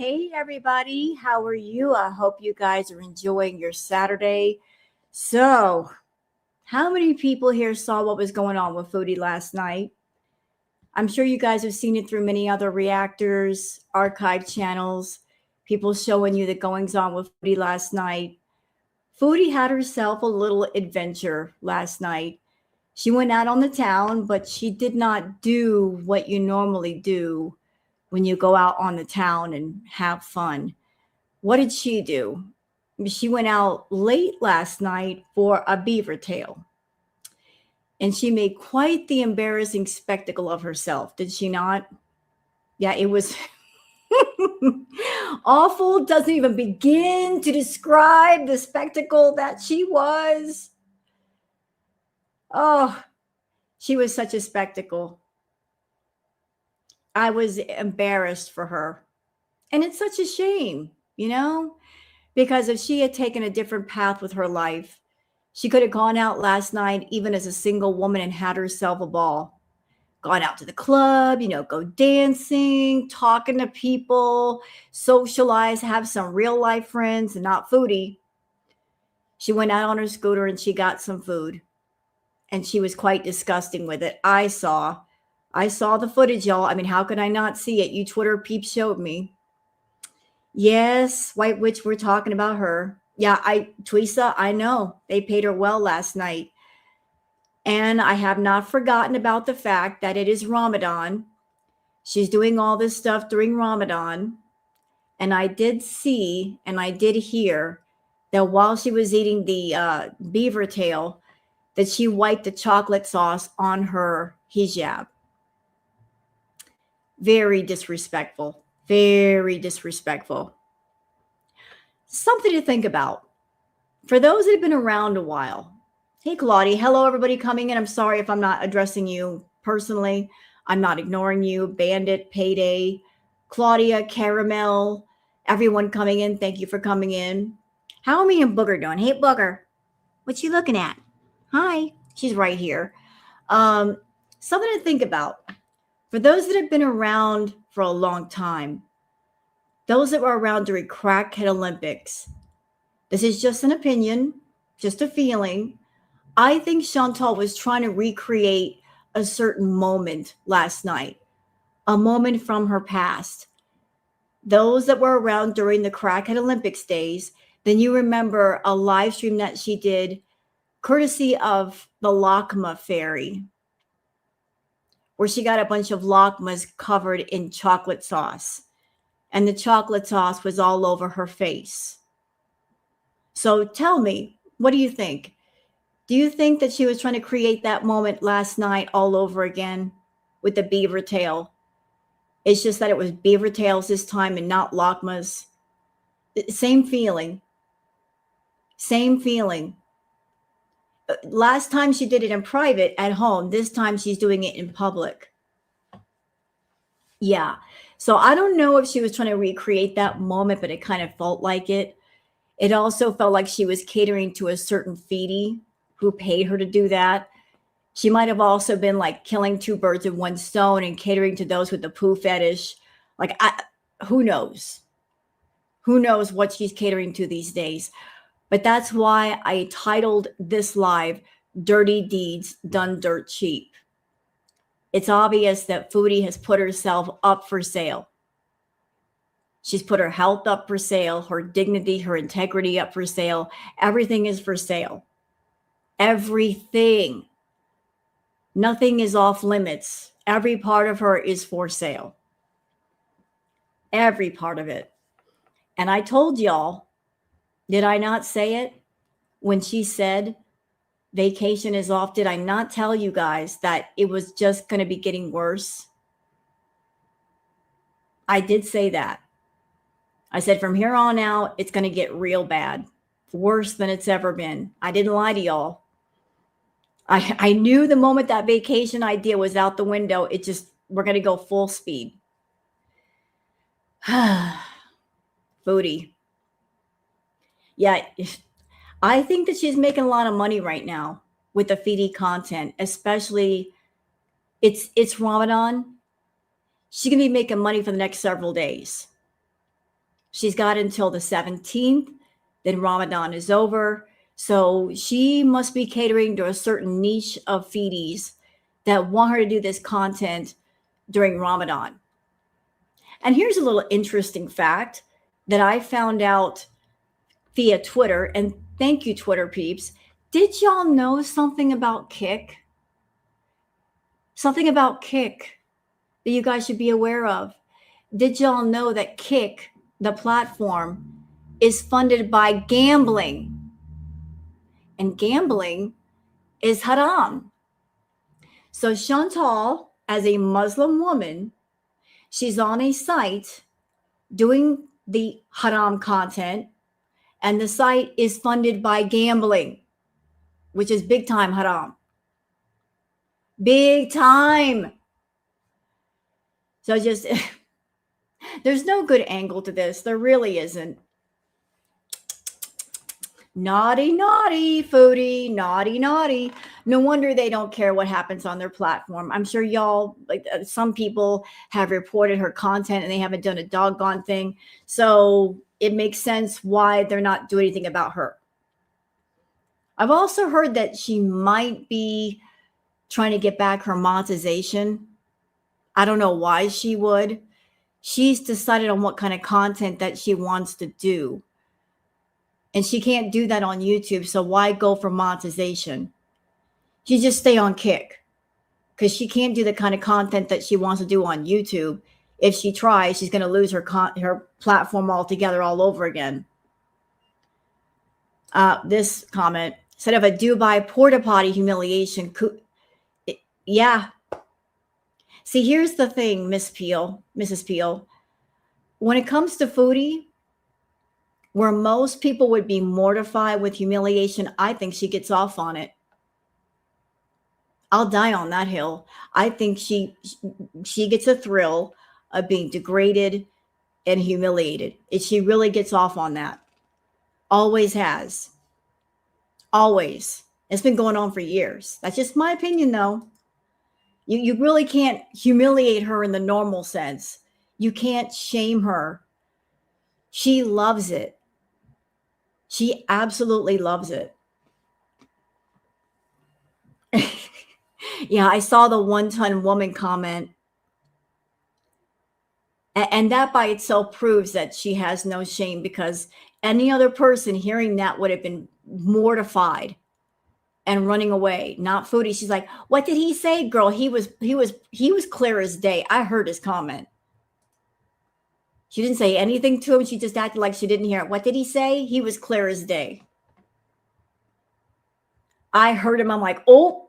Hey, everybody. How are you? I hope you guys are enjoying your Saturday. So, how many people here saw what was going on with Foodie last night? I'm sure you guys have seen it through many other reactors, archive channels, people showing you the goings on with Foodie last night. Foodie had herself a little adventure last night. She went out on the town, but she did not do what you normally do when you go out on the town and have fun. What did she do? She went out late last night for a beaver tail, and she made quite the embarrassing spectacle of herself, did she not? Yeah, it was awful. Doesn't even begin to describe the spectacle that she was. Oh, she was such a spectacle. I was embarrassed for her. And it's such a shame, because if she had taken a different path with her life, she could have gone out last night, even as a single woman, and had herself a ball. Gone out to the club, go dancing, talking to people, socialize, have some real life friends, and not Foodie. She went out on her scooter and she got some food, and she was quite disgusting with it. I saw the footage, y'all. I mean, how could I not see it? You Twitter peeps showed me. Yes, White Witch, we're talking about her. Yeah, Tweesa, I know. They paid her well last night. And I have not forgotten about the fact that it is Ramadan. She's doing all this stuff during Ramadan. And I did see and I did hear that while she was eating the beaver tail, that she wiped the chocolate sauce on her hijab. Very disrespectful. Very disrespectful. Something to think about. For those that have been around a while. Hey, Claudia. Hello, everybody coming in. I'm sorry if I'm not addressing you personally. I'm not ignoring you. Bandit, Payday, Claudia, Caramel, everyone coming in. Thank you for coming in. How are me and Booger doing? Hey, Booger. What you looking at? Hi. She's right here. Something to think about. For those that have been around for a long time, those that were around during Crackhead Olympics, this is just an opinion, just a feeling. I think Chantal was trying to recreate a certain moment last night, a moment from her past. Those that were around during the Crackhead Olympics days, then you remember a live stream that she did courtesy of the Lakma Fairy, where she got a bunch of Lakmas covered in chocolate sauce, and the chocolate sauce was all over her face. So tell me, what do you think? Do you think that she was trying to create that moment last night all over again with the beaver tail? It's just that it was beaver tails this time and not Lakmas. Same feeling. Same feeling. Last time she did it in private at home. This time she's doing it in public. Yeah. So I don't know if she was trying to recreate that moment, but it kind of felt like it. It also felt like she was catering to a certain Foodie who paid her to do that. She might have also been like killing two birds with one stone and catering to those with the poo fetish. Who knows? Who knows what she's catering to these days? But that's why I titled this live, Dirty Deeds Done Dirt Cheap. It's obvious that Foodie has put herself up for sale. She's put her health up for sale, her dignity, her integrity up for sale. Everything is for sale. Everything. Nothing is off limits. Every part of her is for sale. Every part of it. And I told y'all, did I not say it? When she said vacation is off, did I not tell you guys that it was just going to be getting worse? I did say that. I said from here on out, it's going to get real bad. Worse than it's ever been. I didn't lie to y'all. I knew the moment that vacation idea was out the window, we're going to go full speed. Foodie. Yeah, I think that she's making a lot of money right now with the Foodie content, especially it's Ramadan. She's going to be making money for the next several days. She's got until the 17th, then Ramadan is over. So she must be catering to a certain niche of feedies that want her to do this content during Ramadan. And here's a little interesting fact that I found out via Twitter. And thank you, Twitter peeps. Did y'all know something about Kick? Something about Kick that you guys should be aware of. Did y'all know that Kick, the platform, is funded by gambling? And gambling is haram. So Chantal, as a Muslim woman, she's on a site doing the haram content, and the site is funded by gambling, which is big time haram. Big time. So just, there's no good angle to this. There really isn't. Naughty, naughty, Foodie, naughty, naughty. No wonder they don't care what happens on their platform. I'm sure y'all, like some people have reported her content and they haven't done a doggone thing. So it makes sense why they're not doing anything about her. I've also heard that she might be trying to get back her monetization. I don't know why she would. She's decided on what kind of content that she wants to do. And she can't do that on YouTube. So why go for monetization? She just stay on Kick, because she can't do the kind of content that she wants to do on YouTube. If she tries, she's going to lose her platform altogether all over again. This comment said of a Dubai porta potty humiliation. Yeah. See, here's the thing, Mrs. Peel. When it comes to Foodie, where most people would be mortified with humiliation, I think she gets off on it. I'll die on that hill. I think she gets a thrill of being degraded and humiliated. She really gets off on that. Always has. Always. It's been going on for years. That's just my opinion, though. You really can't humiliate her in the normal sense. You can't shame her. She loves it. She absolutely loves it. Yeah, I saw the one-ton woman comment. And that by itself proves that she has no shame, because any other person hearing that would have been mortified and running away. Not Foodie. She's like, "What did he say, girl? He was clear as day. I heard his comment." She didn't say anything to him. She just acted like she didn't hear it. What did he say? He was clear as day. I heard him. I'm like, oh,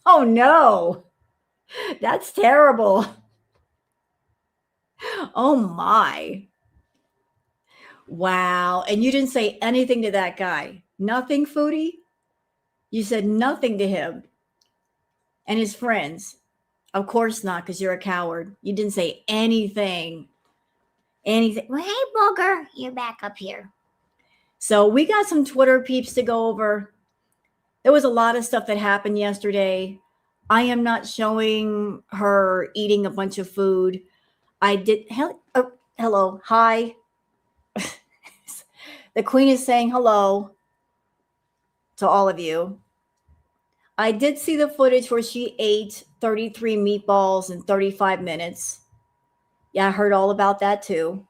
oh no, that's terrible. Oh my. Wow. And you didn't say anything to that guy. Nothing, Foodie? You said nothing to him and his friends. Of course not, because you're a coward. You didn't say anything. Anything. Well, hey, Booger, you're back up here. So we got some Twitter peeps to go over. There was a lot of stuff that happened yesterday. I am not showing her eating a bunch of food. I did. Hello. Hi. The queen is saying hello to all of you. I did see the footage where she ate 33 meatballs in 35 minutes. Yeah, I heard all about that too.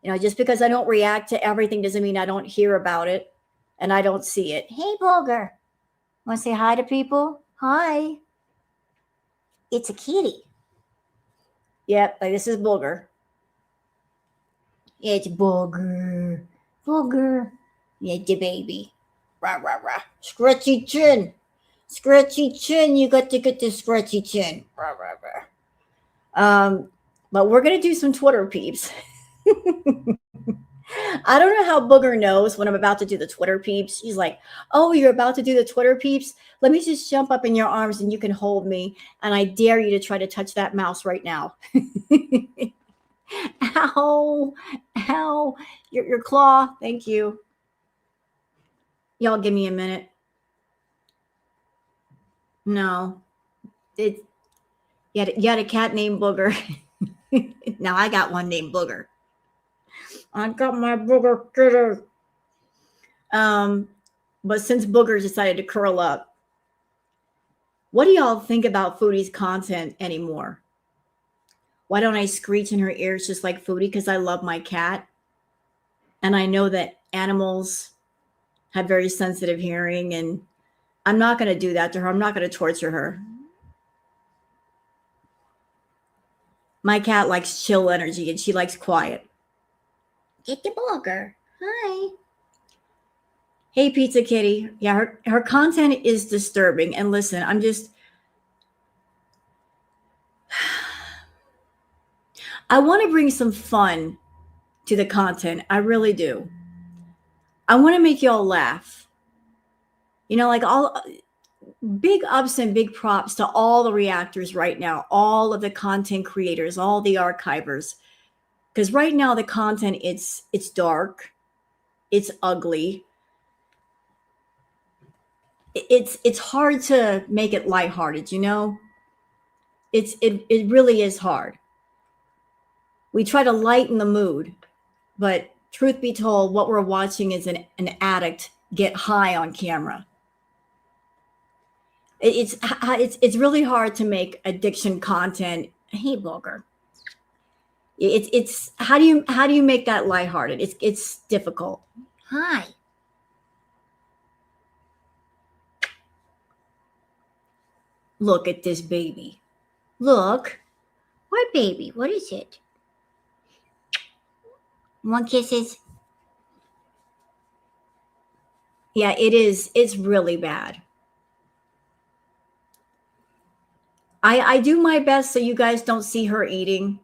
You know, just because I don't react to everything doesn't mean I don't hear about it and I don't see it. Hey, Booger. Want to say hi to people? Hi. It's a kitty. Yep, like this is Booger. It's Booger. Booger. Yeah, the baby. Rah, rah, rah. Scratchy chin. Scratchy chin. You got to get the scratchy chin. Rah, rah, rah. But we're going to do some Twitter peeps. I don't know how Booger knows when I'm about to do the Twitter peeps. He's like, oh, you're about to do the Twitter peeps? Let me just jump up in your arms and you can hold me. And I dare you to try to touch that mouse right now. Ow, ow, your claw. Thank you. Y'all give me a minute. No, you had a cat named Booger. Now I got one named Booger. I got my Booger critter. But since Booger decided to curl up, what do y'all think about Foodie's content anymore? Why don't I screech in her ears just like Foodie? Because I love my cat. And I know that animals have very sensitive hearing, and I'm not going to do that to her. I'm not going to torture her. My cat likes chill energy and she likes quiet. Get the Booger. Hi. Hey, Pizza Kitty. Yeah, her content is disturbing. And listen, I want to bring some fun to the content. I really do. I want to make y'all laugh. Like all big ups and big props to all the reactors right now, all of the content creators, all the archivers. Because right now the content, it's dark, it's ugly. It's hard to make it lighthearted, It really is hard. We try to lighten the mood, but truth be told, what we're watching is an addict get high on camera. It's really hard to make addiction content. Hey, Booger. It's how do you make that lighthearted? It's difficult. Hi. Look at this baby. Look. What baby? What is it? Want kisses? Yeah, it is. It's really bad. I do my best so you guys don't see her eating.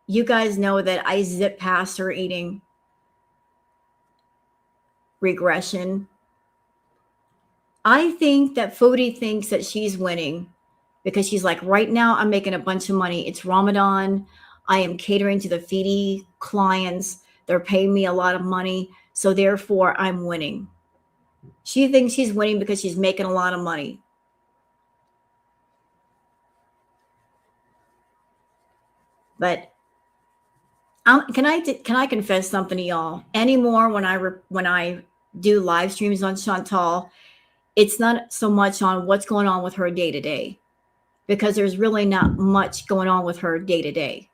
You guys know that I zip past her eating. Regression. I think that Foodie thinks that she's winning because she's like, right now I'm making a bunch of money. It's Ramadan. I am catering to the Foodie clients. They're paying me a lot of money. So therefore I'm winning. She thinks she's winning because she's making a lot of money. But can I confess something to y'all? Anymore when I do live streams on Chantal, it's not so much on what's going on with her day to day, because there's really not much going on with her day to day.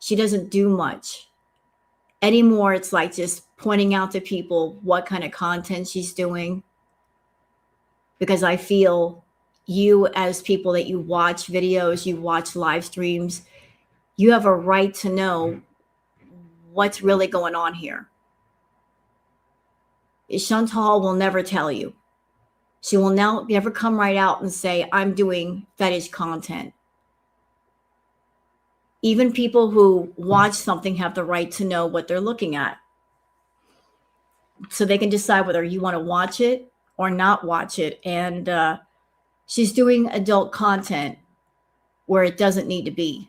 She doesn't do much anymore. It's like just pointing out to people what kind of content she's doing, because I feel you, as people that you watch videos, you watch live streams, you have a right to know what's really going on here. Chantal will never tell you. She will never come right out and say, I'm doing fetish content. Even people who watch something have the right to know what they're looking at, so they can decide whether you want to watch it or not watch it. And she's doing adult content where it doesn't need to be.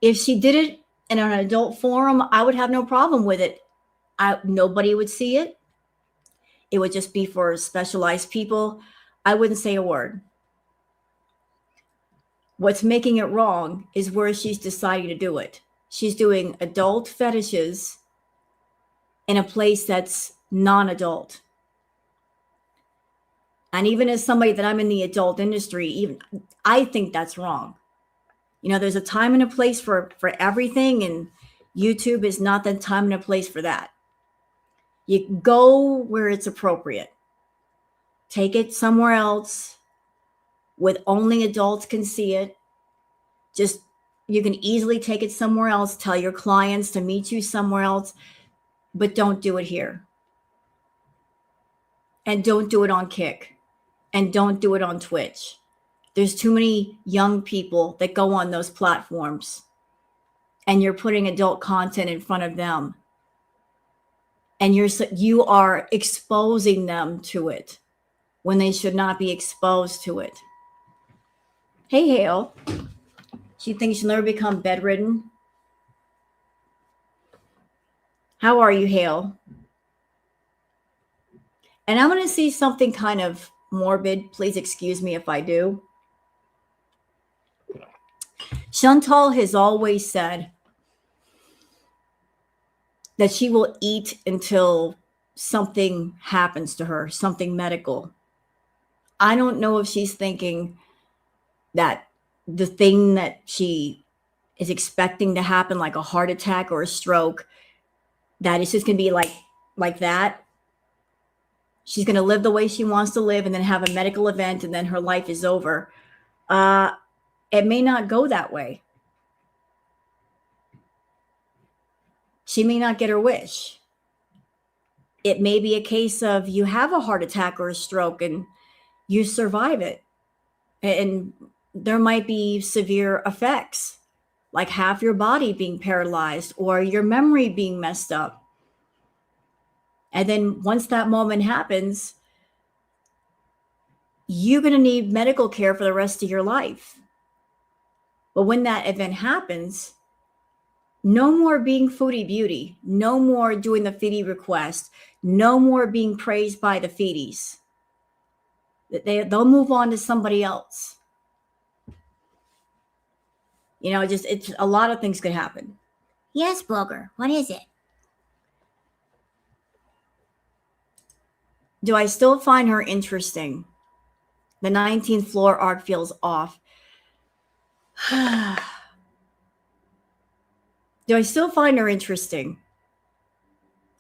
If she did it in an adult forum, I would have no problem with it. Nobody would see it. It would just be for specialized people. I wouldn't say a word. What's making it wrong is where she's deciding to do it. She's doing adult fetishes in a place that's non-adult. And even as somebody that I'm in the adult industry, even I think that's wrong. There's a time and a place for everything, and YouTube is not the time and a place for that. You go where it's appropriate. Take it somewhere else with only adults can see it. You can easily take it somewhere else. Tell your clients to meet you somewhere else, but don't do it here. And don't do it on Kick. And don't do it on Twitch. There's too many young people that go on those platforms, and you're putting adult content in front of them. And you are exposing them to it when they should not be exposed to it. Hey, Hale. She thinks she'll never become bedridden. How are you, Hale? And I'm going to see something kind of morbid. Please excuse me if I do. Chantal has always said that she will eat until something happens to her, something medical. I don't know if she's thinking that the thing that she is expecting to happen, like a heart attack or a stroke, that it's just going to be like that. She's going to live the way she wants to live and then have a medical event and then her life is over. It may not go that way. She may not get her wish. It may be a case of you have a heart attack or a stroke and you survive it. And there might be severe effects, like half your body being paralyzed or your memory being messed up. And then once that moment happens, you're going to need medical care for the rest of your life. But when that event happens, no more being foodie beauty, no more doing the feedie request, no more being praised by the feedies. They'll move on to somebody else. You know, it's a lot of things could happen. Yes, Booger. What is it? Do I still find her interesting? The 19th floor arc feels off. Do I still find her interesting?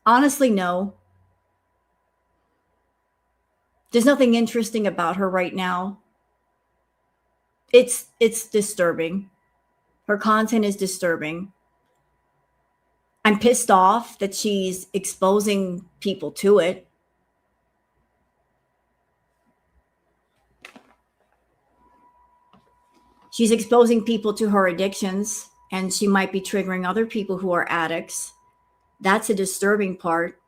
Honestly, no. There's nothing interesting about her right now. It's disturbing. Her content is disturbing. I'm pissed off that she's exposing people to it. She's exposing people to her addictions, and she might be triggering other people who are addicts. That's a disturbing part.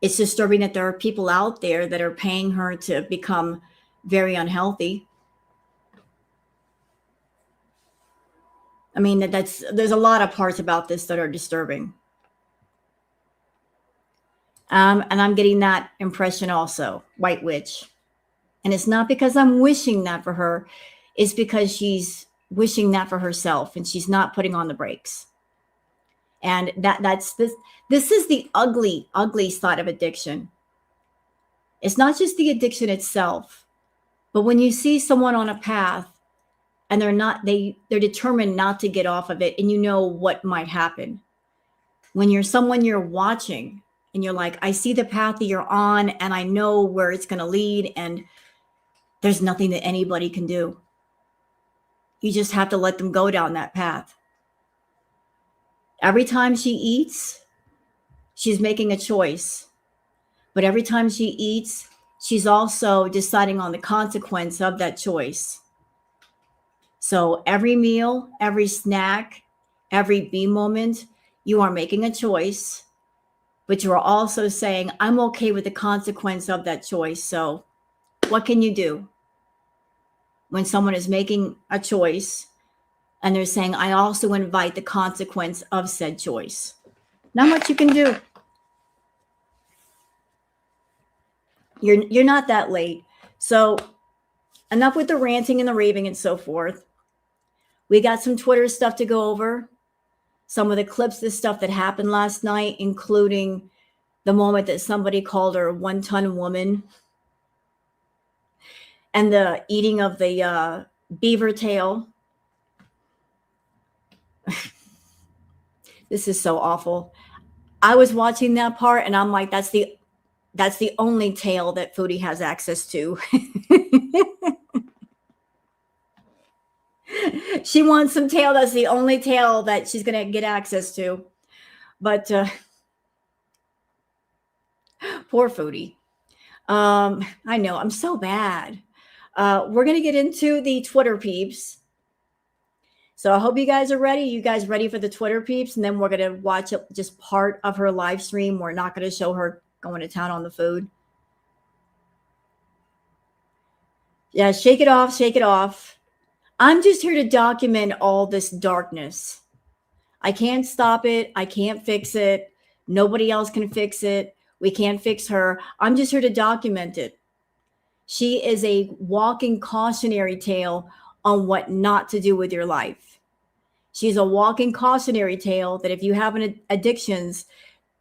It's disturbing that there are people out there that are paying her to become very unhealthy. I mean, there's a lot of parts about this that are disturbing. And I'm getting that impression also, White Witch. And it's not because I'm wishing that for her. It's because she's wishing that for herself and she's not putting on the brakes. And that's this. This is the ugly, ugly side of addiction. It's not just the addiction itself, but when you see someone on a path and they're determined not to get off of it, and you know what might happen. When you're someone you're watching and you're like, I see the path that you're on and I know where it's going to lead, and there's nothing that anybody can do. You just have to let them go down that path. Every time she eats, she's making a choice. But every time she eats, she's also deciding on the consequence of that choice. So every meal, every snack, every bee moment, you are making a choice, but you are also saying, I'm okay with the consequence of that choice. So what can you do when someone is making a choice and they're saying, I also invite the consequence of said choice? Not much you can do. You're not that late. So enough with the ranting and the raving and so forth. We got some Twitter stuff to go over. Some of the clips, the stuff that happened last night, including the moment that somebody called her a one-ton woman, and the eating of the beaver tail. This is so awful. I was watching that part and I'm like, that's the only tail that Foodie has access to. She wants some tail. That's the only tail that she's going to get access to. But poor Foodie. I know, I'm so bad. We're going to get into the Twitter peeps. So I hope you guys are ready. You guys ready for the Twitter peeps? And then we're going to watch just part of her live stream. We're not going to show her going to town on the food. Yeah, shake it off, shake it off. I'm just here to document all this darkness. I can't stop it. I can't fix it. Nobody else can fix it. We can't fix her. I'm just here to document it. She is a walking cautionary tale on what not to do with your life. She's a walking cautionary tale that if you have addictions,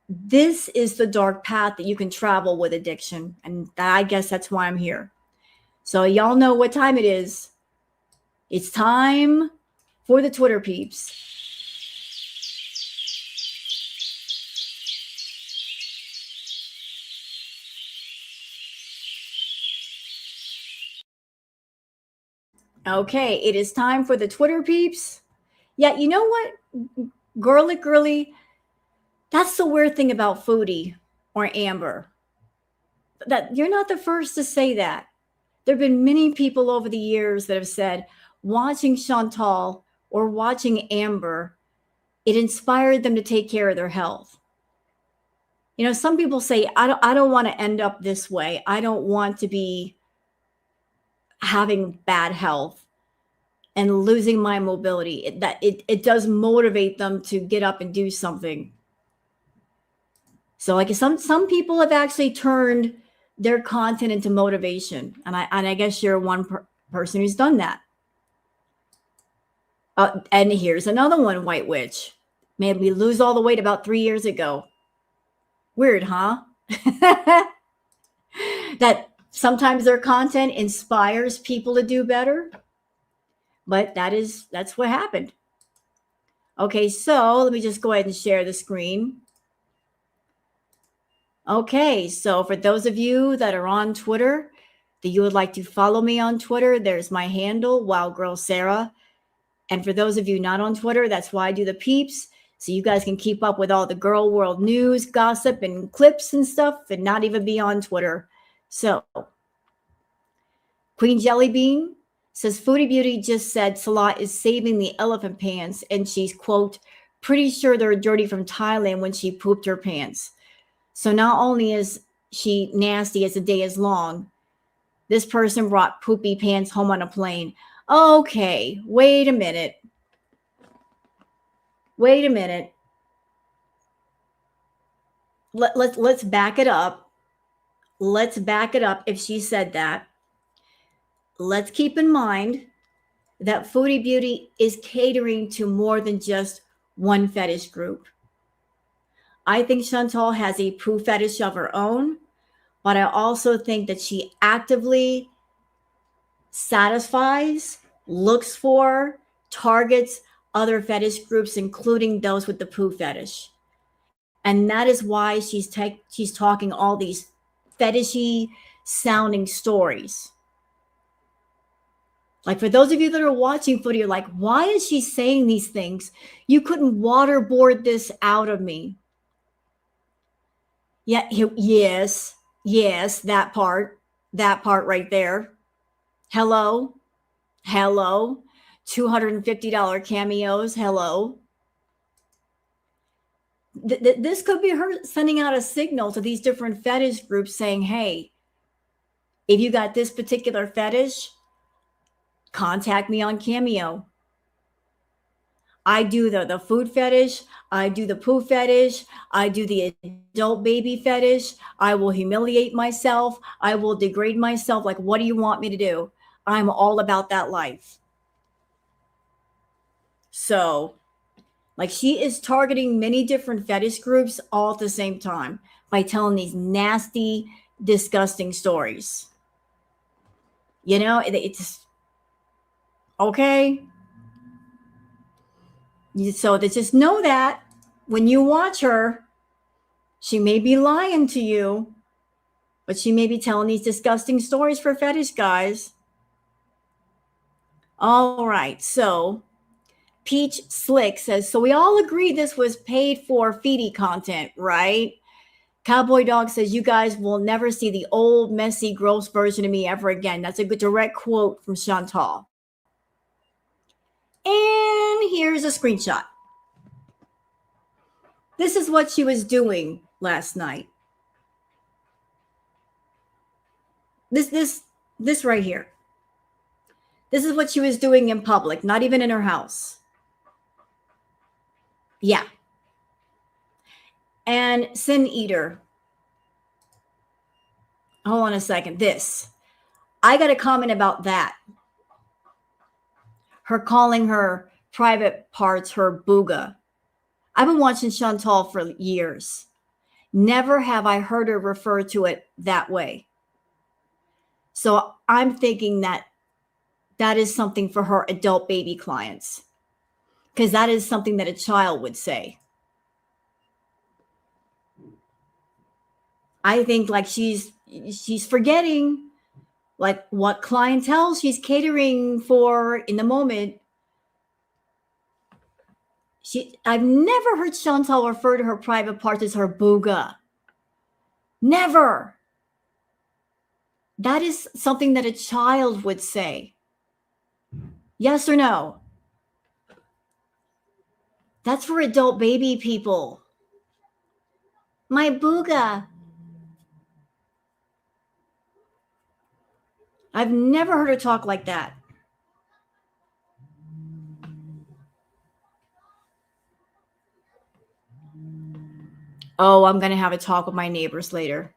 this is the dark path that you can travel with addiction. And I guess that's why I'm here. So y'all know what time it is. It's time for the Twitter peeps. Okay, it is time for the Twitter peeps. Yeah, you know what? Girly, that's the weird thing about Foodie or Amber. That you're not the first to say that. There have been many people over the years that have said watching Chantal or watching Amber, it inspired them to take care of their health. You know, some people say, I don't want to end up this way. I don't want to be having bad health and losing my mobility. It does motivate them to get up and do something. So like some people have actually turned their content into motivation. And I guess you're one person who's done that. And here's another one, White Witch. Made me lose all the weight about 3 years ago. Weird, huh? That sometimes their content inspires people to do better. But that's what happened. Okay, so let me just go ahead and share the screen. Okay, so for those of you that are on Twitter, that you would like to follow me on Twitter, there's my handle, Wild Girl Sarah. And for those of you not on Twitter, that's why I do the peeps. So you guys can keep up with all the girl world news, gossip, and clips and stuff, and not even be on Twitter. So Queen Jellybean says Foodie Beauty just said Salah is saving the elephant pants, and she's, quote, pretty sure they're dirty from Thailand when she pooped her pants. So not only is she nasty as the day is long, this person brought poopy pants home on a plane. Okay, wait a minute. Let's back it up. Let's back it up if she said that. Let's keep in mind that Foodie Beauty is catering to more than just one fetish group. I think Chantal has a poo fetish of her own, but I also think that she actively satisfies, looks for, targets other fetish groups, including those with the poo fetish. And that is why she's talking all these fetishy sounding stories. Like for those of you that are watching Foodie, you're like, why is she saying these things? You couldn't waterboard this out of me. Yeah, yes, that part right there. Hello, $250 cameos. Hello. This could be her sending out a signal to these different fetish groups saying, hey, if you got this particular fetish, contact me on Cameo. I do the food fetish. I do the poo fetish. I do the adult baby fetish. I will humiliate myself. I will degrade myself. Like, what do you want me to do? I'm all about that life. So, like, she is targeting many different fetish groups all at the same time by telling these nasty, disgusting stories. You know, it's okay. So to just know that when you watch her, she may be lying to you, but she may be telling these disgusting stories for fetish guys. All right. So Peach Slick says, so we all agree this was paid for feedy content, right? Cowboy Dog says, you guys will never see the old, messy, gross version of me ever again. That's a good direct quote from Chantal. And here's a screenshot. This is what she was doing last night. This right here. This is what she was doing in public, not even in her house. Yeah. And Sin Eater. Hold on a second. I got a comment about that. her calling her private parts her booga. I've been watching Chantal for years. Never have I heard her refer to it that way. So I'm thinking that that is something for her adult baby clients, because that is something that a child would say. I think like she's forgetting like what clientele she's catering for in the moment. I've never heard Chantal refer to her private parts as her booga. Never. That is something that a child would say. Yes or no? That's for adult baby people. My booga. I've never heard her talk like that. Oh, I'm going to have a talk with my neighbors later.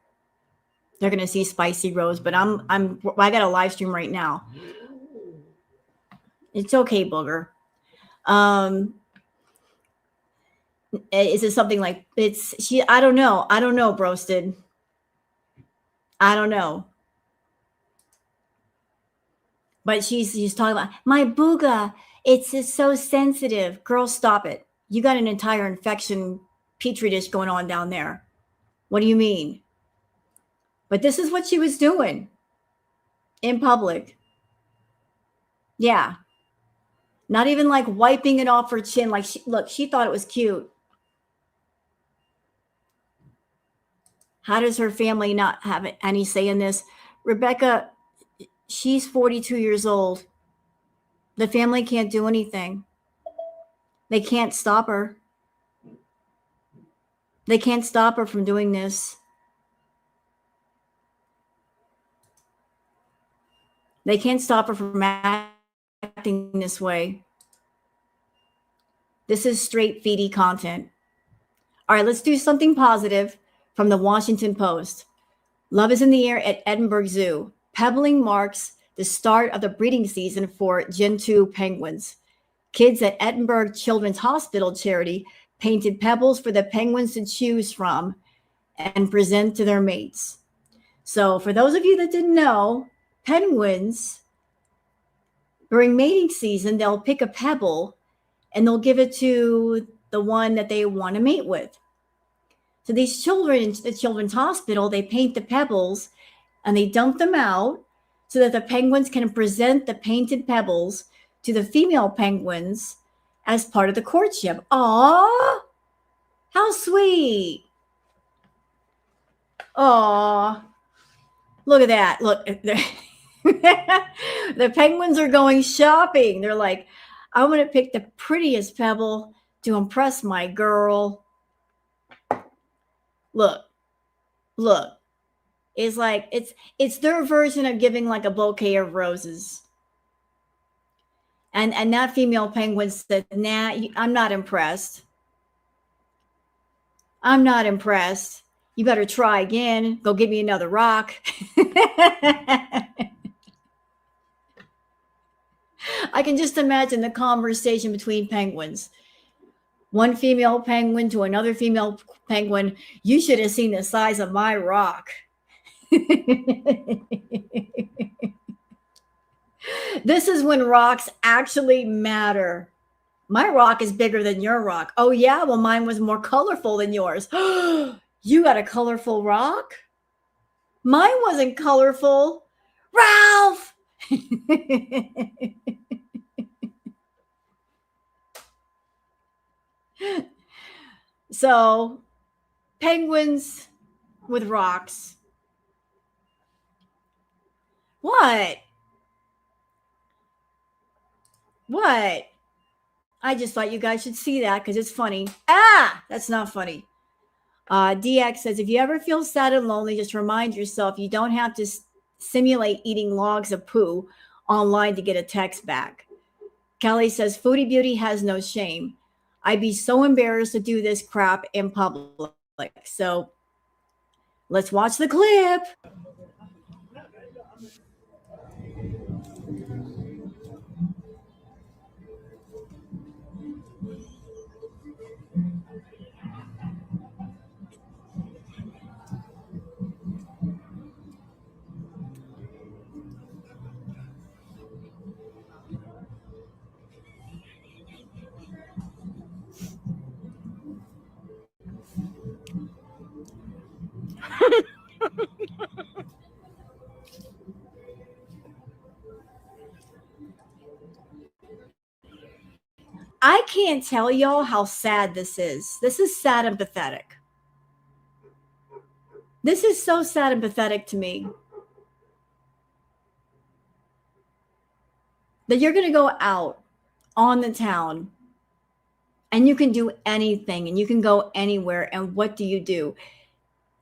They're going to see Spicy Rose, but I got a live stream right now. It's okay, Booger. Is it something like I don't know. I don't know, Broasted. I don't know. But she's talking about my booga. It's just so sensitive. Girl, stop it. You got an entire infection petri dish going on down there. What do you mean? But this is what she was doing in public. Yeah. Not even like wiping it off her chin. Like, she thought it was cute. How does her family not have any say in this? Rebecca, she's 42 years old. The family can't do anything. They can't stop her. They can't stop her from doing this. They can't stop her from acting this way. This is straight Foodie content. All right, let's do something positive from the Washington Post. Love is in the air at Edinburgh Zoo. Pebbling marks the start of the breeding season for Gentoo penguins. Kids at Edinburgh Children's Hospital charity painted pebbles for the penguins to choose from and present to their mates. So for those of you that didn't know, penguins, during mating season, they'll pick a pebble and they'll give it to the one that they want to mate with. So these children, the children's hospital, they paint the pebbles and they dump them out so that the penguins can present the painted pebbles to the female penguins as part of the courtship. Aww, how sweet. Aww, look at that. Look, the penguins are going shopping. They're like, I'm going to pick the prettiest pebble to impress my girl. Look. It's like it's their version of giving like a bouquet of roses. And that female penguin said, nah, I'm not impressed. I'm not impressed. You better try again. Go give me another rock. I can just imagine the conversation between penguins. One female penguin to another female penguin. You should have seen the size of my rock. This is when rocks actually matter. My rock is bigger than your rock. Oh, yeah? Well, mine was more colorful than yours. You got a colorful rock? Mine wasn't colorful. Ralph! So, penguins with rocks. What? What? I just thought you guys should see that because it's funny. Ah, that's not funny. DX says, if you ever feel sad and lonely, just remind yourself you don't have to simulate eating logs of poo online to get a text back. Kelly says, Foodie Beauty has no shame. I'd be so embarrassed to do this crap in public. So let's watch the clip. I can't tell y'all how sad this is. This is sad and pathetic. This is so sad and pathetic to me. That you're going to go out on the town and you can do anything and you can go anywhere. And what do?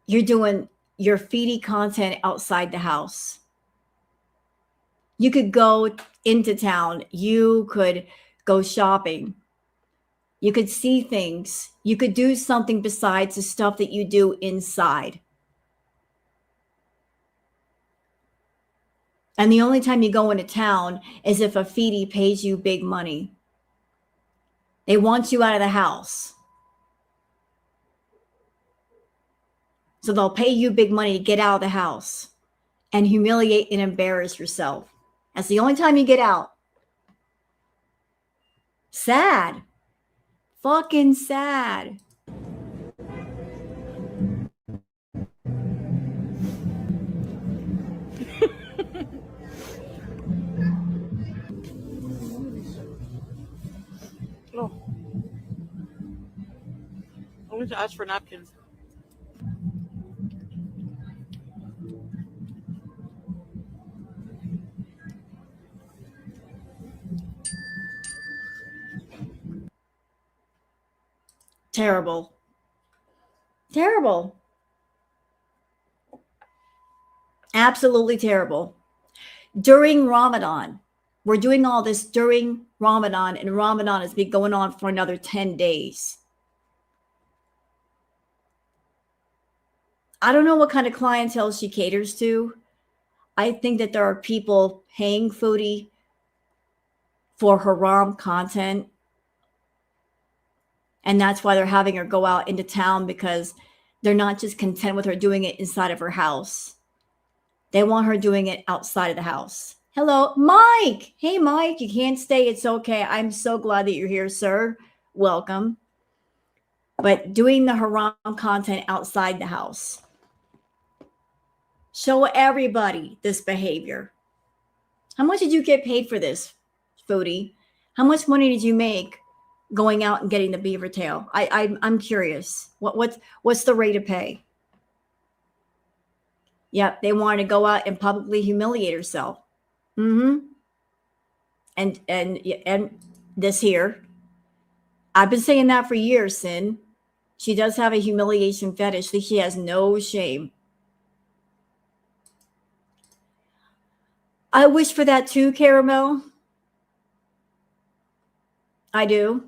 You're doing your feedy content outside the house. You could go into town. You could go shopping. You could see things. You could do something besides the stuff that you do inside. And the only time you go into town is if a feedy pays you big money. They want you out of the house. So they'll pay you big money to get out of the house and humiliate and embarrass yourself. That's the only time you get out. Sad. Fucking sad. Oh. I went to ask for napkins. Terrible. Terrible. Absolutely terrible. During Ramadan, we're doing all this during Ramadan, and Ramadan has been going on for another 10 days. I don't know what kind of clientele she caters to. I think that there are people paying Foodie for haram content. And that's why they're having her go out into town, because they're not just content with her doing it inside of her house. They want her doing it outside of the house. Hello, Mike. Hey, Mike, you can't stay. It's okay. I'm so glad that you're here, sir. Welcome. But doing the haram content outside the house. Show everybody this behavior. How much did you get paid for this, Foodie? How much money did you make going out and getting the beaver tail? I'm curious. What's the rate of pay? Yep, they wanted to go out and publicly humiliate herself. And this here, I've been saying that for years, Sin. She does have a humiliation fetish. She has no shame. I wish for that too, Caramel. I do.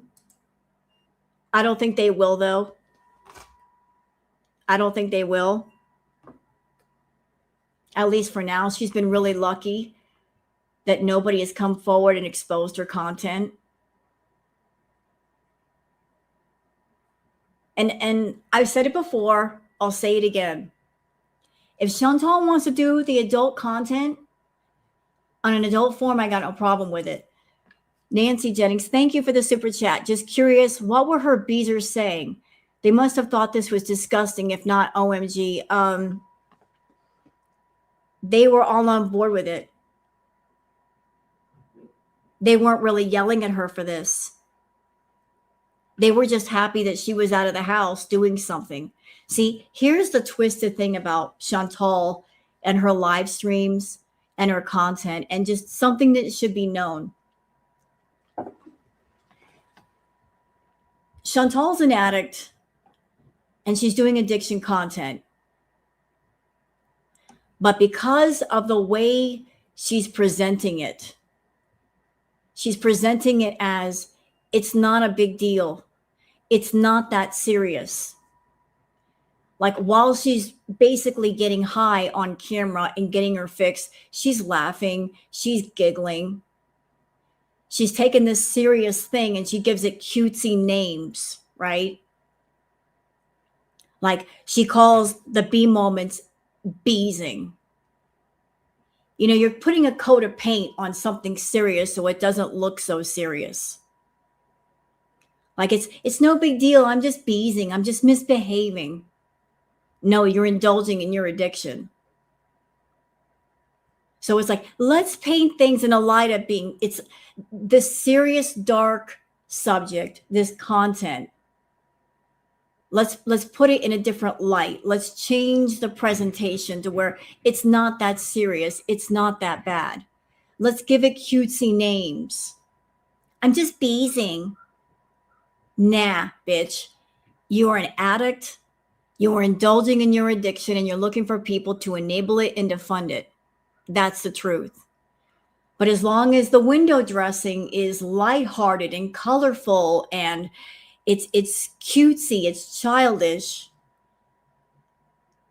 I don't think they will, though. I don't think they will. At least for now. She's been really lucky that nobody has come forward and exposed her content. And I've said it before. I'll say it again. If Chantal wants to do the adult content on an adult form, I got no problem with it. Nancy Jennings, thank you for the super chat. Just curious, what were her beezers saying? They must have thought this was disgusting, if not OMG. They were all on board with it. They weren't really yelling at her for this. They were just happy that she was out of the house doing something. See, here's the twisted thing about Chantal and her live streams and her content, and just something that should be known. Chantal's an addict and she's doing addiction content. But because of the way she's presenting it as it's not a big deal. It's not that serious. Like, while she's basically getting high on camera and getting her fix, she's laughing, she's giggling. She's taken this serious thing and she gives it cutesy names, right? Like, she calls the bee moments beezing. You know, you're putting a coat of paint on something serious so it doesn't look so serious. Like, it's no big deal. I'm just beezing. I'm just misbehaving. No, you're indulging in your addiction. So it's like, let's paint things in a light of being, it's this serious, dark subject, this content. Let's put it in a different light. Let's change the presentation to where it's not that serious. It's not that bad. Let's give it cutesy names. I'm just beezing. Nah, bitch. You are an addict. You are indulging in your addiction and you're looking for people to enable it and to fund it. That's the truth. But as long as the window dressing is lighthearted and colorful and it's cutesy, it's childish,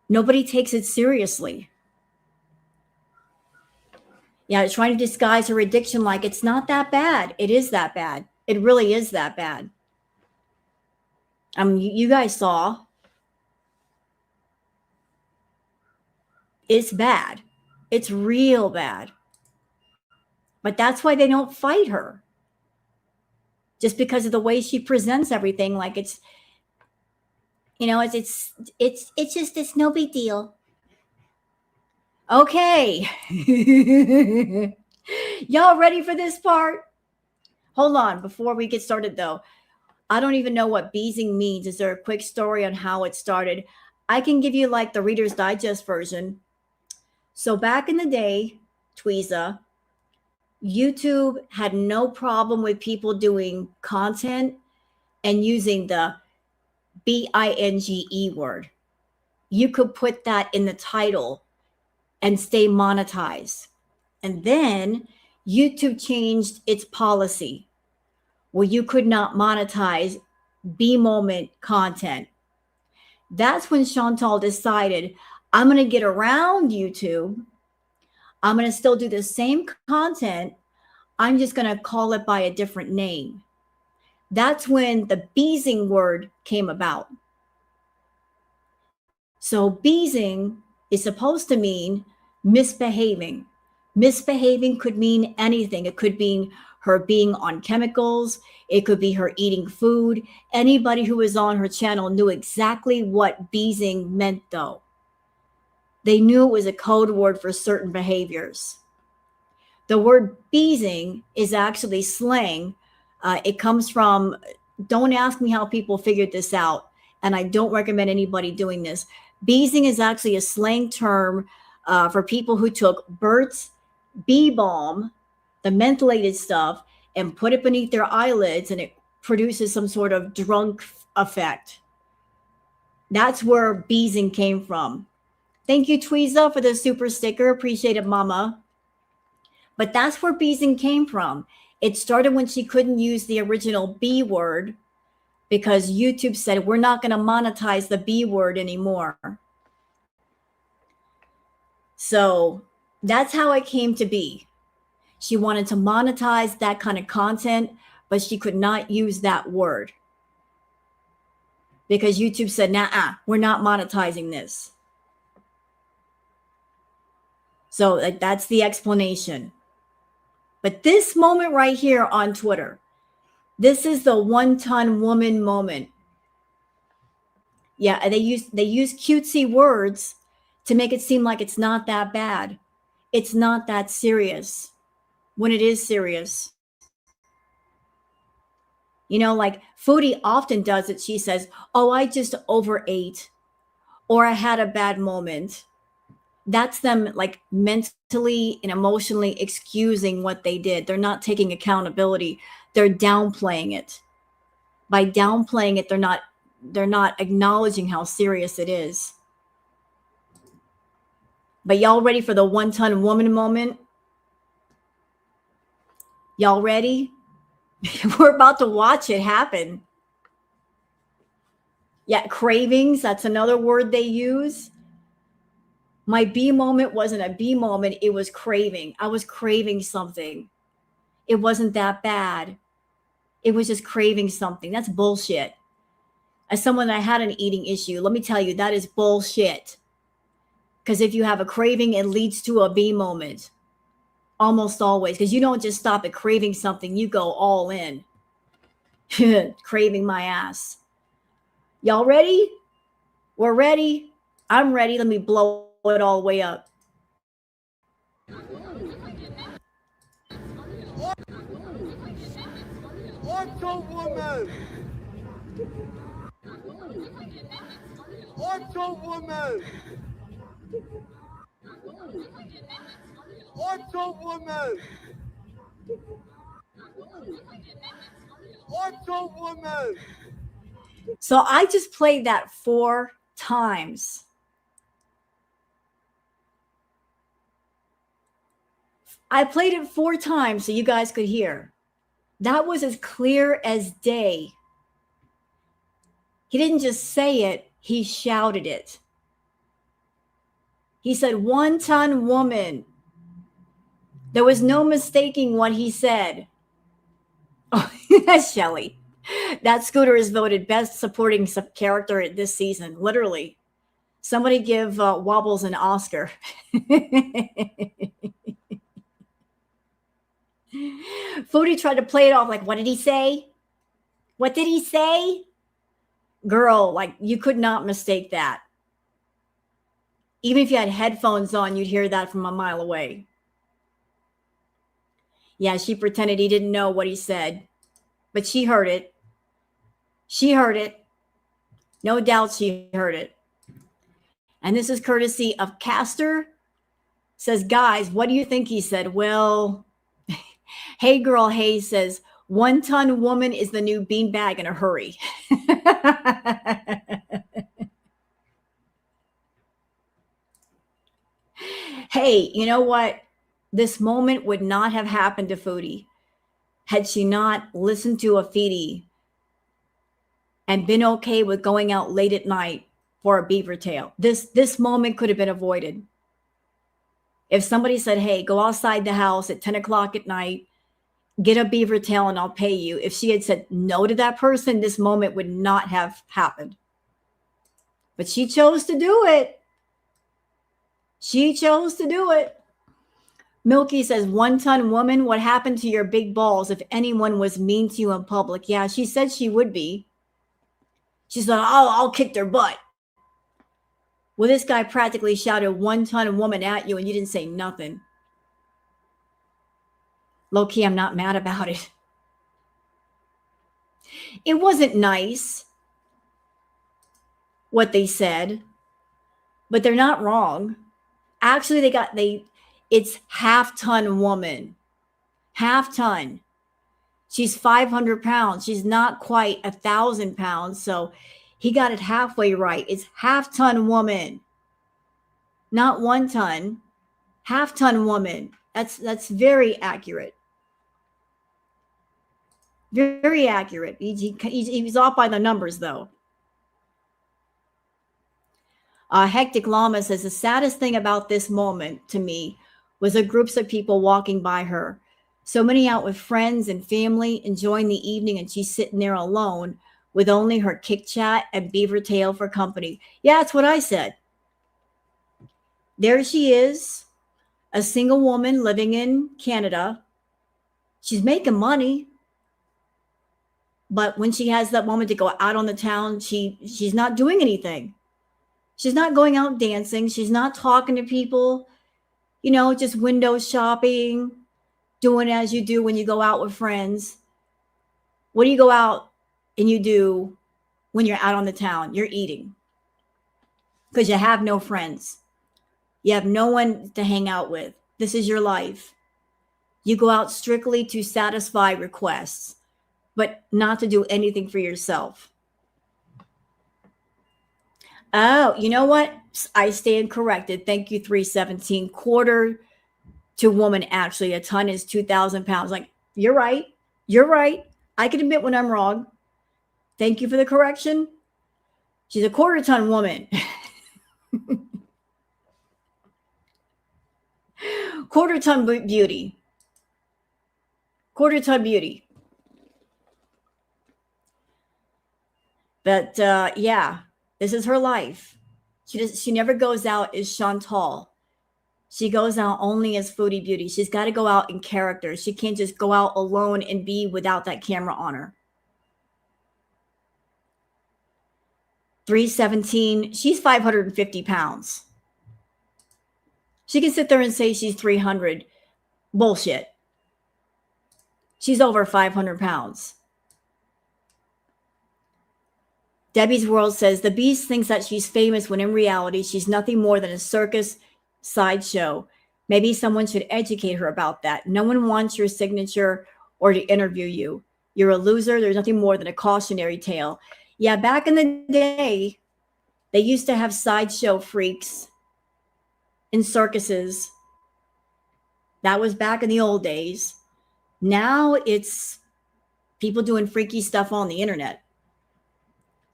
nobody takes it seriously. Yeah, trying to disguise her addiction like it's not that bad. It is that bad. It really is that bad. You guys saw. It's bad. It's real bad. But that's why they don't fight her. Just because of the way she presents everything, like it's, It's no big deal. okay. Y'all ready for this part? Hold on, before we get started though. I don't even know what beezing means. Is there a quick story on how it started? I can give you like the Reader's Digest version. So back in the day, Tweeza, YouTube had no problem with people doing content and using the BINGE word. You could put that in the title and stay monetized. And then YouTube changed its policy where you could not monetize B moment content. That's when Chantal decided, I'm going to get around YouTube. I'm going to still do the same content. I'm just going to call it by a different name. That's when the beezing word came about. So beezing is supposed to mean misbehaving. Misbehaving could mean anything. It could mean her being on chemicals. It could be her eating food. Anybody who was on her channel knew exactly what beezing meant, though. They knew it was a code word for certain behaviors. The word beezing is actually slang. It comes from, don't ask me how people figured this out, and I don't recommend anybody doing this. Beezing is actually a slang term for people who took Burt's Bee Balm, the mentholated stuff, and put it beneath their eyelids, and it produces some sort of drunk effect. That's where beezing came from. Thank you, Tweeza, for the super sticker. Appreciate it, Mama. But that's where beezing came from. It started when she couldn't use the original B word because YouTube said, we're not going to monetize the B word anymore. So that's how it came to be. She wanted to monetize that kind of content, but she could not use that word because YouTube said, nah, we're not monetizing this. So that's the explanation. But this moment right here on Twitter, this is the one-ton woman moment. Yeah, they use cutesy words to make it seem like it's not that bad. It's not that serious when it is serious. Like Foodie often does it. She says, oh, I just overate or I had a bad moment. That's them like mentally and emotionally excusing what they did. They're not taking accountability. They're downplaying it. By downplaying it, they're not acknowledging how serious it is. But y'all ready for the one-ton woman moment? Y'all ready? We're about to watch it happen. Yeah, cravings, that's another word they use. My B moment wasn't a B moment, it was craving. I was craving something. It wasn't that bad. It was just craving something. That's bullshit. As someone that had an eating issue, let me tell you, that is bullshit. Because if you have a craving, it leads to a B moment. Almost always. Because you don't just stop at craving something, you go all in. Craving my ass. Y'all ready? We're ready. I'm ready. Let me blow it all the way up. Wonder Woman! Wonder Woman! Wonder Woman! Wonder Woman! So I just played that 4 times. I played it 4 times so you guys could hear. That was as clear as day. He didn't just say it, he shouted it. He said, 1-ton woman. There was no mistaking what he said. Oh, that's Shelly. That Scooter is voted best supporting character this season. Literally. Somebody give Wobbles an Oscar. Foodie tried to play it off like, what did he say? What did he say? Girl, like you could not mistake that. Even if you had headphones on, you'd hear that from a mile away. Yeah, she pretended he didn't know what he said, but she heard it. She heard it. No doubt she heard it. And this is courtesy of Caster. Says, guys, what do you think he said? Well, hey girl, hey says, 1-ton woman is the new beanbag in a hurry. Hey, you know what? This moment would not have happened to Foodie had she not listened to a Foodie and been okay with going out late at night for a beaver tail. This moment could have been avoided. If somebody said, hey, go outside the house at 10 o'clock at night, get a beaver tail and I'll pay you. If she had said no to that person, this moment would not have happened. But she chose to do it. She chose to do it. Milky says, 1-ton woman, what happened to your big balls if anyone was mean to you in public? Yeah, she said she would be. She said, I'll kick their butt. Well, this guy practically shouted 1-ton woman at you and you didn't say nothing. Low-key, I'm not mad about it. It wasn't nice what they said, but they're not wrong. Actually, it's half-ton woman. Half-ton. She's 500 pounds. She's not quite 1,000 pounds. So he got it halfway right. It's half-ton woman, not 1-ton. Half-ton woman. That's very accurate. Very accurate. He's off by the numbers, though. Hectic Llama says, the saddest thing about this moment to me was the groups of people walking by her. So many out with friends and family enjoying the evening, and she's sitting there alone with only her kick chat and beaver tail for company. Yeah, that's what I said. There she is, a single woman living in Canada. She's making money. But when she has that moment to go out on the town, she's not doing anything. She's not going out dancing. She's not talking to people, just window shopping, doing as you do when you go out with friends. What do you go out and you do when you're out on the town? You're eating because you have no friends. You have no one to hang out with. This is your life. You go out strictly to satisfy requests, but not to do anything for yourself. Oh, you know what? I stand corrected. Thank you, 317. Quarter to woman, actually. A ton is 2,000 pounds. Like, you're right. You're right. I can admit when I'm wrong. Thank you for the correction. She's a quarter-ton woman. Quarter-ton beauty. Quarter-ton beauty. But yeah, this is her life. She never goes out as Chantal. She goes out only as Foodie Beauty. She's got to go out in character. She can't just go out alone and be without that camera on her. 317. She's 550 pounds. She can sit there and say she's 300. Bullshit. She's over 500 pounds. Debbie's World says the Beast thinks that she's famous when in reality she's nothing more than a circus sideshow. Maybe someone should educate her about that. No one wants your signature or to interview you. You're a loser. There's nothing more than a cautionary tale. Yeah, back in the day, they used to have sideshow freaks in circuses. That was back in the old days. Now it's people doing freaky stuff on the internet.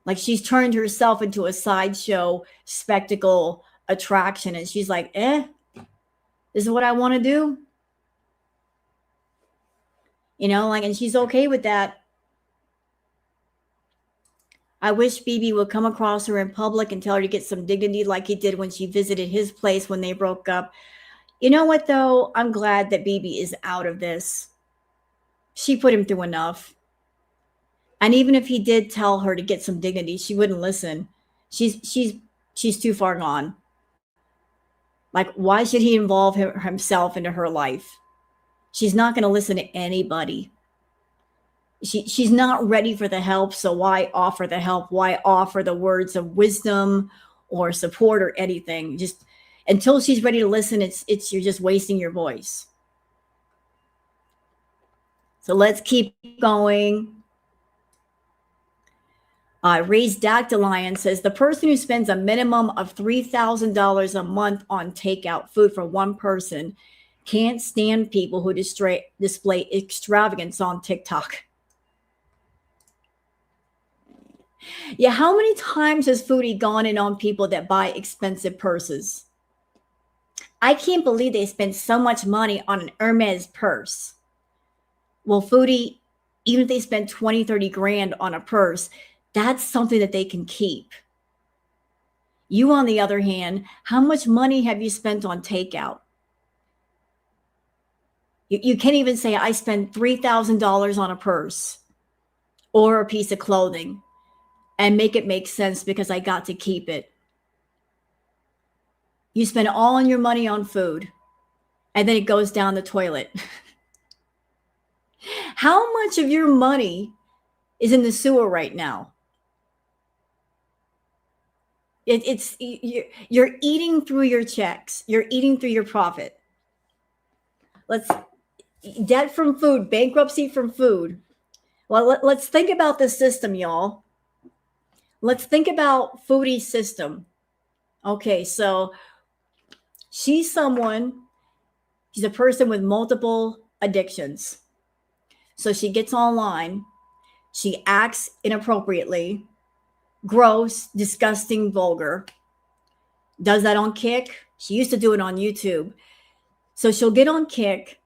Like she's turned herself into a sideshow spectacle attraction. And she's like, this is what I want to do. You know, like, and she's okay with that. I wish BB would come across her in public and tell her to get some dignity like he did when she visited his place when they broke up. You know what, though? I'm glad that BB is out of this. She put him through enough. And even if he did tell her to get some dignity, she wouldn't listen. She's too far gone. Like, why should he involve himself into her life? She's not going to listen to anybody. She's not ready for the help, so why offer the help? Why offer the words of wisdom or support or anything? Just until she's ready to listen, it's you're just wasting your voice. So let's keep going. Raised Dactylion says the person who spends a minimum of $3,000 a month on takeout food for one person can't stand people who display extravagance on TikTok. Yeah, how many times has Foodie gone in on people that buy expensive purses? I can't believe they spend so much money on an Hermes purse. Well, Foodie, even if they spend 20, 30 grand on a purse, that's something that they can keep. You, on the other hand, how much money have you spent on takeout? You can't even say, I spent $3,000 on a purse or a piece of clothing and make it make sense because I got to keep it. You spend all your money on food and then it goes down the toilet. How much of your money is in the sewer right now? You're eating through your checks. You're eating through your profit. Debt from food, bankruptcy from food. Well, let's think about the system, y'all. Let's think about Foodie's system. Okay, so she's a person with multiple addictions. So she gets online, she acts inappropriately, gross, disgusting, vulgar, does that on Kick. She used to do it on YouTube. So she'll get on Kick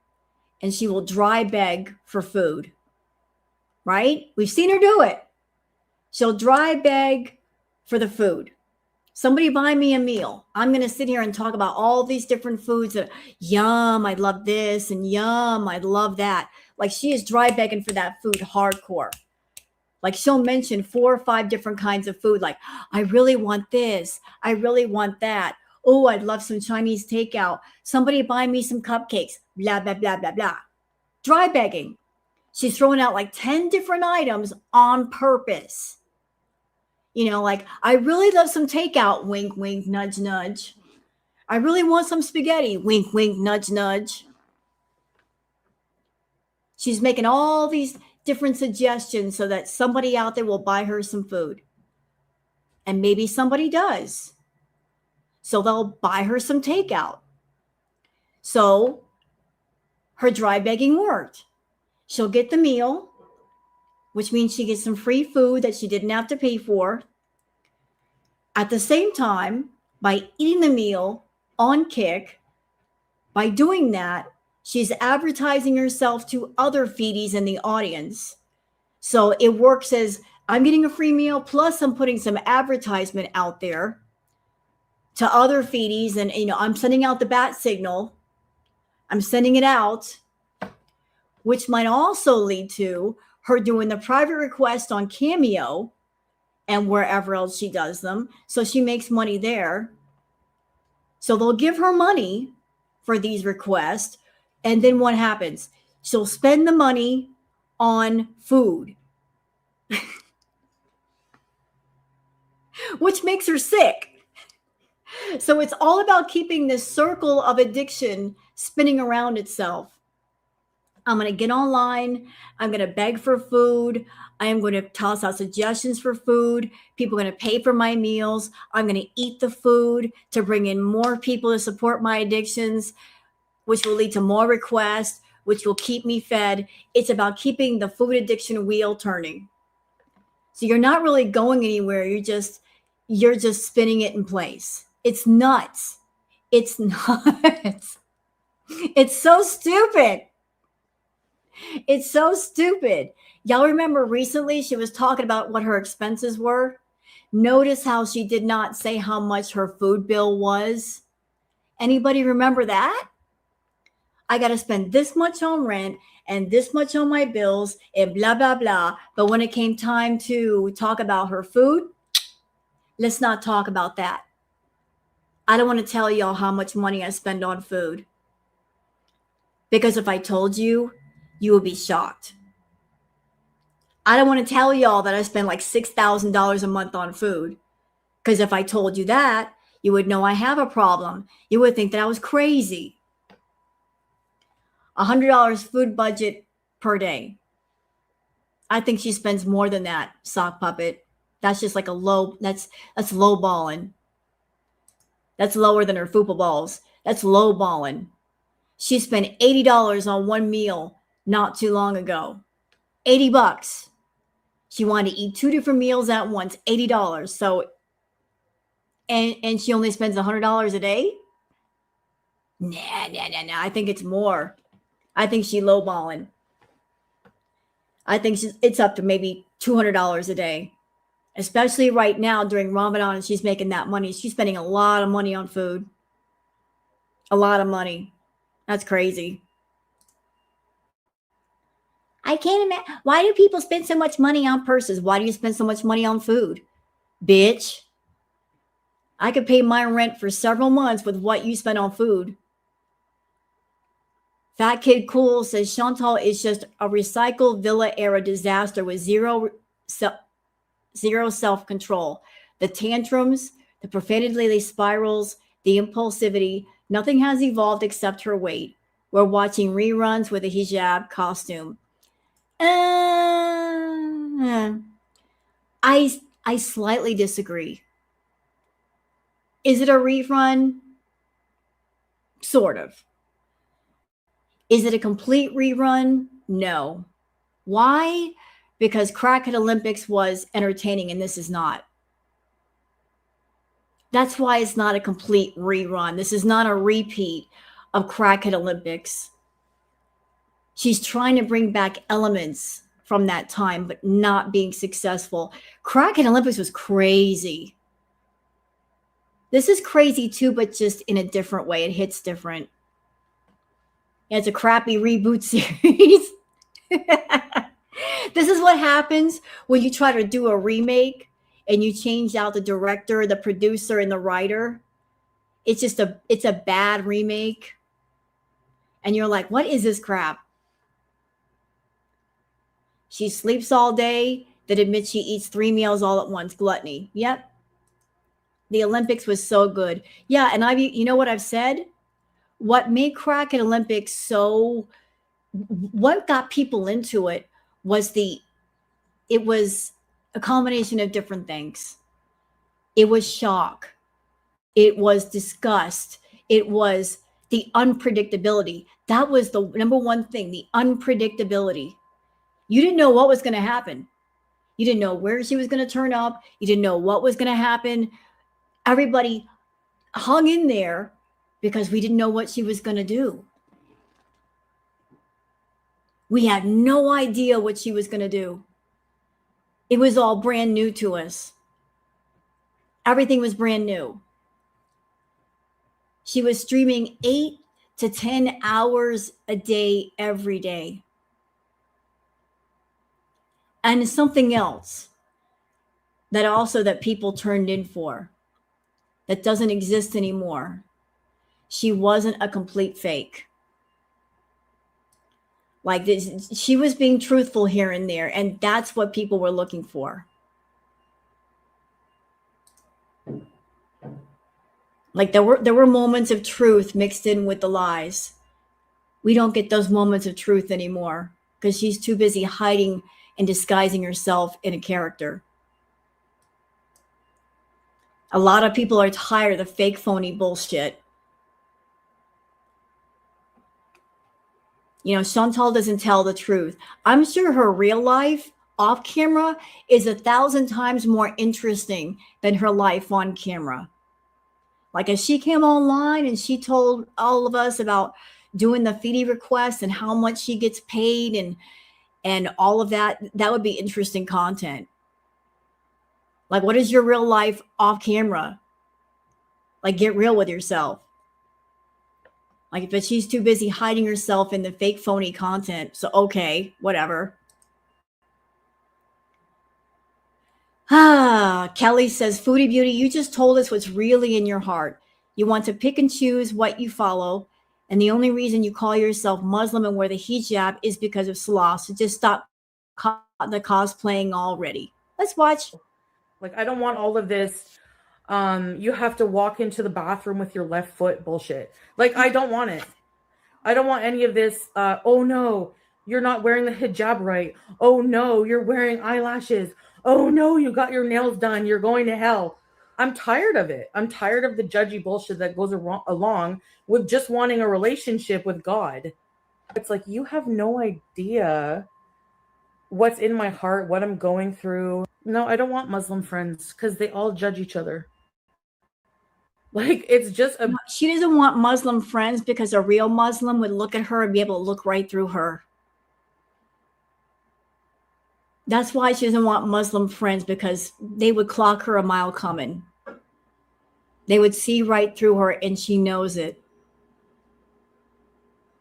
and she will dry beg for food, right? We've seen her do it. She'll dry beg for the food. Somebody buy me a meal. I'm going to sit here and talk about all these different foods that, yum, I love this, and yum, I love that. Like she is dry begging for that food hardcore. Like she'll mention 4 or 5 different kinds of food. Like, I really want this. I really want that. Oh, I'd love some Chinese takeout. Somebody buy me some cupcakes. Blah, blah, blah, blah, blah. Dry begging. She's throwing out like 10 different items on purpose. You know, like, I really love some takeout. Wink, wink, nudge, nudge. I really want some spaghetti. Wink, wink, nudge, nudge. She's making all these different suggestions so that somebody out there will buy her some food. And maybe somebody does. So they'll buy her some takeout. So her dry begging worked. She'll get the meal, which means she gets some free food that she didn't have to pay for. At the same time, by eating the meal on Kick, by doing that, she's advertising herself to other feedies in the audience. So it works as I'm getting a free meal, plus I'm putting some advertisement out there to other feedies. And, you know, I'm sending out the bat signal. I'm sending it out, which might also lead to her doing the private request on Cameo and wherever else she does them. So she makes money there. So they'll give her money for these requests. And then what happens? She'll spend the money on food, which makes her sick. So it's all about keeping this circle of addiction spinning around itself. I'm going to get online. I'm going to beg for food. I am going to toss out suggestions for food. People are going to pay for my meals. I'm going to eat the food to bring in more people to support my addictions, which will lead to more requests, which will keep me fed. It's about keeping the food addiction wheel turning. So you're not really going anywhere. You're just spinning it in place. It's nuts. It's nuts. It's so stupid. It's so stupid. Y'all remember recently she was talking about what her expenses were? Notice how she did not say how much her food bill was. Anybody remember that? I got to spend this much on rent and this much on my bills and blah, blah, blah. But when it came time to talk about her food, let's not talk about that. I don't want to tell y'all how much money I spend on food. Because if I told you, you would be shocked. I don't want to tell y'all that I spend like $6,000 a month on food. Because if I told you that, you would know I have a problem. You would think that I was crazy. $100 food budget per day. I think she spends more than that, sock puppet. That's just like that's low balling. That's lower than her fupa balls. That's low balling. She spent $80 on one meal not too long ago. $80. She wanted to eat 2 different meals at once, $80. So, and she only spends $100 a day? Nah. I think it's more. I think she lowballing. I think it's up to maybe $200 a day, especially right now during Ramadan, and she's making that money. She's spending a lot of money on food. A lot of money. That's crazy. I can't imagine. Why do people spend so much money on purses? Why do you spend so much money on food? Bitch. I could pay my rent for several months with what you spend on food. Fat Kid Cool says Chantal is just a recycled villa era disaster with zero self-control. The tantrums, the profanity spirals, the impulsivity, nothing has evolved except her weight. We're watching reruns with a hijab costume. I slightly disagree. Is it a rerun? Sort of. Is it a complete rerun? No. Why? Because Crackhead Olympics was entertaining and this is not. That's why it's not a complete rerun. This is not a repeat of Crackhead Olympics. She's trying to bring back elements from that time, but not being successful. Crackhead Olympics was crazy. This is crazy too, but just in a different way. It hits different. Yeah, it's a crappy reboot series. This is what happens when you try to do a remake and you change out the director, the producer, and the writer. It's a bad remake. And you're like, what is this crap? She sleeps all day, that admits she eats 3 meals all at once. Gluttony. Yep. The Olympics was so good. Yeah, and you know what I've said? What made Crackhead Olympics what got people into it was it was a combination of different things. It was shock. It was disgust. It was the unpredictability. That was the number one thing, the unpredictability. You didn't know what was going to happen. You didn't know where she was going to turn up. You didn't know what was going to happen. Everybody hung in there because we didn't know what she was going to do. We had no idea what she was going to do. It was all brand new to us. Everything was brand new. She was streaming 8 to 10 hours a day, every day. And something else. that also that people turned in for, that doesn't exist anymore. She wasn't a complete fake. Like this, she was being truthful here and there, and that's what people were looking for. Like there were moments of truth mixed in with the lies. We don't get those moments of truth anymore because she's too busy hiding and disguising herself in a character. A lot of people are tired of the fake, phony bullshit. You know, Chantal doesn't tell the truth. I'm sure her real life off camera is 1,000 times more interesting than her life on camera. Like if she came online and she told all of us about doing the Foodie request and how much she gets paid and all of that, that would be interesting content. Like, what is your real life off camera? Like, get real with yourself. Like, but she's too busy hiding herself in the fake, phony content. So, okay, whatever. Kelly says, Foodie Beauty, you just told us what's really in your heart. You want to pick and choose what you follow. And the only reason you call yourself Muslim and wear the hijab is because of sloth. So just stop the cosplaying already. Let's watch. Like, I don't want all of this. You have to walk into the bathroom with your left foot bullshit. Like, I don't want it. I don't want any of this. Oh no, you're not wearing the hijab right. Oh no, you're wearing eyelashes. Oh no, you got your nails done. You're going to hell. I'm tired of it. I'm tired of the judgy bullshit that goes along with just wanting a relationship with God. It's like, you have no idea what's in my heart, what I'm going through. No, I don't want Muslim friends because they all judge each other. Like, it's just she doesn't want Muslim friends because a real Muslim would look at her and be able to look right through her. That's why she doesn't want Muslim friends, because they would clock her a mile coming. They would see right through her, and she knows it.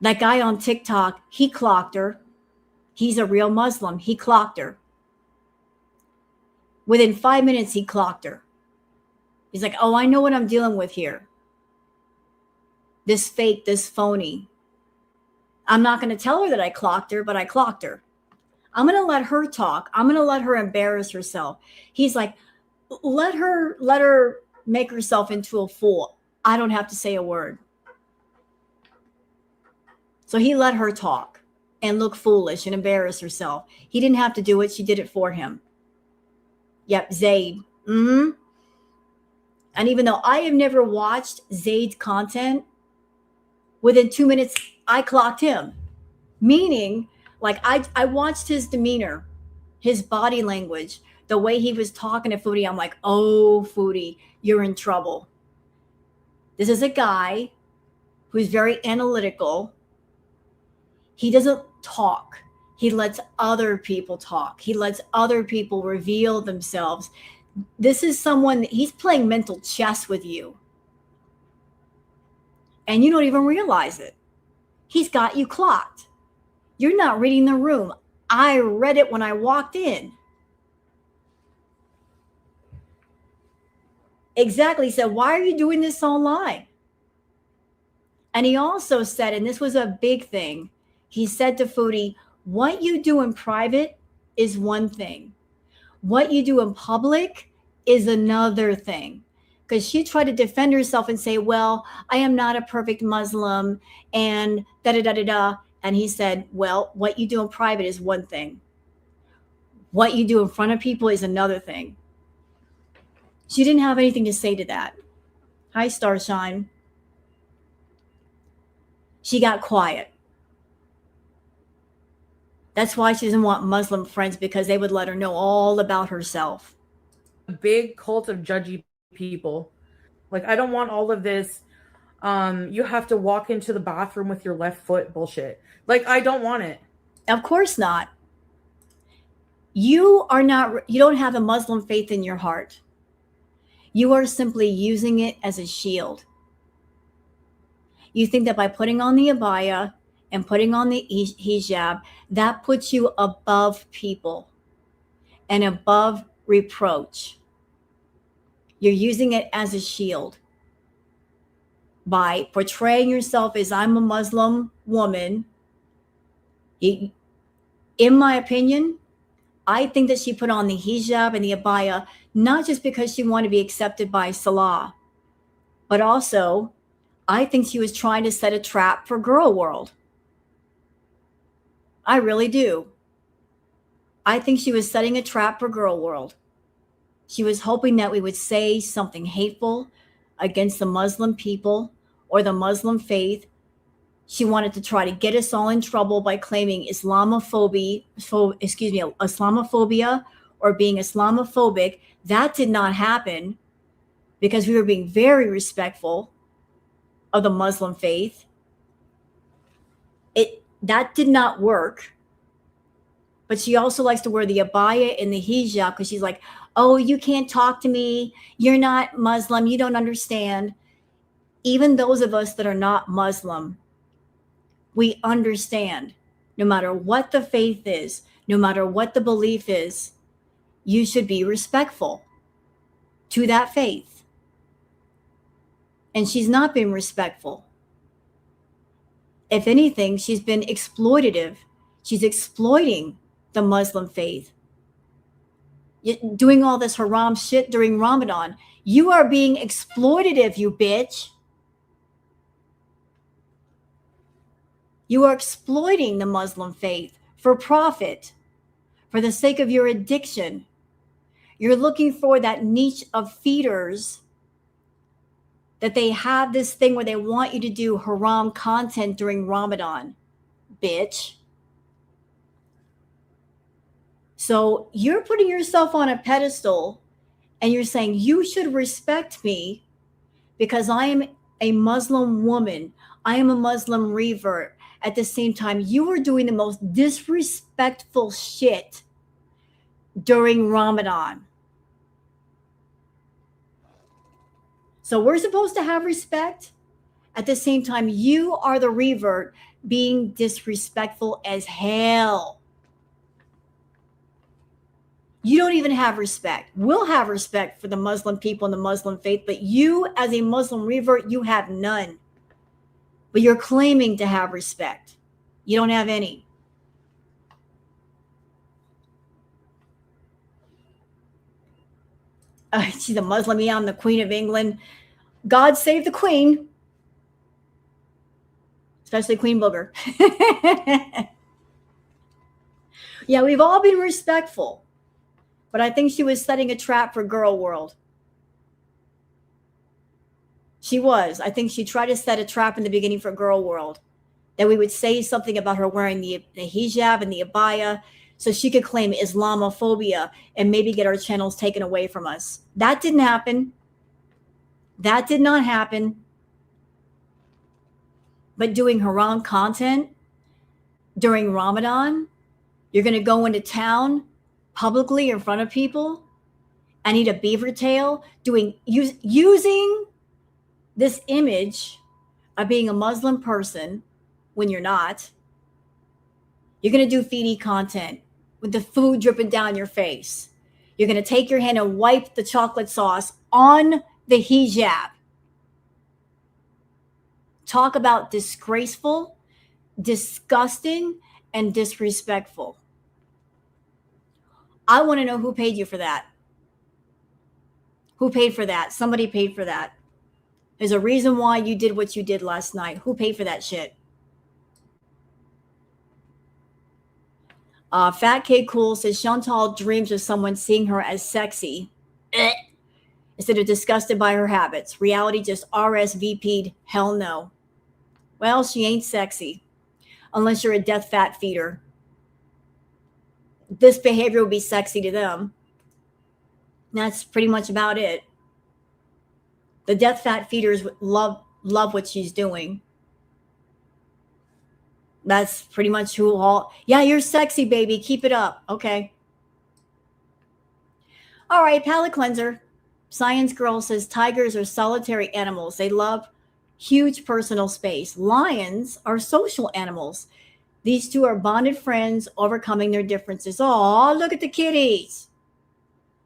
That guy on TikTok, he clocked her. He's a real Muslim. He clocked her. Within 5 minutes, he clocked her. He's like, oh, I know what I'm dealing with here. This fake, this phony. I'm not going to tell her that I clocked her, but I clocked her. I'm going to let her talk. I'm going to let her embarrass herself. He's like, let her make herself into a fool. I don't have to say a word. So he let her talk and look foolish and embarrass herself. He didn't have to do it. She did it for him. Yep, Zayd. And even though I have never watched Zayd's content, within 2 minutes, I clocked him. Meaning, like, I watched his demeanor, his body language, the way he was talking to Foodie. I'm like, oh, Foodie, you're in trouble. This is a guy who's very analytical. He doesn't talk. He lets other people talk. He lets other people reveal themselves. This is someone, he's playing mental chess with you. And you don't even realize it. He's got you clocked. You're not reading the room. I read it when I walked in. Exactly. He said, why are you doing this online? And he also said, and this was a big thing, he said to Foodie, what you do in private is one thing. What you do in public is another thing. Because she tried to defend herself and say, well, I am not a perfect Muslim and da-da-da-da-da. And he said, well, what you do in private is one thing. What you do in front of people is another thing. She didn't have anything to say to that. Hi, Starshine. She got quiet. That's why she doesn't want Muslim friends, because they would let her know all about herself. a big cult of judgy people. Like, I don't want all of this. You have to walk into the bathroom with your left foot bullshit. Like, I don't want it. Of course not. You don't have a Muslim faith in your heart. You are simply using it as a shield. You think that by putting on the abaya and putting on the hijab, that puts you above people and above reproach. You're using it as a shield by portraying yourself as I'm a Muslim woman. In my opinion, I think that she put on the hijab and the abaya, not just because she wanted to be accepted by Salah, but also I think she was trying to set a trap for Girl World. I really do. I think she was setting a trap for Girl World. She was hoping that we would say something hateful against the Muslim people or the Muslim faith. She wanted to try to get us all in trouble by claiming Islamophobia or being Islamophobic. That did not happen because we were being very respectful of the Muslim faith. That did not work. But she also likes to wear the abaya and the hijab because she's like, oh, you can't talk to me. You're not Muslim. You don't understand. Even those of us that are not Muslim, we understand no matter what the faith is, no matter what the belief is, you should be respectful to that faith. And she's not been respectful. If anything, she's been exploitative. She's exploiting the Muslim faith. Doing all this haram shit during Ramadan. You are being exploitative, you bitch. You are exploiting the Muslim faith for profit, for the sake of your addiction. You're looking for that niche of feeders that they have this thing where they want you to do haram content during Ramadan, bitch. So you're putting yourself on a pedestal and you're saying you should respect me because I am a Muslim woman. I am a Muslim revert. At the same time, you are doing the most disrespectful shit during Ramadan. So we're supposed to have respect. At the same time, you are the revert being disrespectful as hell. You don't even have respect. We'll have respect for the Muslim people and the Muslim faith, but you as a Muslim revert, you have none. But you're claiming to have respect. You don't have any. She's a Muslim. Yeah, I'm the Queen of England. God save the Queen. Especially Queen Booger. Yeah, we've all been respectful. But I think she was setting a trap for Girl World. She was. I think she tried to set a trap in the beginning for Girl World. That we would say something about her wearing the hijab and the abaya so she could claim Islamophobia and maybe get our channels taken away from us. That didn't happen. That did not happen. But doing haram content during Ramadan, you're going to go into town publicly in front of people and eat a beaver tail, using this image of being a Muslim person when you're not. You're going to do Foodie content with the food dripping down your face. You're going to take your hand and wipe the chocolate sauce on the hijab. Talk about disgraceful, disgusting, and disrespectful. I want to know who paid you for that. Who paid for that? Somebody paid for that. There's a reason why you did what you did last night. Who paid for that shit? Fat Kid Cool says Chantal dreams of someone seeing her as sexy instead of disgusted by her habits. Reality just RSVP'd. Hell no. Well, she ain't sexy unless you're a death fat feeder. This behavior will be sexy to them. That's pretty much about it. The death fat feeders love what she's doing. That's pretty much who all. Yeah, you're sexy, baby. Keep it up. Okay. All right, palate cleanser. Science Girl says tigers are solitary animals. They love huge personal space. Lions are social animals. These two are bonded friends, overcoming their differences. Oh, look at the kitties.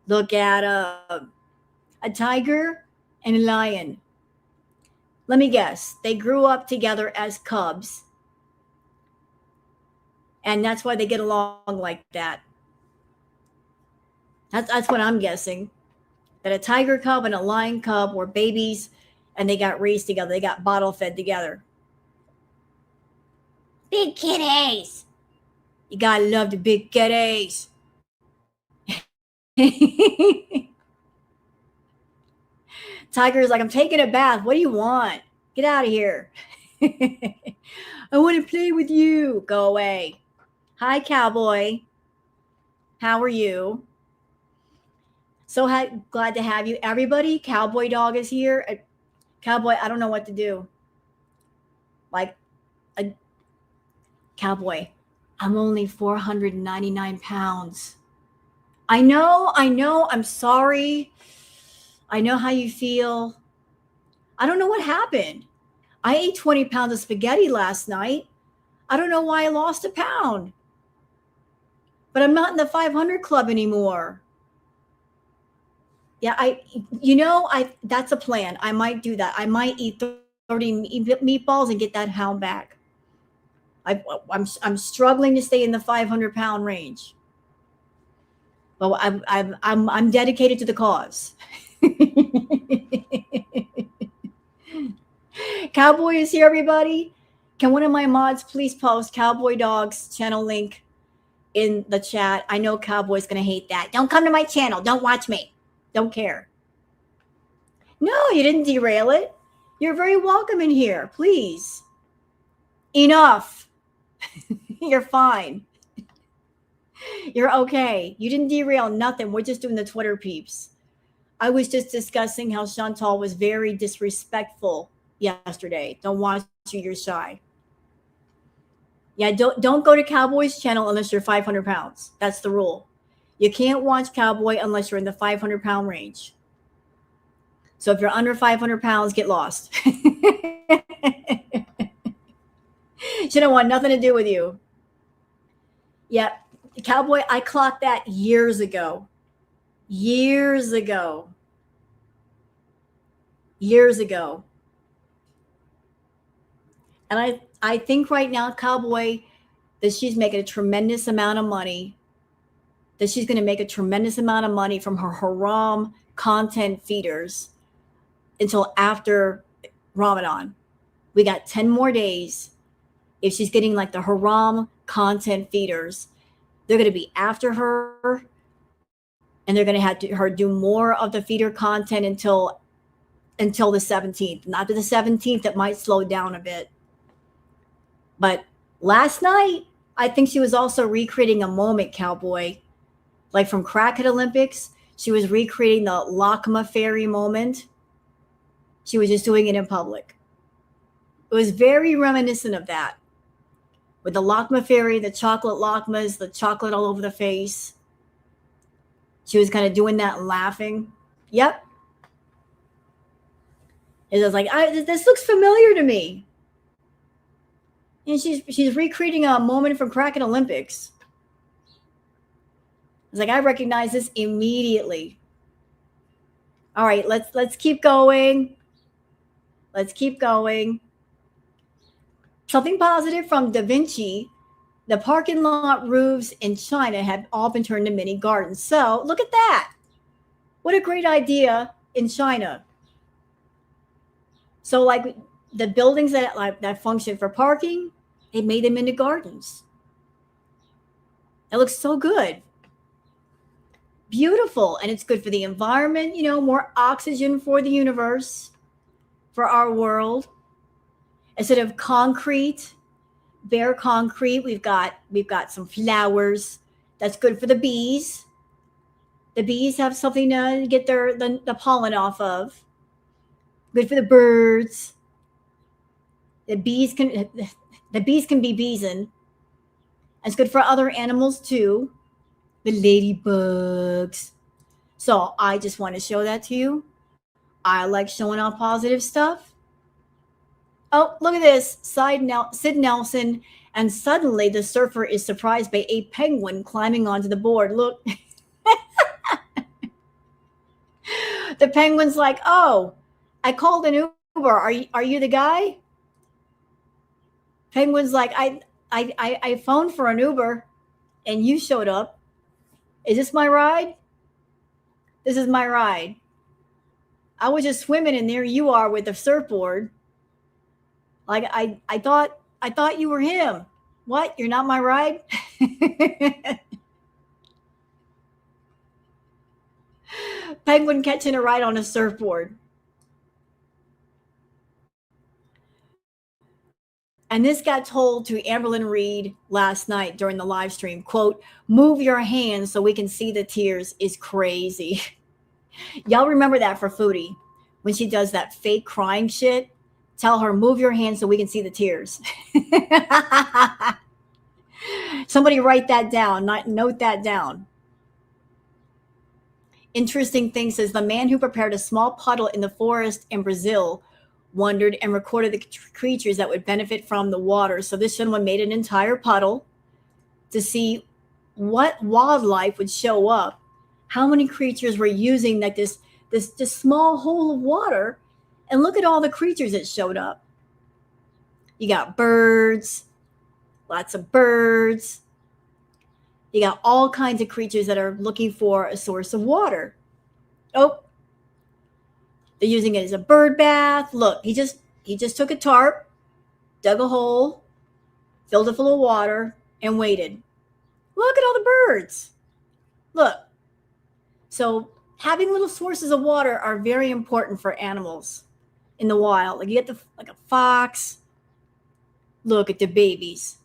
Look at a tiger and a lion. Let me guess. They grew up together as cubs. And that's why they get along like that. That's what I'm guessing. That a tiger cub and a lion cub were babies and they got raised together. They got bottle fed together. Big kitties. You gotta love the big kitties. Tiger's like, I'm taking a bath. What do you want? Get out of here. I want to play with you. Go away. Hi, cowboy. How are you? So glad to have you. Everybody, Cowboy Dog is here. Cowboy, I don't know what to do. Like, a cowboy, I'm only 499 pounds. I know. I'm sorry. I know how you feel. I don't know what happened. I ate 20 pounds of spaghetti last night. I don't know why I lost a pound. But I'm not in the 500 club anymore. Yeah, that's a plan. I might do that. I might eat 30 meatballs and get that pound back. I'm struggling to stay in the 500 pound range. But I'm dedicated to the cause. Cowboy is here, everybody. Can one of my mods please post Cowboy Dog's channel link in the chat? I know Cowboy's gonna hate that. Don't come to my channel. Don't watch me. Don't care. No, you didn't derail it. You're very welcome in here. Please. Enough. You're fine. You're okay. You didn't derail nothing. We're just doing the Twitter peeps. I was just discussing how Chantal was very disrespectful yesterday. Don't watch you. You're shy. Yeah, don't go to Cowboy's channel unless you're 500 pounds. That's the rule. You can't watch Cowboy unless you're in the 500 pound range. So if you're under 500 pounds, get lost. She don't want nothing to do with you. Yeah, Cowboy, I clocked that years ago. Years ago. And I think right now, Cowboy, that she's making a tremendous amount of money. That she's going to make a tremendous amount of money from her haram content feeders until after Ramadan. We got 10 more days. If she's getting like the haram content feeders, they're going to be after her, and they're going to have her do more of the feeder content until the 17th. And after the 17th, it might slow down a bit. But last night, I think she was also recreating a moment, Cowboy. Like from Crackhead Olympics, she was recreating the Lakma fairy moment. She was just doing it in public. It was very reminiscent of that. With the Lakma fairy, the chocolate Lakmas, the chocolate all over the face. She was kind of doing that and laughing. Yep. It was like, this looks familiar to me. And she's recreating a moment from Crackhead Olympics. It's like, I recognize this immediately. All right, let's keep going. Let's keep going. Something positive from Da Vinci. The parking lot roofs in China have all been turned into mini gardens. So look at that. What a great idea in China. So like the buildings that function for parking, they made them into gardens. It looks so good. Beautiful. And it's good for the environment, more oxygen for the universe, for our world. Instead of concrete, bare concrete, we've got some flowers. That's good for the bees. The bees have something to get the pollen off of. Good for the birds. The bees can be beesin'. It's good for other animals too. The ladybugs. So I just want to show that to you. I like showing off positive stuff. Oh, look at this. Sid Nelson. And suddenly the surfer is surprised by a penguin climbing onto the board. Look. The penguin's like, oh, I called an Uber. Are you the guy? Penguin's like, I phoned for an Uber and you showed up. Is this my ride? This is my ride. I was just swimming and there you are with the surfboard. Like I thought you were him. What? You're not my ride? Penguin catching a ride on a surfboard. And this got told to Amberlyn Reed last night during the live stream. Quote, move your hands so we can see the tears is crazy. Y'all remember that for Foodie. When she does that fake crying shit, tell her, move your hands so we can see the tears. Somebody write that down. Note that down. Interesting thing says the man who prepared a small puddle in the forest in Brazil wondered and recorded the creatures that would benefit from the water. So this gentleman made an entire puddle to see what wildlife would show up, how many creatures were using like this small hole of water, and look at all the creatures that showed up. You got birds, lots of birds. You got all kinds of creatures that are looking for a source of water. Oh, they're using it as a bird bath. Look, he just took a tarp, dug a hole, filled it full of water, and waited. Look at all the birds. Look. So having little sources of water are very important for animals in the wild. Like you get like a fox. Look at the babies.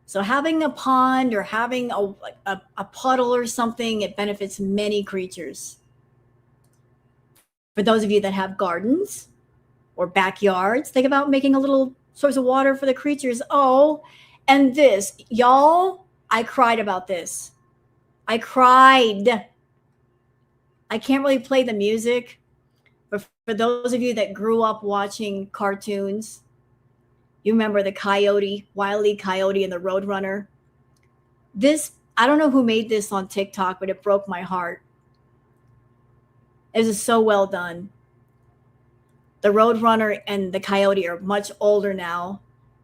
So having a pond or having a puddle or something, it benefits many creatures. For those of you that have gardens or backyards, think about making a little source of water for the creatures. Oh, and this, y'all, I cried about this. I cried. I can't really play the music, but for those of you that grew up watching cartoons, you remember the coyote, Wile E. Coyote and the Roadrunner. This, I don't know who made this on TikTok, but it broke my heart. It was so well done. The Roadrunner and the Coyote are much older now,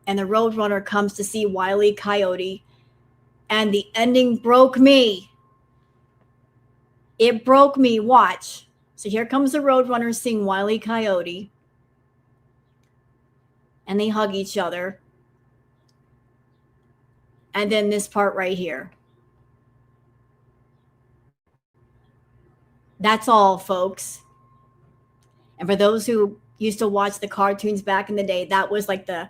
and the Roadrunner comes to see Wile E. Coyote, and the ending broke me. It broke me. Watch. So here comes the Roadrunner seeing Wile E. Coyote, and they hug each other. And then this part right here. That's all, folks. And for those who used to watch the cartoons back in the day, that was like the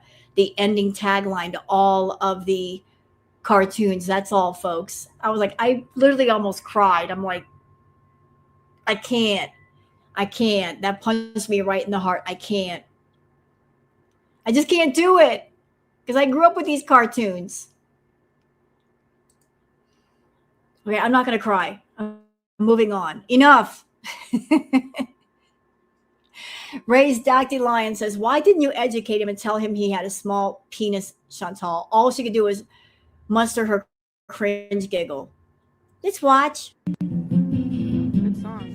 ending tagline to all of the cartoons. That's all, folks. I was like, I literally almost cried. I'm like, I can't. That punched me right in the heart. I can't. I just can't do it because I grew up with these cartoons. Okay, I'm not going to cry. I'm moving on. Enough. Ray's Dactylion says, why didn't you educate him and tell him he had a small penis, Chantal? All she could do was muster her cringe giggle. Let's watch. Good song.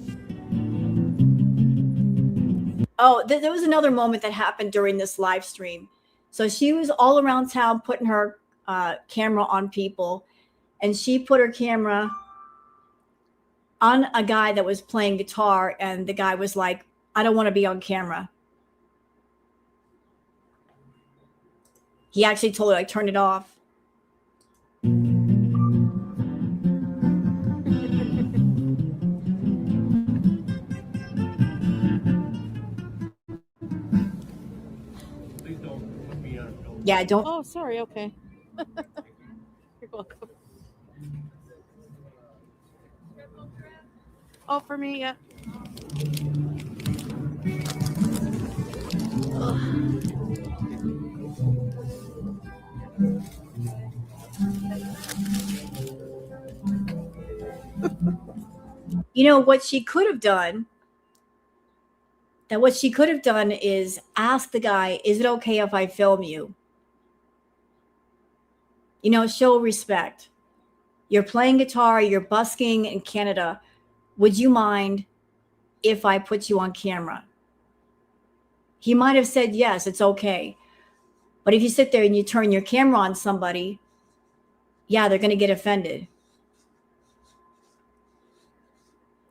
Oh, there was another moment that happened during this live stream. So she was all around town putting her camera on people, and she put her camera on a guy that was playing guitar, and the guy was like, I don't want to be on camera. He actually told her, like, turn it off. Yeah, don't. Oh, sorry. Okay. You're welcome. Oh, for me, yeah. You know what she could have done? What she could have done is ask the guy, is it okay if I film you? You know, show respect. You're playing guitar, you're busking in Canada. would you mind if I put you on camera? He might have said, yes, it's okay. But if you sit there and you turn your camera on somebody, yeah, they're going to get offended.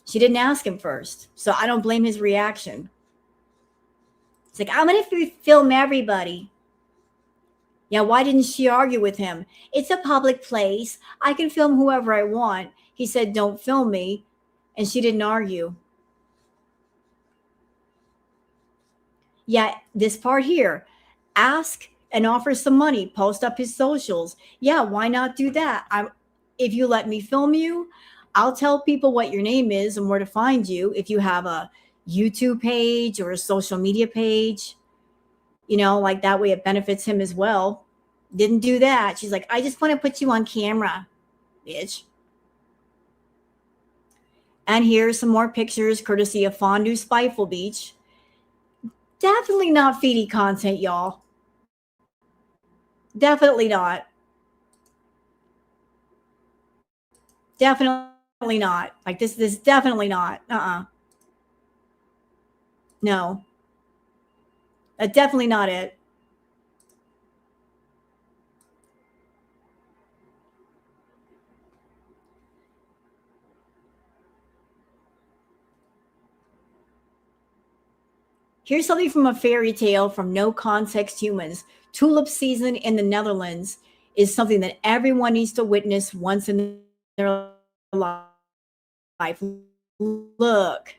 She didn't ask him first, so I don't blame his reaction. It's like, I'm going to film everybody. Yeah, why didn't she argue with him? It's a public place. I can film whoever I want. He said, don't film me. And she didn't argue. Yeah, this part here, ask and offer some money, post up his socials. Yeah, why not do that? If you let me film you, I'll tell people what your name is and where to find you. If you have a YouTube page or a social media page, like that way it benefits him as well. Didn't do that. She's like, I just want to put you on camera, bitch. And here's some more pictures courtesy of Fondue Spiteful Beach. Definitely not Foodie content, y'all. Definitely not. Definitely not. Like this definitely not. No. That's definitely not it. Here's something from a fairy tale from No Context Humans. Tulip season in the Netherlands is something that everyone needs to witness once in their life. Look.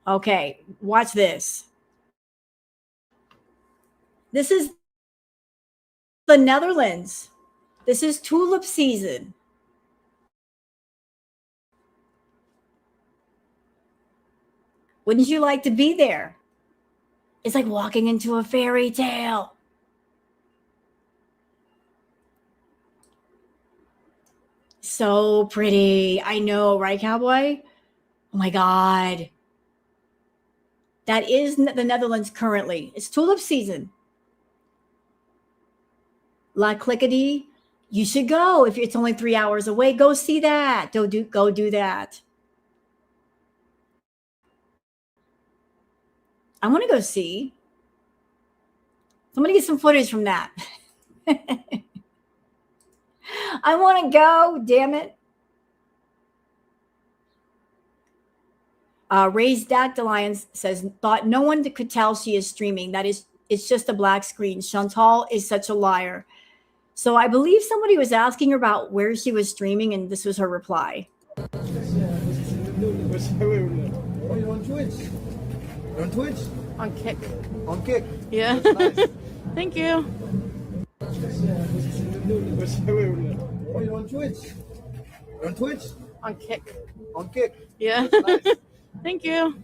Okay, watch this. This is the Netherlands. This is tulip season. Wouldn't you like to be there? It's like walking into a fairy tale. So pretty. I know, right, cowboy? Oh my God. That is the Netherlands currently. It's tulip season. La Clickety. You should go. If it's only 3 hours away, go see that. Go do that. I want to go see. Somebody get some footage from that. I want to go, damn it. Raised Dactylion says, thought no one could tell she is streaming. It's just a black screen. Chantal is such a liar. So I believe somebody was asking her about where she was streaming, and this was her reply. Oh, you're on Twitch? You're on Twitch? On Kick. On Kick? Yeah. That's nice. Thank you. Oh, you're on Twitch? You're on Twitch? On Kick. On Kick? Yeah. That's nice. Thank you.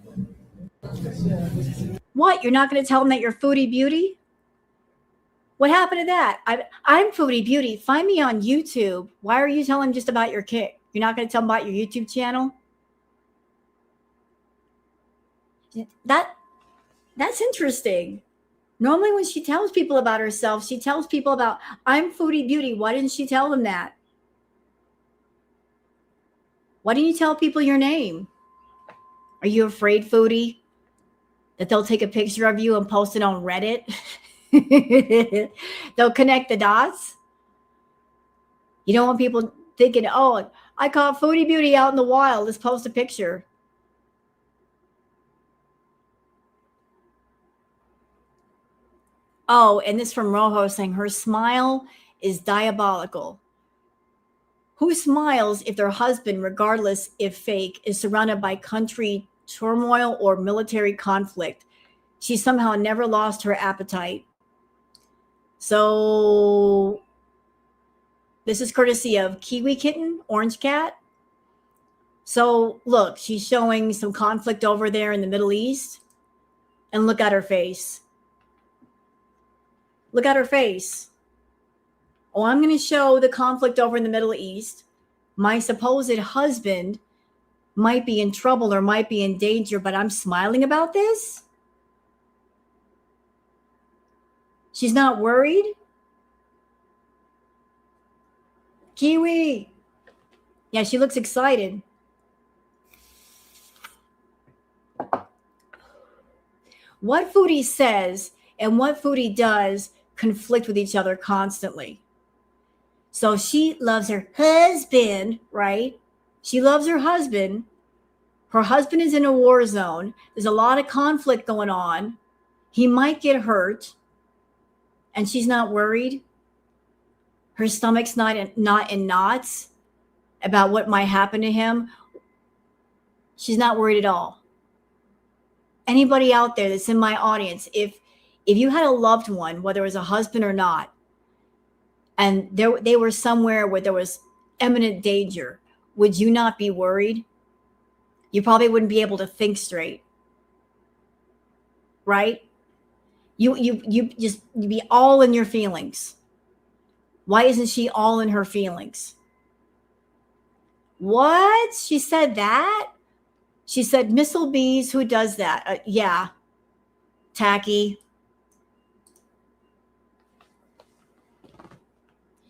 What? You're not going to tell them that you're Foodie Beauty? What happened to that? I'm Foodie Beauty. Find me on YouTube. Why are you telling them just about your Kick? You're not going to tell them about your YouTube channel? That's interesting. Normally when she tells people about herself, she tells people about, I'm Foodie Beauty. Why didn't she tell them that? Why didn't you tell people your name? Are you afraid, Foodie, that they'll take a picture of you and post it on Reddit? They'll connect the dots. You don't want people thinking, oh, I caught Foodie Beauty out in the wild. Let's post a picture. Oh, and this from Rojo saying her smile is diabolical. Who smiles if their husband, regardless if fake, is surrounded by country turmoil or military conflict? She somehow never lost her appetite. So this is courtesy of Kiwi Kitten, Orange Cat. So look, she's showing some conflict over there in the Middle East. And look at her face. Look at her face. Oh, I'm going to show the conflict over in the Middle East. My supposed husband might be in trouble or might be in danger, but I'm smiling about this? She's not worried? Kiwi. Yeah, she looks excited. What Foodie says and what Foodie does conflict with each other constantly. So she loves her husband, right? She loves her husband. Her husband is in a war zone. There's a lot of conflict going on. He might get hurt, and she's not worried. Her stomach's not in knots about what might happen to him. She's not worried at all. Anybody out there that's in my audience, if you had a loved one, whether it was a husband or not, and they were somewhere where there was imminent danger, would you not be worried? You probably wouldn't be able to think straight, right? You'd be all in your feelings. Why isn't she all in her feelings? What? She said that? She said missile bees, who does that? Yeah. Tacky.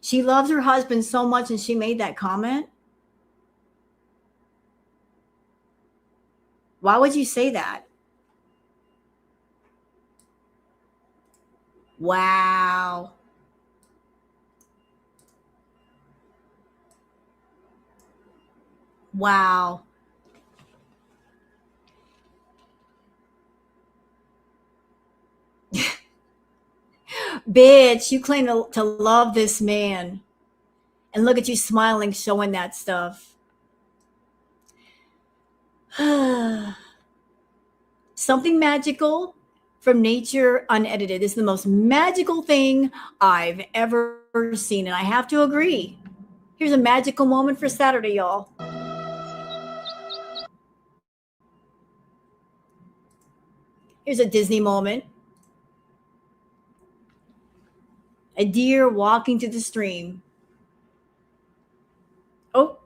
She loves her husband so much and she made that comment? Why would you say that? Wow. Wow. Bitch, you claim to love this man. And look at you smiling, showing that stuff. Something magical from nature unedited. This is the most magical thing I've ever seen. And I have to agree. Here's a magical moment for Saturday, y'all. Here's a Disney moment. A deer walking to the stream. Oh.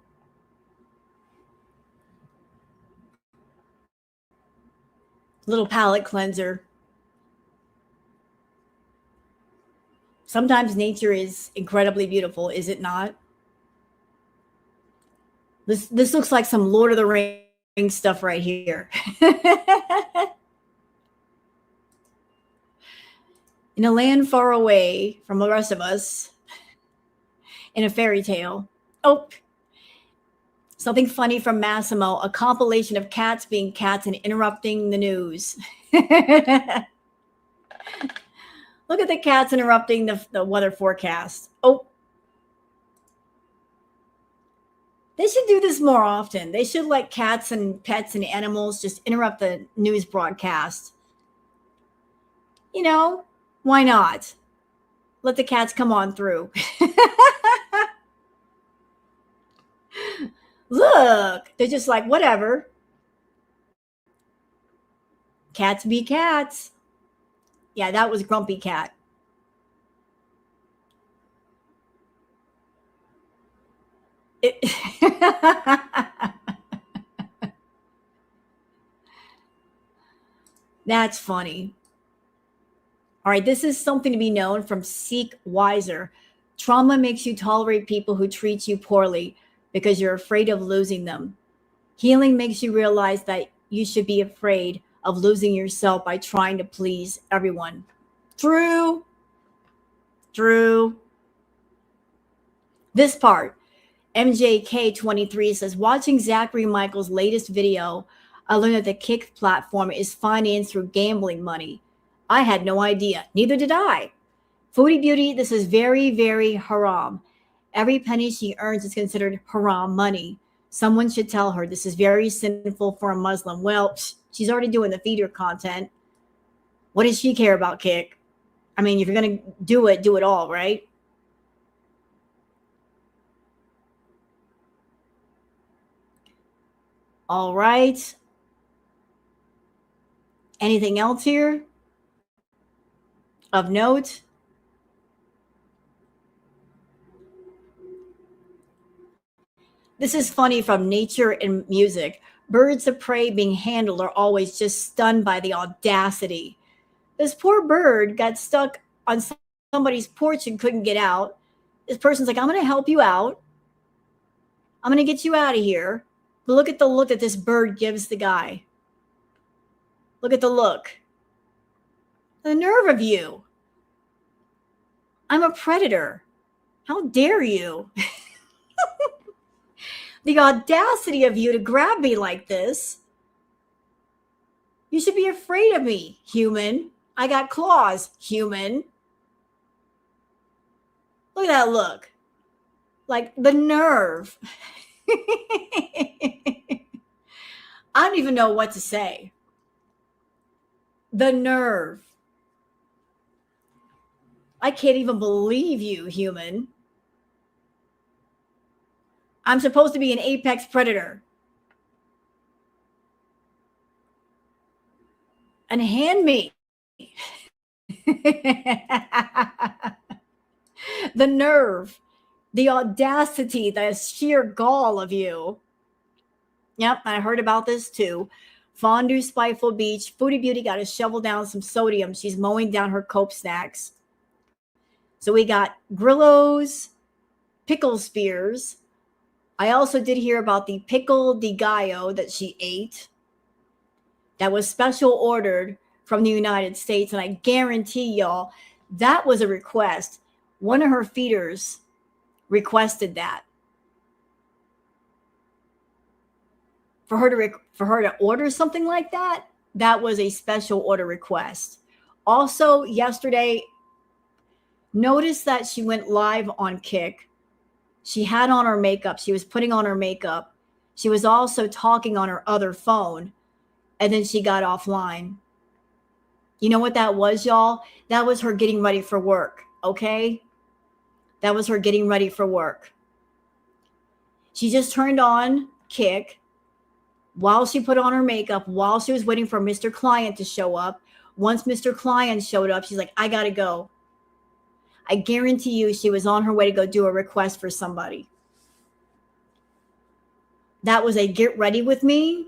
Little palate cleanser. Sometimes nature is incredibly beautiful, is it not? This looks like some Lord of the Rings stuff right here. In a land far away from the rest of us, in a fairy tale. Oh, something funny from Massimo, a compilation of cats being cats and interrupting the news. Look at the cats interrupting the weather forecast. Oh, they should do this more often. They should let cats and pets and animals just interrupt the news broadcast. You know, why not? Let the cats come on through. Look, they're just like, whatever. Cats be cats. Yeah, that was Grumpy Cat. That's funny. All right, this is something to be known from Seek Wiser. Trauma makes you tolerate people who treat you poorly because you're afraid of losing them. Healing makes you realize that you should be afraid of losing yourself by trying to please everyone. True. This part, MJK23 says, watching Zachary Michael's latest video, I learned that the Kick platform is financed through gambling money. I had no idea. Neither did I. Foodie Beauty, this is very, very haram. Every penny she earns is considered haram money. Someone should tell her this is very sinful for a Muslim. Well, she's already doing the feeder content. What does she care about Kick? I mean, if you're going to do it all, right? All right. Anything else here of note? This is funny from Nature and Music. Birds of prey being handled are always just stunned by the audacity. This poor bird got stuck on somebody's porch and couldn't get out. This person's like, I'm going to help you out. I'm going to get you out of here. But look at the look that this bird gives the guy. Look at the look. The nerve of you. I'm a predator. How dare you? The audacity of you to grab me like this. You should be afraid of me, human. I got claws, human. Look at that look. Like the nerve. I don't even know what to say. The nerve. I can't even believe you, human. I'm supposed to be an apex predator. And hand me. The nerve, the audacity, the sheer gall of you. Yep, I heard about this too. Fondue, Spiteful Beach. Foodie Beauty got to shovel down some sodium. She's mowing down her Cope snacks. So we got Grillos, pickle spears. I also did hear about the pickle di gallo that she ate. That was special ordered from the United States. And I guarantee y'all that was a request. One of her feeders requested that. For her to order something like that, that was a special order request. Also, yesterday, notice that she went live on Kick. She had on her makeup. She was putting on her makeup. She was also talking on her other phone. And then she got offline. You know what that was, y'all? That was her getting ready for work, okay? That was her getting ready for work. She just turned on Kick while she put on her makeup, while she was waiting for Mr. Client to show up. Once Mr. Client showed up, she's like, I got to go. I guarantee you she was on her way to go do a request for somebody. That was a get ready with me.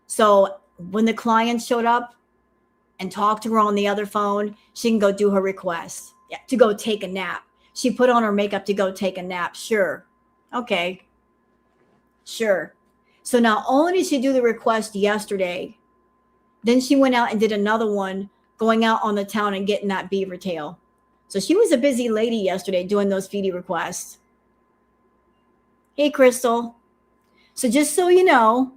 So when the client showed up and talked to her on the other phone, she can go do her request. Yeah, to go take a nap. She put on her makeup to go take a nap. Sure. Okay. Sure. So not only did she do the request yesterday, then she went out and did another one going out on the town and getting that beaver tail. So she was a busy lady yesterday doing those Foodie requests. Hey, Crystal. So just so you know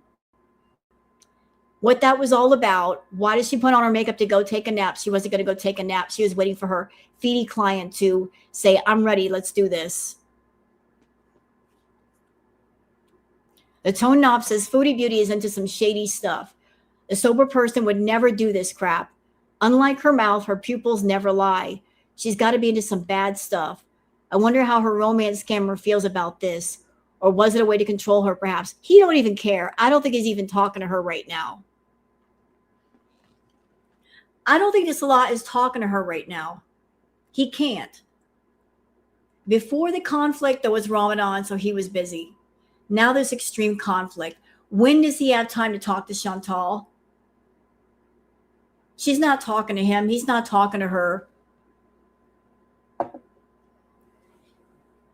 what that was all about, why did she put on her makeup to go take a nap? She wasn't going to go take a nap. She was waiting for her Foodie client to say, I'm ready. Let's do this. The Tone Knob says Foodie Beauty is into some shady stuff. A sober person would never do this crap. Unlike her mouth, her pupils never lie. She's got to be into some bad stuff. I wonder how her romance scammer feels about this. Or was it a way to control her, perhaps? He don't even care. I don't think he's even talking to her right now. I don't think this lot is talking to her right now. He can't. Before the conflict, there was Ramadan, so he was busy. Now there's extreme conflict. When does he have time to talk to Chantal? She's not talking to him. He's not talking to her.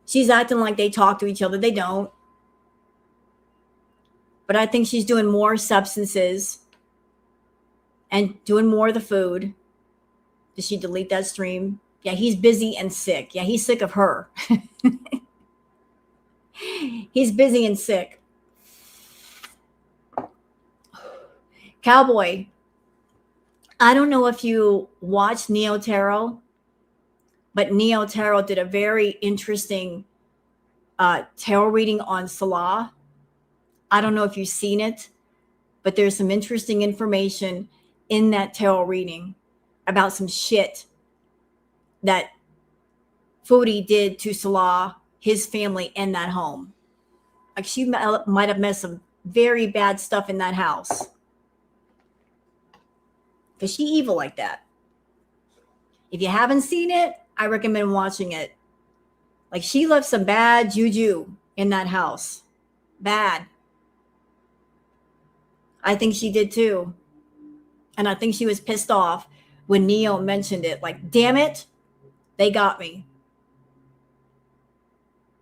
She's acting like they talk to each other. They don't. But I think she's doing more substances and doing more of the food. Did she delete that stream? Yeah, he's busy and sick. Yeah, he's sick of her. He's busy and sick. Cowboy, I don't know if you watched Neo Tarot, but Neo Tarot did a very interesting tarot reading on Salah. I don't know if you've seen it, but there's some interesting information in that tarot reading about some shit that Foodie did to Salah, his family, and that home. Like she might have met some very bad stuff in that house. Because she evil like that. If you haven't seen it, I recommend watching it. Like she left some bad juju in that house. Bad. I think she did too. And I think she was pissed off when Neo mentioned it. Like, damn it, they got me.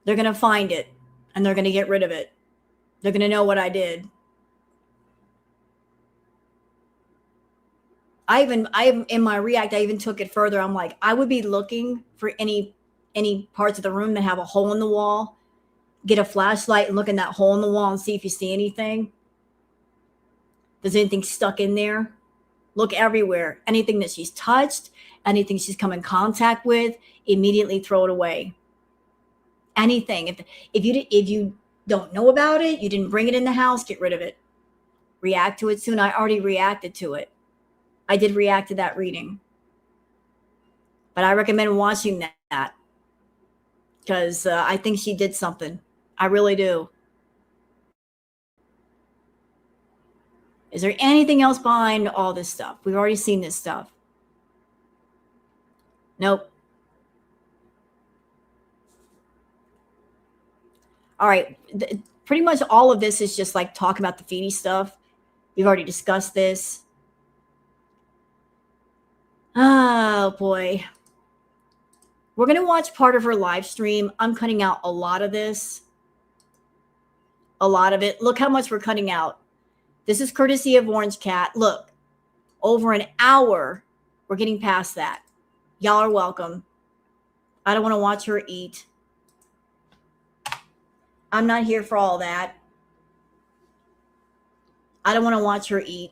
They're going to find it and they're going to get rid of it. They're going to know what I did. I in my react, I even took it further. I'm like, I would be looking for any parts of the room that have a hole in the wall. Get a flashlight and look in that hole in the wall and see if you see anything. There's anything stuck in there. Look everywhere. Anything that she's touched, anything she's come in contact with, immediately throw it away. Anything. If you don't know about it, you didn't bring it in the house, get rid of it. React to it soon. I already reacted to it. I did react to that reading. But I recommend watching that because I think she did something. I really do. Is there anything else behind all this stuff? We've already seen this stuff. Nope. All right. Pretty much all of this is just like talking about the Foodie stuff. We've already discussed this. Oh, boy. We're going to watch part of her live stream. I'm cutting out a lot of this. A lot of it. Look how much we're cutting out. This is courtesy of Orange Cat. Look, over an hour, we're getting past that. Y'all are welcome. I don't want to watch her eat. I'm not here for all that. I don't want to watch her eat.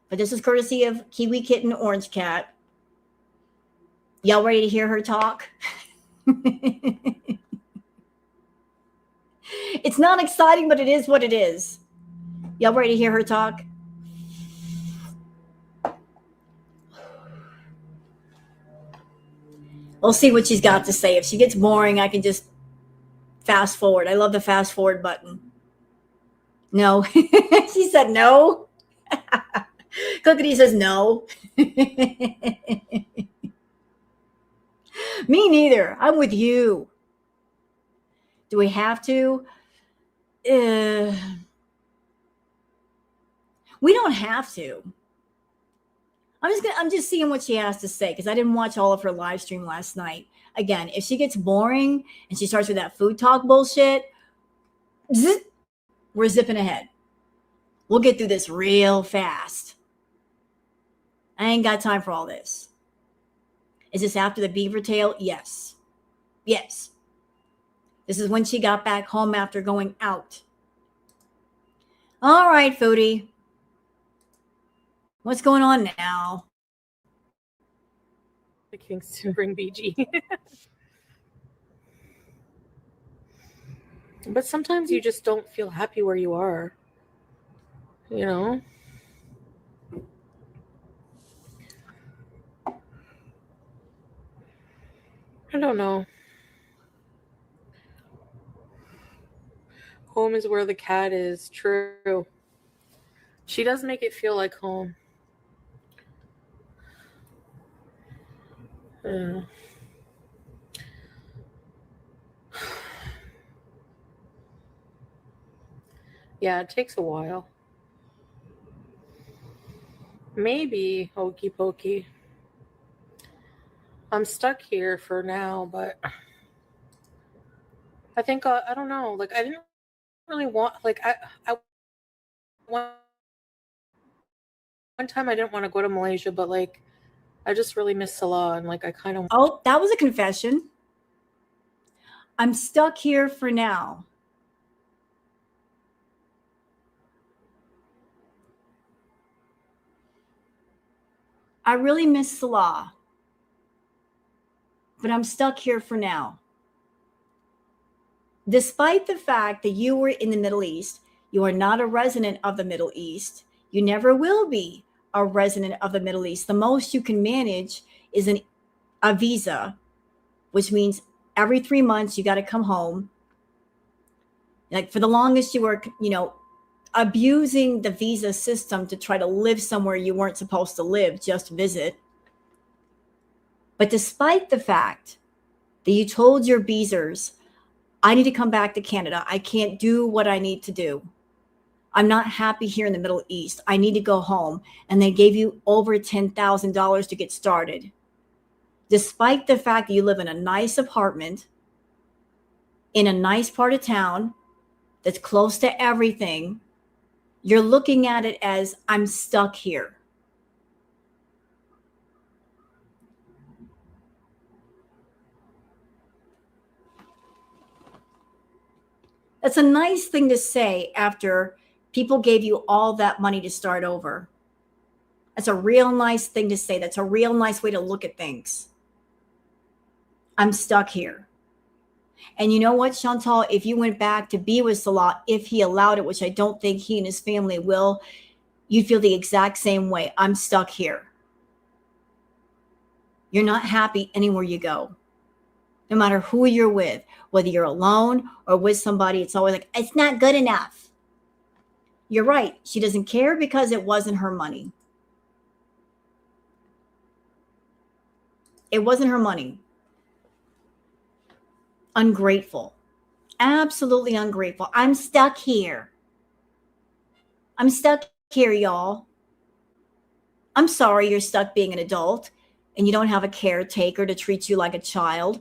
But this is courtesy of Kiwi Kitten Orange Cat. Y'all ready to hear her talk? It's not exciting, but it is what it is. Y'all ready to hear her talk? We'll see what she's got to say. If she gets boring, I can just fast forward. I love the fast forward button. No. She said no. Cookity says no. Me neither. I'm with you. Do we have to? We don't have to. I'm just seeing what she has to say because I didn't watch all of her live stream last night. Again, if she gets boring and she starts with that food talk bullshit, we're zipping ahead. We'll get through this real fast. I ain't got time for all this. Is this after the beaver tail? Yes. Yes. This is when she got back home after going out. All right, Foodie. What's going on now? The Kingston bring BG. But sometimes you just don't feel happy where you are. You know? I don't know. Home is where the cat is. True. She does make it feel like home. Yeah. Yeah, it takes a while. Maybe, hokey pokey. I'm stuck here for now, but I think, I don't know, like, I didn't really want, like, I one time I didn't want to go to Malaysia, but, like, I just really miss Salah, and, like, I kind of... Oh, that was a confession. I'm stuck here for now. I really miss Salah, but I'm stuck here for now. Despite the fact that you were in the Middle East, you are not a resident of the Middle East. You never will be a resident of the Middle East. The most you can manage is a visa, which means every 3 months you got to come home. Like for the longest you were, abusing the visa system to try to live somewhere you weren't supposed to live, just visit. But despite the fact that you told your visors, I need to come back to Canada. I can't do what I need to do. I'm not happy here in the Middle East. I need to go home. And they gave you over $10,000 to get started. Despite the fact that you live in a nice apartment, in a nice part of town that's close to everything, you're looking at it as, I'm stuck here. That's a nice thing to say after people gave you all that money to start over. That's a real nice thing to say. That's a real nice way to look at things. I'm stuck here. And you know what, Chantal? If you went back to be with Salah, if he allowed it, which I don't think he and his family will, you'd feel the exact same way. I'm stuck here. You're not happy anywhere you go. No matter who you're with, whether you're alone or with somebody, it's always like, it's not good enough. You're right. She doesn't care because it wasn't her money. It wasn't her money. Ungrateful. Absolutely ungrateful. I'm stuck here. I'm stuck here, y'all. I'm sorry you're stuck being an adult and you don't have a caretaker to treat you like a child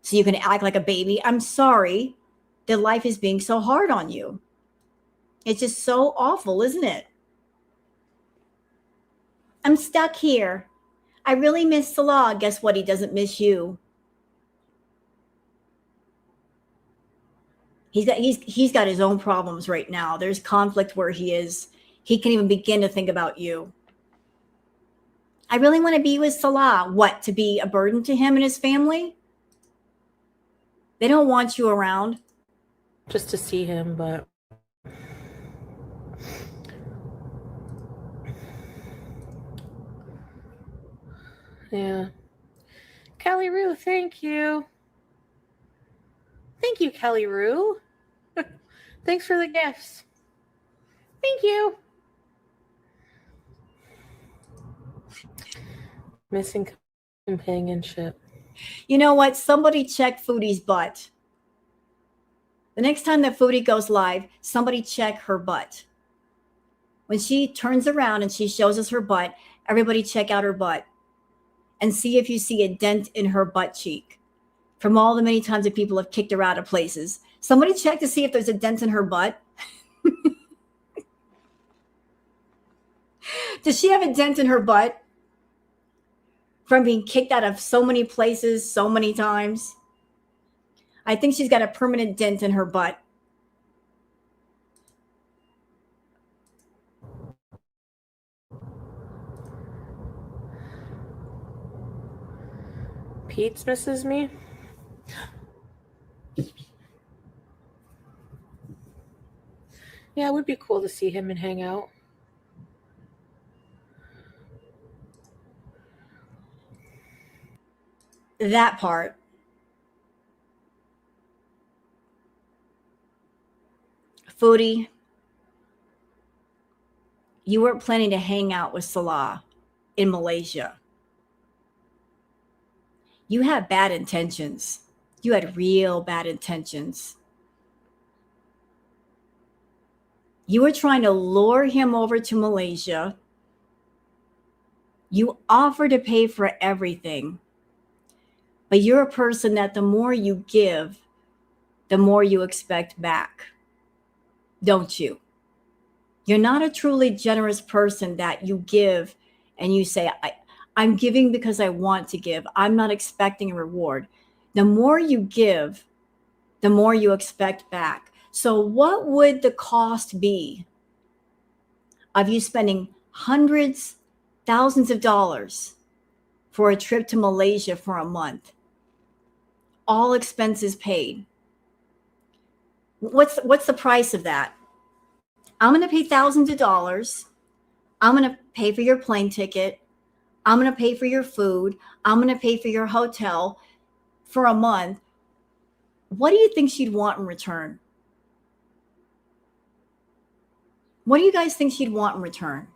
so you can act like a baby. I'm sorry that life is being so hard on you. It's just so awful, isn't it? I'm stuck here. I really miss Salah. Guess what? He doesn't miss you. He's got his own problems right now. There's conflict where he is. He can't even begin to think about you. I really want to be with Salah. What, to be a burden to him and his family? They don't want you around. Just to see him, but yeah. Callie Roo, thank you. Thank you, Callie Roo. Thanks for the gifts. Thank you. Missing companionship. You know what? Somebody check Foodie's butt. The next time that Foodie goes live, somebody check her butt. When she turns around and she shows us her butt, everybody check out her butt and see if you see a dent in her butt cheek. From all the many times that people have kicked her out of places, somebody check to see if there's a dent in her butt. Does she have a dent in her butt from being kicked out of so many places so many times? I think she's got a permanent dent in her butt. Pete's misses me. Yeah, it would be cool to see him and hang out. That part. Foodie, you weren't planning to hang out with Salah in Malaysia. You had bad intentions. You had real bad intentions. You were trying to lure him over to Malaysia. You offered to pay for everything. But you're a person that the more you give, the more you expect back. Don't you? You're not a truly generous person that you give and you say, I'm giving because I want to give. I'm not expecting a reward. The more you give, the more you expect back. So what would the cost be of you spending hundreds, thousands of dollars for a trip to Malaysia for a month? All expenses paid. What's the price of that? I'm going to pay thousands of dollars. I'm going to pay for your plane ticket. I'm going to pay for your food. I'm going to pay for your hotel for a month. What do you think she'd want in return? What do you guys think she'd want in return?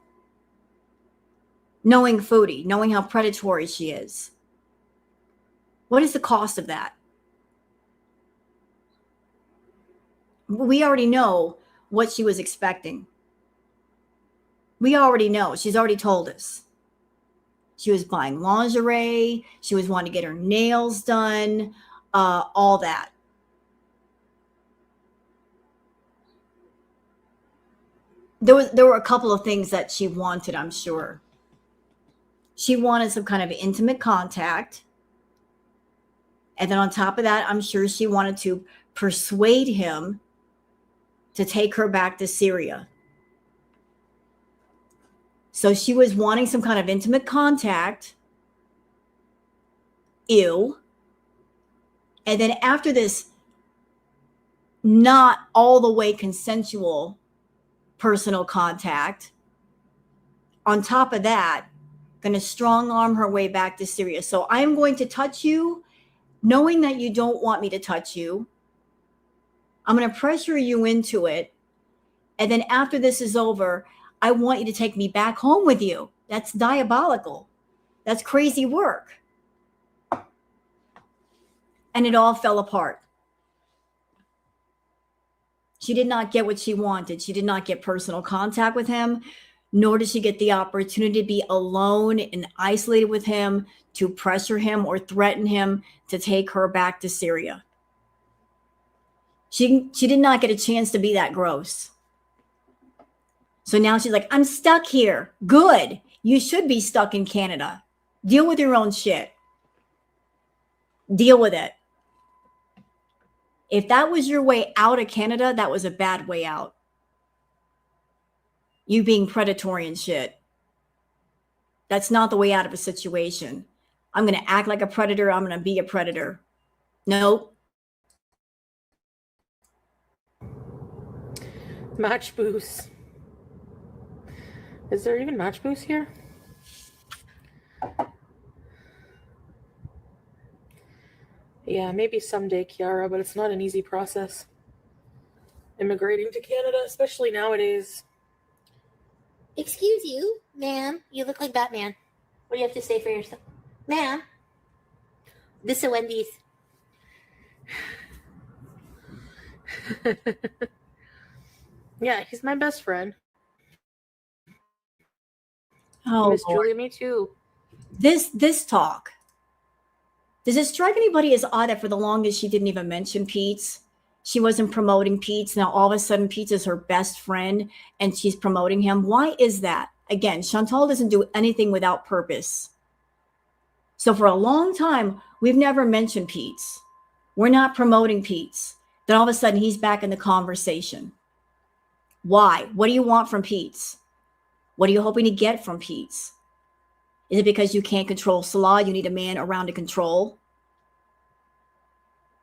Knowing Foodie, knowing how predatory she is. What is the cost of that? We already know what she was expecting. We already know. She's already told us. She was buying lingerie. She was wanting to get her nails done, all that. there were a couple of things that she wanted, I'm sure. She wanted some kind of intimate contact. And then on top of that, I'm sure she wanted to persuade him to take her back to Syria. So she was wanting some kind of intimate contact. Ew. And then after this, not all the way consensual personal contact, on top of that, going to strong arm her way back to Syria. So I'm going to touch you, knowing that you don't want me to touch you. I'm going to pressure you into it. And then after this is over, I want you to take me back home with you. That's diabolical. That's crazy work. And it all fell apart. She did not get what she wanted. She did not get personal contact with him, nor did she get the opportunity to be alone and isolated with him, to pressure him or threaten him to take her back to Syria. She did not get a chance to be that gross. So now she's like, I'm stuck here. Good. You should be stuck in Canada. Deal with your own shit. Deal with it. If that was your way out of Canada, that was a bad way out. You being predatory and shit. That's not the way out of a situation. I'm going to act like a predator. I'm going to be a predator. Nope. Match boost. Is there even match boost here? Yeah, maybe someday, Kiara, but it's not an easy process. Immigrating to Canada, especially nowadays. Excuse you, ma'am. You look like Batman. What do you have to say for yourself? Ma'am. This is Wendy's. Yeah, he's my best friend. Oh, Miss Lord. Julia, me too. This talk. Does it strike anybody as odd that for the longest she didn't even mention Pete's? She wasn't promoting Pete's. Now all of a sudden Pete's is her best friend and she's promoting him. Why is that? Again, Chantal doesn't do anything without purpose. So for a long time, we've never mentioned Pete's. We're not promoting Pete's. Then all of a sudden he's back in the conversation. Why? What do you want from Pete's? What are you hoping to get from Pete's? Is it because you can't control Salah? You need a man around to control.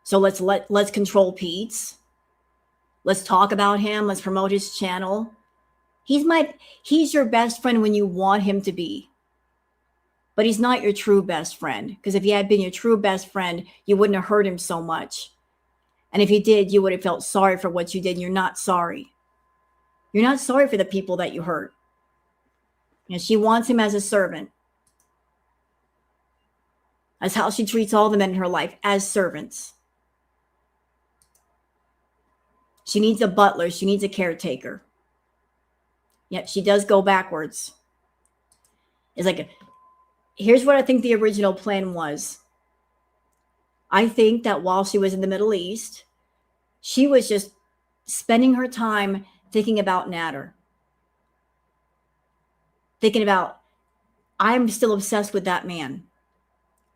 So let's control Pete's. Let's talk about him. Let's promote his channel. He's your best friend when you want him to be. But he's not your true best friend. Because if he had been your true best friend, you wouldn't have hurt him so much. And if you did, you would have felt sorry for what you did. And you're not sorry. You're not sorry for the people that you hurt. And she wants him as a servant. That's how she treats all the men in her life, as servants. She needs a butler. She needs a caretaker. Yet she does go backwards. It's like, here's what I think the original plan was. I think that while she was in the Middle East, she was just spending her time thinking about Nader. Thinking about, I'm still obsessed with that man.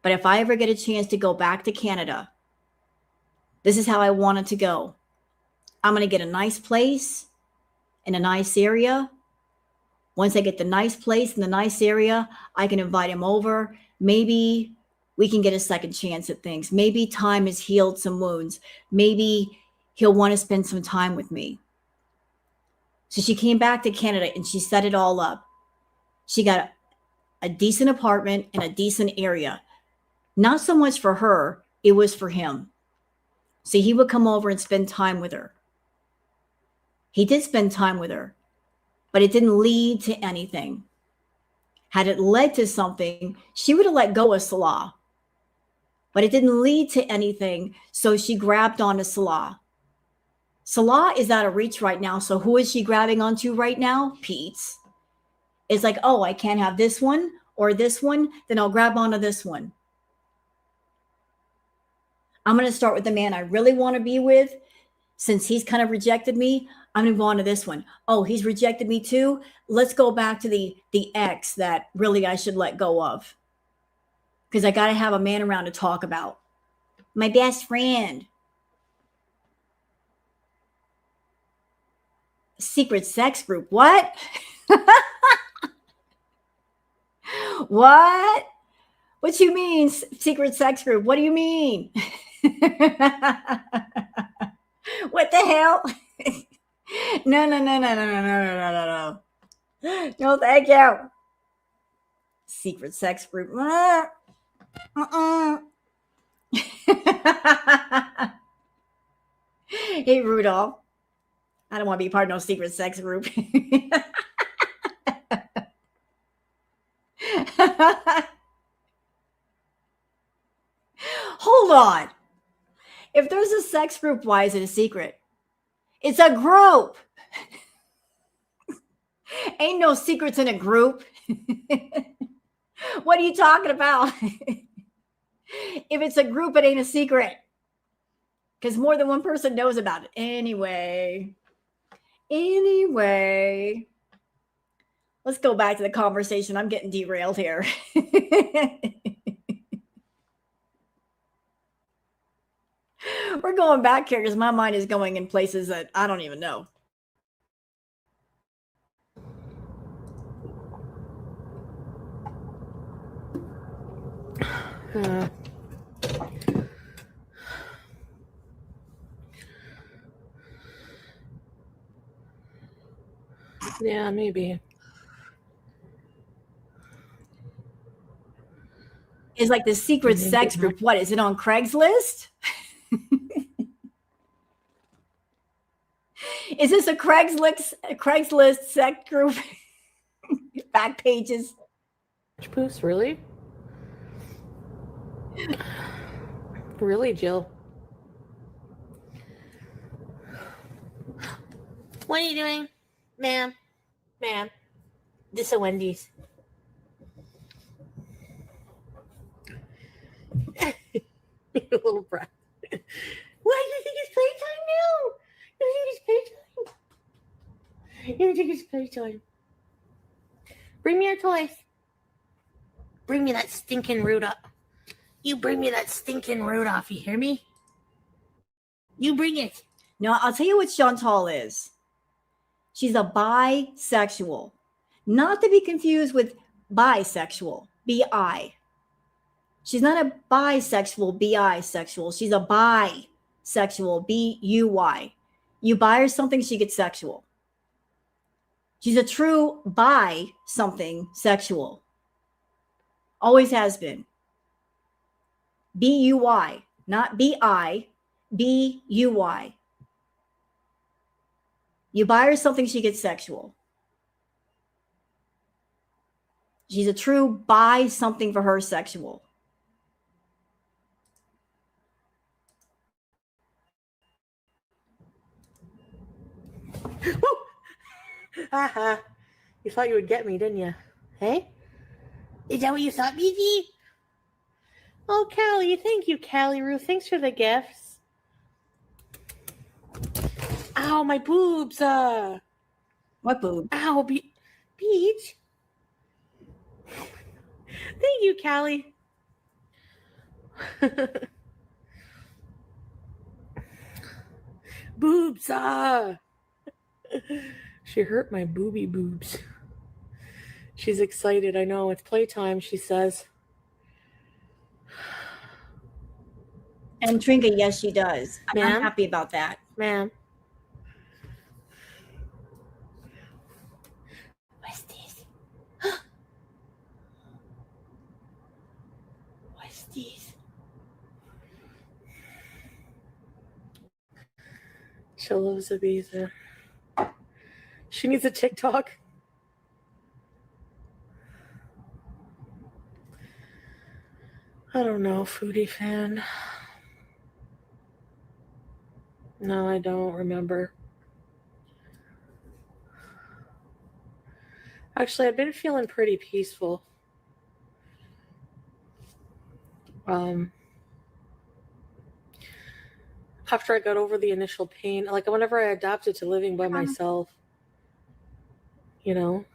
But if I ever get a chance to go back to Canada, this is how I want it to go. I'm going to get a nice place in a nice area. Once I get the nice place in the nice area, I can invite him over. Maybe we can get a second chance at things. Maybe time has healed some wounds. Maybe he'll want to spend some time with me. So she came back to Canada and she set it all up. She got a decent apartment in a decent area. Not so much for her, it was for him. So he would come over and spend time with her. He did spend time with her, but it didn't lead to anything. Had it led to something, she would have let go of Salah. But it didn't lead to anything, so she grabbed onto Salah. Salah is out of reach right now, so who is she grabbing onto right now? Pete's. It's like, oh, I can't have this one or this one, then I'll grab onto this one. I'm going to start with the man I really want to be with. since he's kind of rejected me, I'm going to go on to this one. Oh, he's rejected me too. Let's go back to the ex that really I should let go of. Because I got to have a man around to talk about. My best friend. Secret sex group. What? What? What you mean, secret sex group? What do you mean? What the hell? No, no, no, no, no, no, no, no, no, no. No, thank you. Secret sex group. Hey, Rudolph. I don't want to be part of no secret sex group. Hold on. If there's a sex group, why is it a secret? It's a group. Ain't no secrets in a group. What are you talking about? If it's a group, it ain't a secret. Because more than one person knows about it. Anyway. Let's go back to the conversation. I'm getting derailed here. We're going back here because my mind is going in places that I don't even know. Yeah, maybe. It's like the secret sex group. What is it on Craigslist? Is this a Craigslist sex group? Back pages. Boost, really? Really, Jill? What are you doing? Ma'am. This is a Wendy's. A little breath. Why do you think it's playtime now? You think it's playtime? Bring me your toys. Bring me that stinking Rudolph. You bring me that stinking Rudolph, you hear me? You bring it. No, I'll tell you what Chantal is. She's a bisexual. Not to be confused with bisexual. B-I. She's not a bisexual, bisexual. She's a bisexual, B-U-Y. You buy her something, she gets sexual. She's a true bi something sexual. Always has been. B-U-Y, not B-I, B-U-Y. You buy her something, she gets sexual. She's a true buy something for her sexual. Haha. You thought you would get me, didn't you? Hey? Is that what you thought, BG? Oh, Callie. Thank you, Callie Roo. Thanks for the gifts. Ow, my boobs. What boob? Ow, Beach. Thank you, Callie. Boobs. She hurt my booby boobs. She's excited. I know. It's playtime, she says. And Trinka, yes, she does. Ma'am? I'm happy about that. Ma'am. What's this? What's this? She loves Ibiza. She needs a TikTok. I don't know, Foodie fan. No, I don't remember. Actually, I've been feeling pretty peaceful. after I got over the initial pain, like whenever I adapted to living by myself, you know.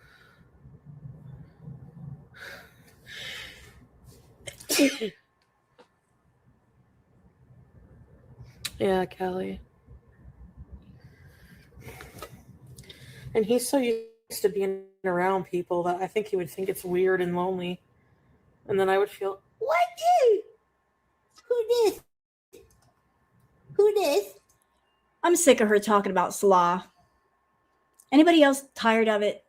Yeah, Callie. And he's so used to being around people that I think he would think it's weird and lonely. And then I would feel, What dude? Who this? Who this? I'm sick of her talking about Salah. Anybody else tired of it?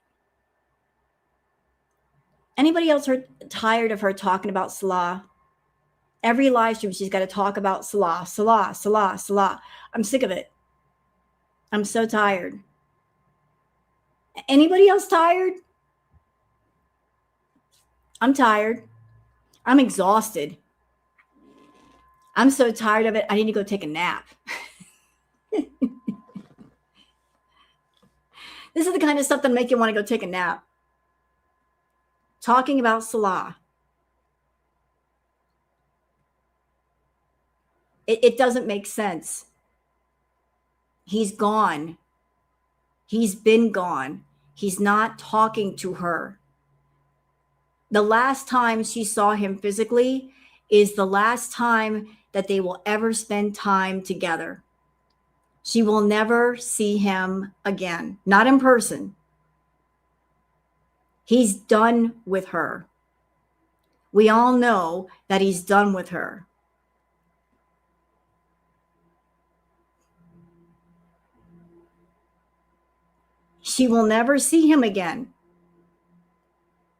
Anybody else tired of her talking about Salah? Every live stream, she's got to talk about Salah, Salah, Salah, Salah. I'm sick of it. I'm so tired. Anybody else tired? I'm tired. I'm exhausted. I'm so tired of it. I need to go take a nap. This is the kind of stuff that make you want to go take a nap. Talking about Salah. It doesn't make sense. He's gone. He's been gone. He's not talking to her. The last time she saw him physically is the last time that they will ever spend time together. She will never see him again, not in person. He's done with her. We all know that he's done with her. She will never see him again.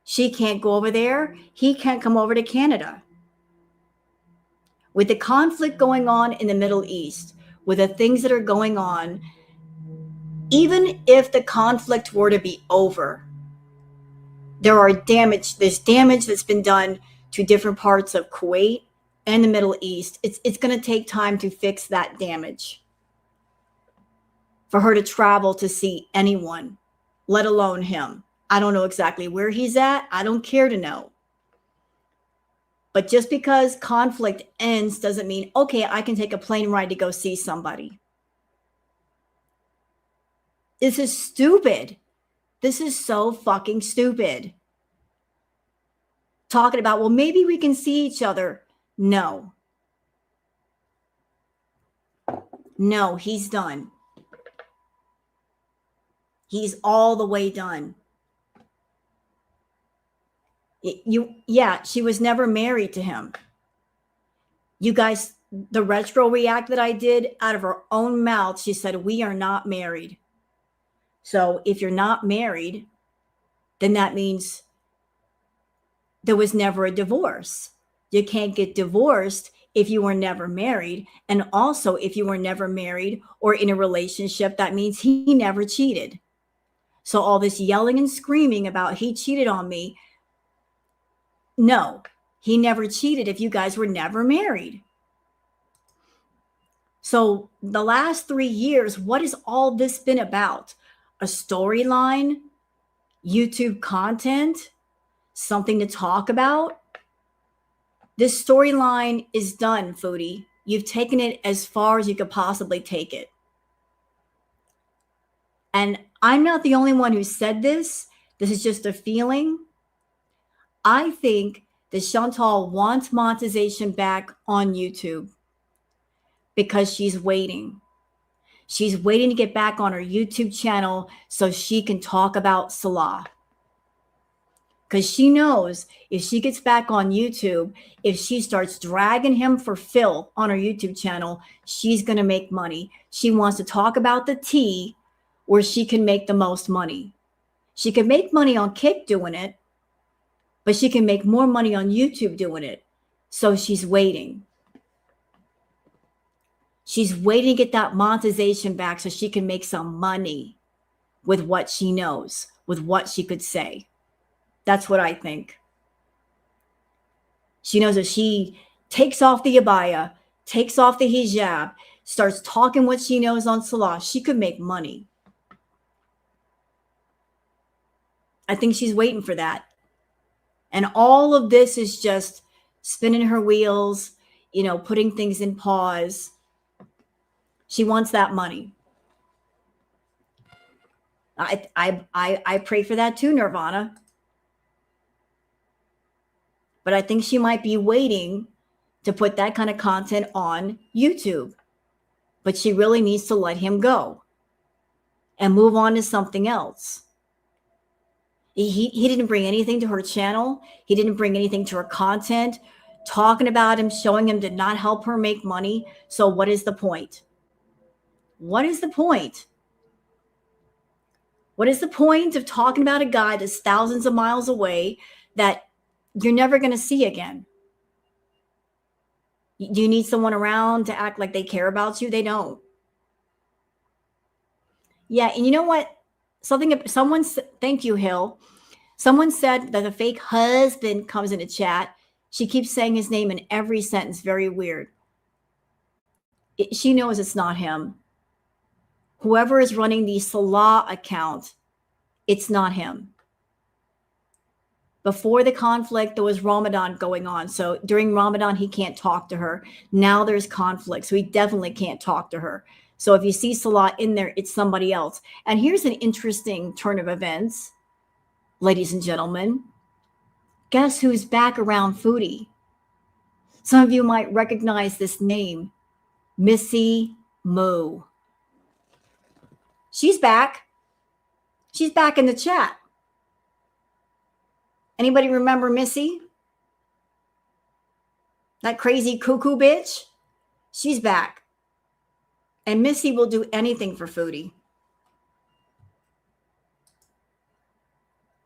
She can't go over there. He can't come over to Canada. With the conflict going on in the Middle East, with the things that are going on, even if the conflict were to be over, there's damage that's been done to different parts of Kuwait and the Middle East. It's going to take time to fix that damage. For her to travel to see anyone, let alone him. I don't know exactly where he's at. I don't care to know. But just because conflict ends doesn't mean, okay, I can take a plane ride to go see somebody. This is stupid. This is so fucking stupid. Talking about, well, maybe we can see each other. No. No, he's done. He's all the way done. She was never married to him. You guys, the retro react that I did, out of her own mouth, she said, we are not married. So if you're not married, then that means there was never a divorce. You can't get divorced if you were never married. And also, if you were never married or in a relationship, that means he never cheated. So all this yelling and screaming about he cheated on me. No, he never cheated if you guys were never married. So the last 3 years, what has all this been about? A storyline, YouTube content, something to talk about? This storyline is done, Foodie. You've taken it as far as you could possibly take it. And I'm not the only one who said this. This is just a feeling. I think that Chantal wants monetization back on YouTube because she's waiting. She's waiting to get back on her YouTube channel so she can talk about Salah. Because she knows if she gets back on YouTube, if she starts dragging him for filth on her YouTube channel, she's going to make money. She wants to talk about the tea where she can make the most money. She can make money on Kick doing it, but she can make more money on YouTube doing it. So she's waiting. She's waiting to get that monetization back so she can make some money with what she knows, with what she could say. That's what I think. She knows if she takes off the abaya, takes off the hijab, starts talking what she knows on Salah, she could make money. I think she's waiting for that. And all of this is just spinning her wheels, putting things in pause. She wants that money. I pray for that too, Nirvana. But I think she might be waiting to put that kind of content on YouTube. But she really needs to let him go and move on to something else. He didn't bring anything to her channel. He didn't bring anything to her content. Talking about him, showing him did not help her make money. So what is the point? What is the point? What is the point of talking about a guy that's thousands of miles away that you're never going to see again? Do you need someone around to act like they care about you? They don't. Yeah, and you know what? Thank you, Hill. Someone said that the fake husband comes in a chat. She keeps saying his name in every sentence. Very weird. She knows it's not him. Whoever is running the Salah account, it's not him. Before the conflict, there was Ramadan going on. So during Ramadan, he can't talk to her. Now there's conflict. So he definitely can't talk to her. So if you see Salah in there, it's somebody else. And here's an interesting turn of events, ladies and gentlemen. Guess who's back around Foodie? Some of you might recognize this name, Missy Moo. She's back. She's back in the chat. Anybody remember Missy? That crazy cuckoo bitch? She's back. And Missy will do anything for Foodie.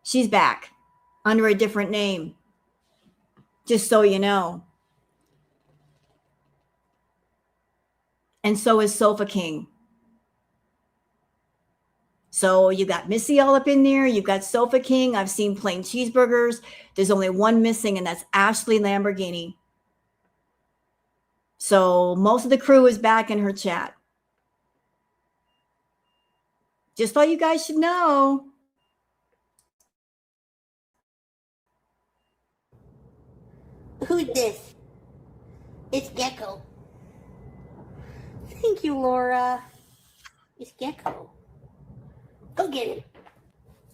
She's back under a different name. Just so you know. And so is Sofa King. So you got Missy all up in there. You've got Sofa King. I've seen plain cheeseburgers. There's only one missing, and that's Ashley Lamborghini. So most of the crew is back in her chat. Just thought you guys should know. Who's this? It's Gecko. Thank you, Laura. It's Gecko. Go get him.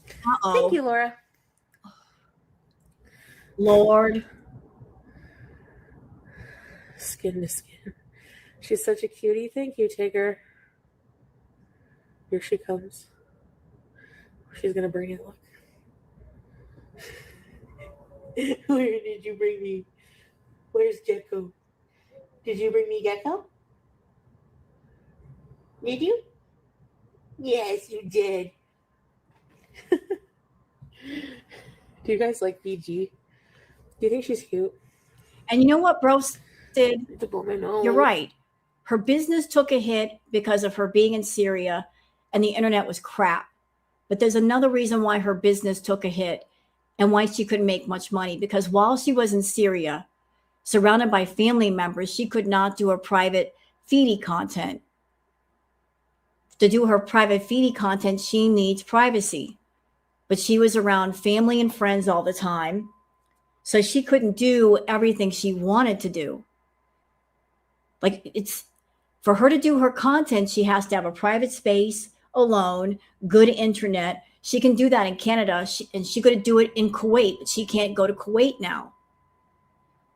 Uh-oh. Thank you, Laura. Lord. Skin to skin. She's such a cutie. Thank you, Tigger. Here she comes. She's gonna bring it. Look. Where did you bring me? Where's Gecko? Did you bring me Gecko? Did you? Yes, you did. Do you guys like BG? Do you think she's cute? And you know what, bro did? To blow my nose. You're right. Her business took a hit because of her being in Syria and the internet was crap. But there's another reason why her business took a hit and why she couldn't make much money. Because while she was in Syria, surrounded by family members, she could not do her private Foodie content. To do her private Foodie content, she needs privacy. But she was around family and friends all the time. So she couldn't do everything she wanted to do. Like, it's for her to do her content, she has to have a private space, alone, good internet. She can do that in Canada, and she could do it in Kuwait, but she can't go to Kuwait now.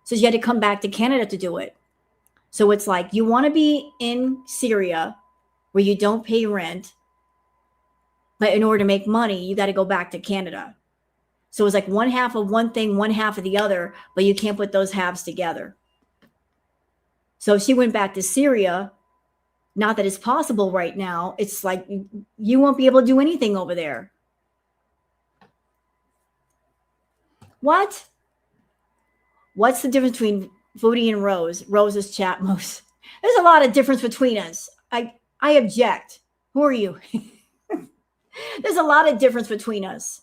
So she had to come back to Canada to do it. So it's like, you want to be in Syria where you don't pay rent, but in order to make money, you got to go back to Canada. So it's like one half of one thing, one half of the other, but you can't put those halves together. So she went back to Syria. Not that it's possible right now. It's like you won't be able to do anything over there. What? What's the difference between Foodie and Rose? Rose's chat most. There's a lot of difference between us. I object. Who are you? There's a lot of difference between us.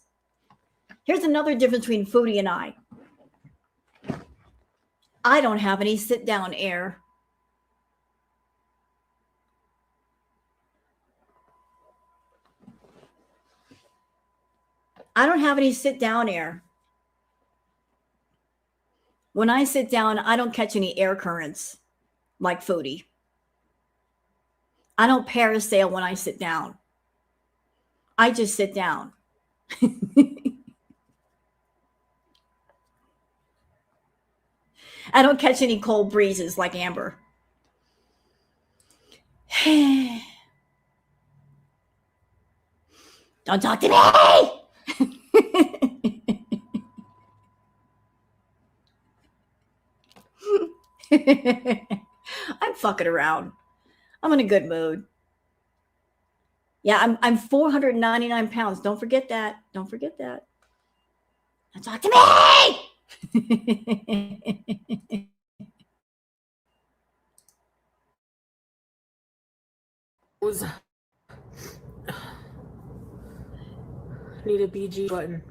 Here's another difference between Foodie and I. I don't have any sit down air. I don't have any sit down air. When I sit down, I don't catch any air currents like Foodie. I don't parasail when I sit down. I just sit down. I don't catch any cold breezes like Amber. Don't talk to me. I'm fucking around. I'm in a good mood. Yeah, I'm 499 pounds. Don't forget that. Don't forget that. Don't talk to me. Need a BG button.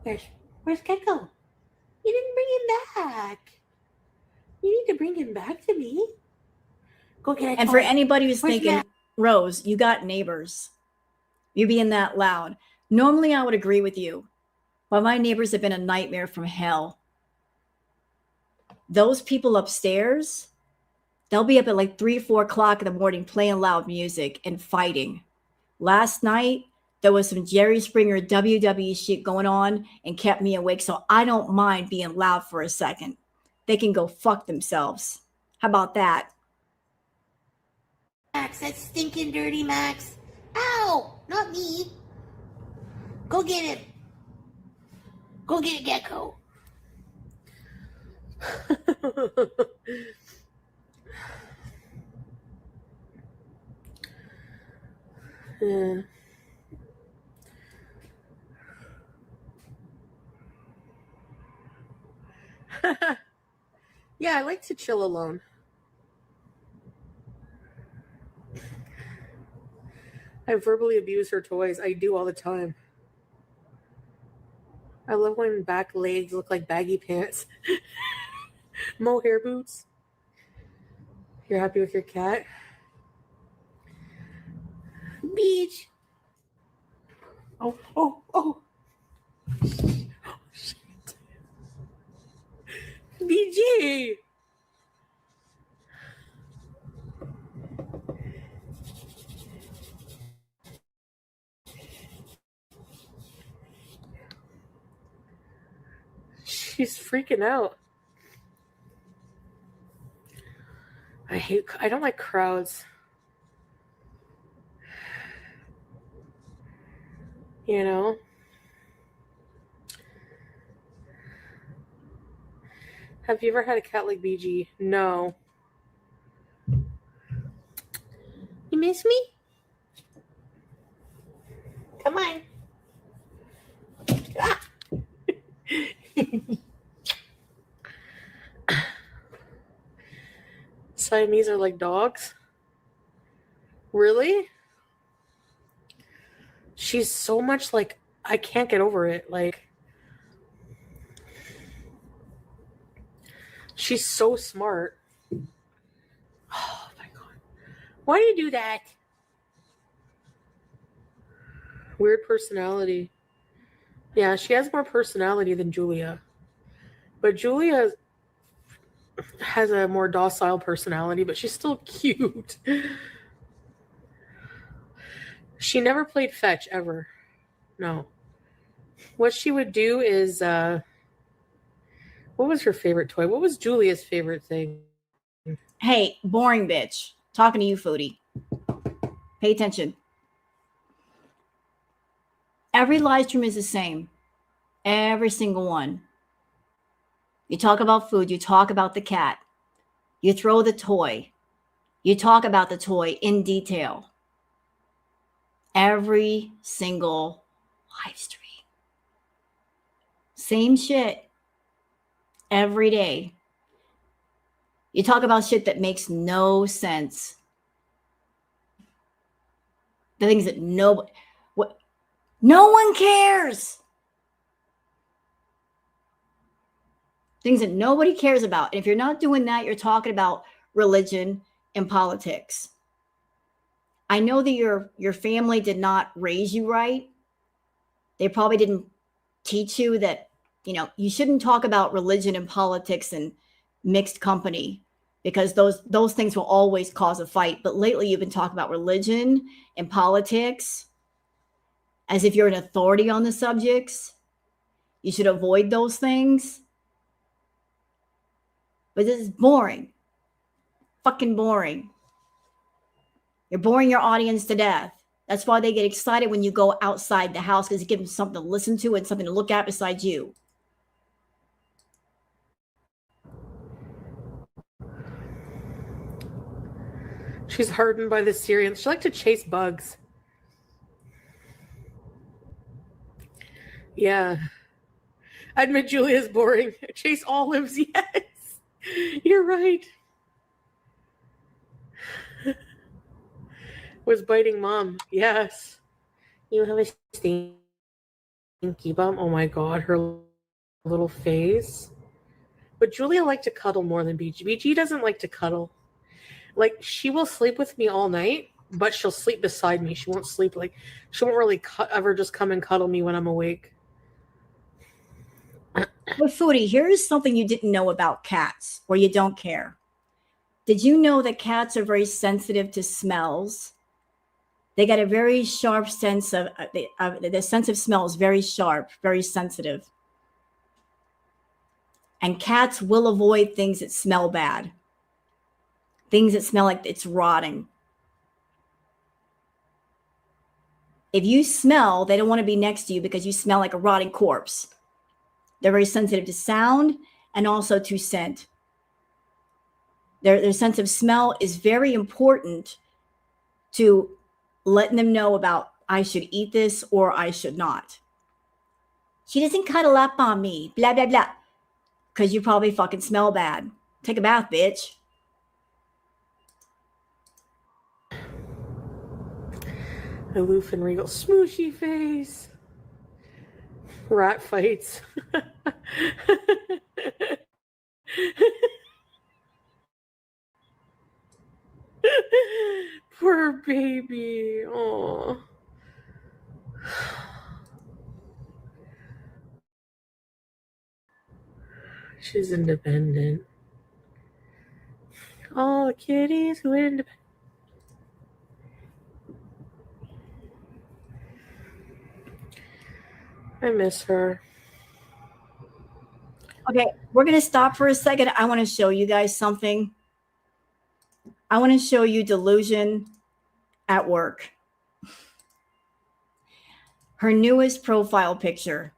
Where's Gecko? You didn't bring him back. You need to bring him back to me. Go get a And toy. for anybody who's Where's thinking, Matt? Rose, you got neighbors. You being that loud. Normally, I would agree with you, but my neighbors have been a nightmare from hell. Those people upstairs, they'll be up at like 3, 4 o'clock in the morning playing loud music and fighting. Last night, there was some Jerry Springer WWE shit going on and kept me awake, so I don't mind being loud for a second. They can go fuck themselves. How about that? Max, that stinking dirty Max. Ow! Not me. Go get him. Go get Gecko. Yeah. Yeah, I like to chill alone. I verbally abuse her toys. I do all the time. I love when back legs look like baggy pants. Mohair boots. You're happy with your cat? Beach. Oh, oh, oh. Shit. BG. She's freaking out. I don't like crowds. You know? Have you ever had a cat like BG? No. You miss me? Come on. Ah. Siamese are like dogs? Really? She's so much like, I can't get over it. Like, she's so smart. Oh my God. Why do you do that? Weird personality. Yeah, she has more personality than Julia. But Julia has a more docile personality, but she's still cute. She never played fetch ever. No. What she would do is, what was her favorite toy? What was Julia's favorite thing? Hey, boring bitch. Talking to you, Foodie. Pay attention. Every live stream is the same. Every single one. You talk about food. You talk about the cat. You throw the toy. You talk about the toy in detail. Every single live stream. Same shit. Every day. You talk about shit that makes no sense. The things that no one cares. Things that nobody cares about. And if you're not doing that, you're talking about religion and politics. I know that your family did not raise you right. They probably didn't teach you that, you shouldn't talk about religion and politics and mixed company, because those things will always cause a fight. But lately you've been talking about religion and politics as if you're an authority on the subjects. You should avoid those things. But this is boring. Fucking boring. You're boring your audience to death. That's why they get excited when you go outside the house, because it gives them something to listen to and something to look at besides you. She's hardened by the Syrians. She likes to chase bugs. Yeah. I admit Julia's boring. Chase olives, yes. You're right. Was biting mom. Yes. You have a stinky bum. Oh my god, her little face. But Julia liked to cuddle more than BG. BG doesn't like to cuddle. Like, she will sleep with me all night, but she'll sleep beside me. She won't sleep she won't really ever just come and cuddle me when I'm awake. But Foodie, here's something you didn't know about cats, or you don't care. Did you know that cats are very sensitive to smells? They got a very sharp sense of the sense of smell is very sharp, very sensitive. And cats will avoid things that smell bad, things that smell like it's rotting. If you smell, they don't want to be next to you because you smell like a rotting corpse. They're very sensitive to sound and also to scent. Their sense of smell is very important to letting them know about, I should eat this or I should not. She doesn't cuddle up on me, blah, blah, blah. Because you probably fucking smell bad. Take a bath, bitch. Aloof and regal. Smooshy face. Rat fights. Poor baby. Oh. She's independent. All the kitties who are independent. I miss her. Okay, we're going to stop for a second. I want to show you guys something. I want to show you delusion at work. Her newest profile picture.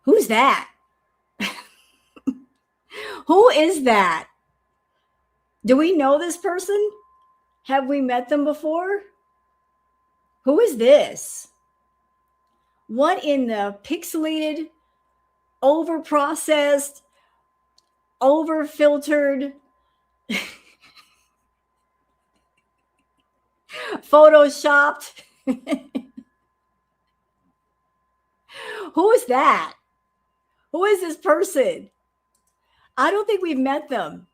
Who's that? Who is that? Do we know this person? Have we met them before? Who is this? What in the pixelated, over-processed, over-filtered, photoshopped? Who is that? Who is this person? I don't think we've met them.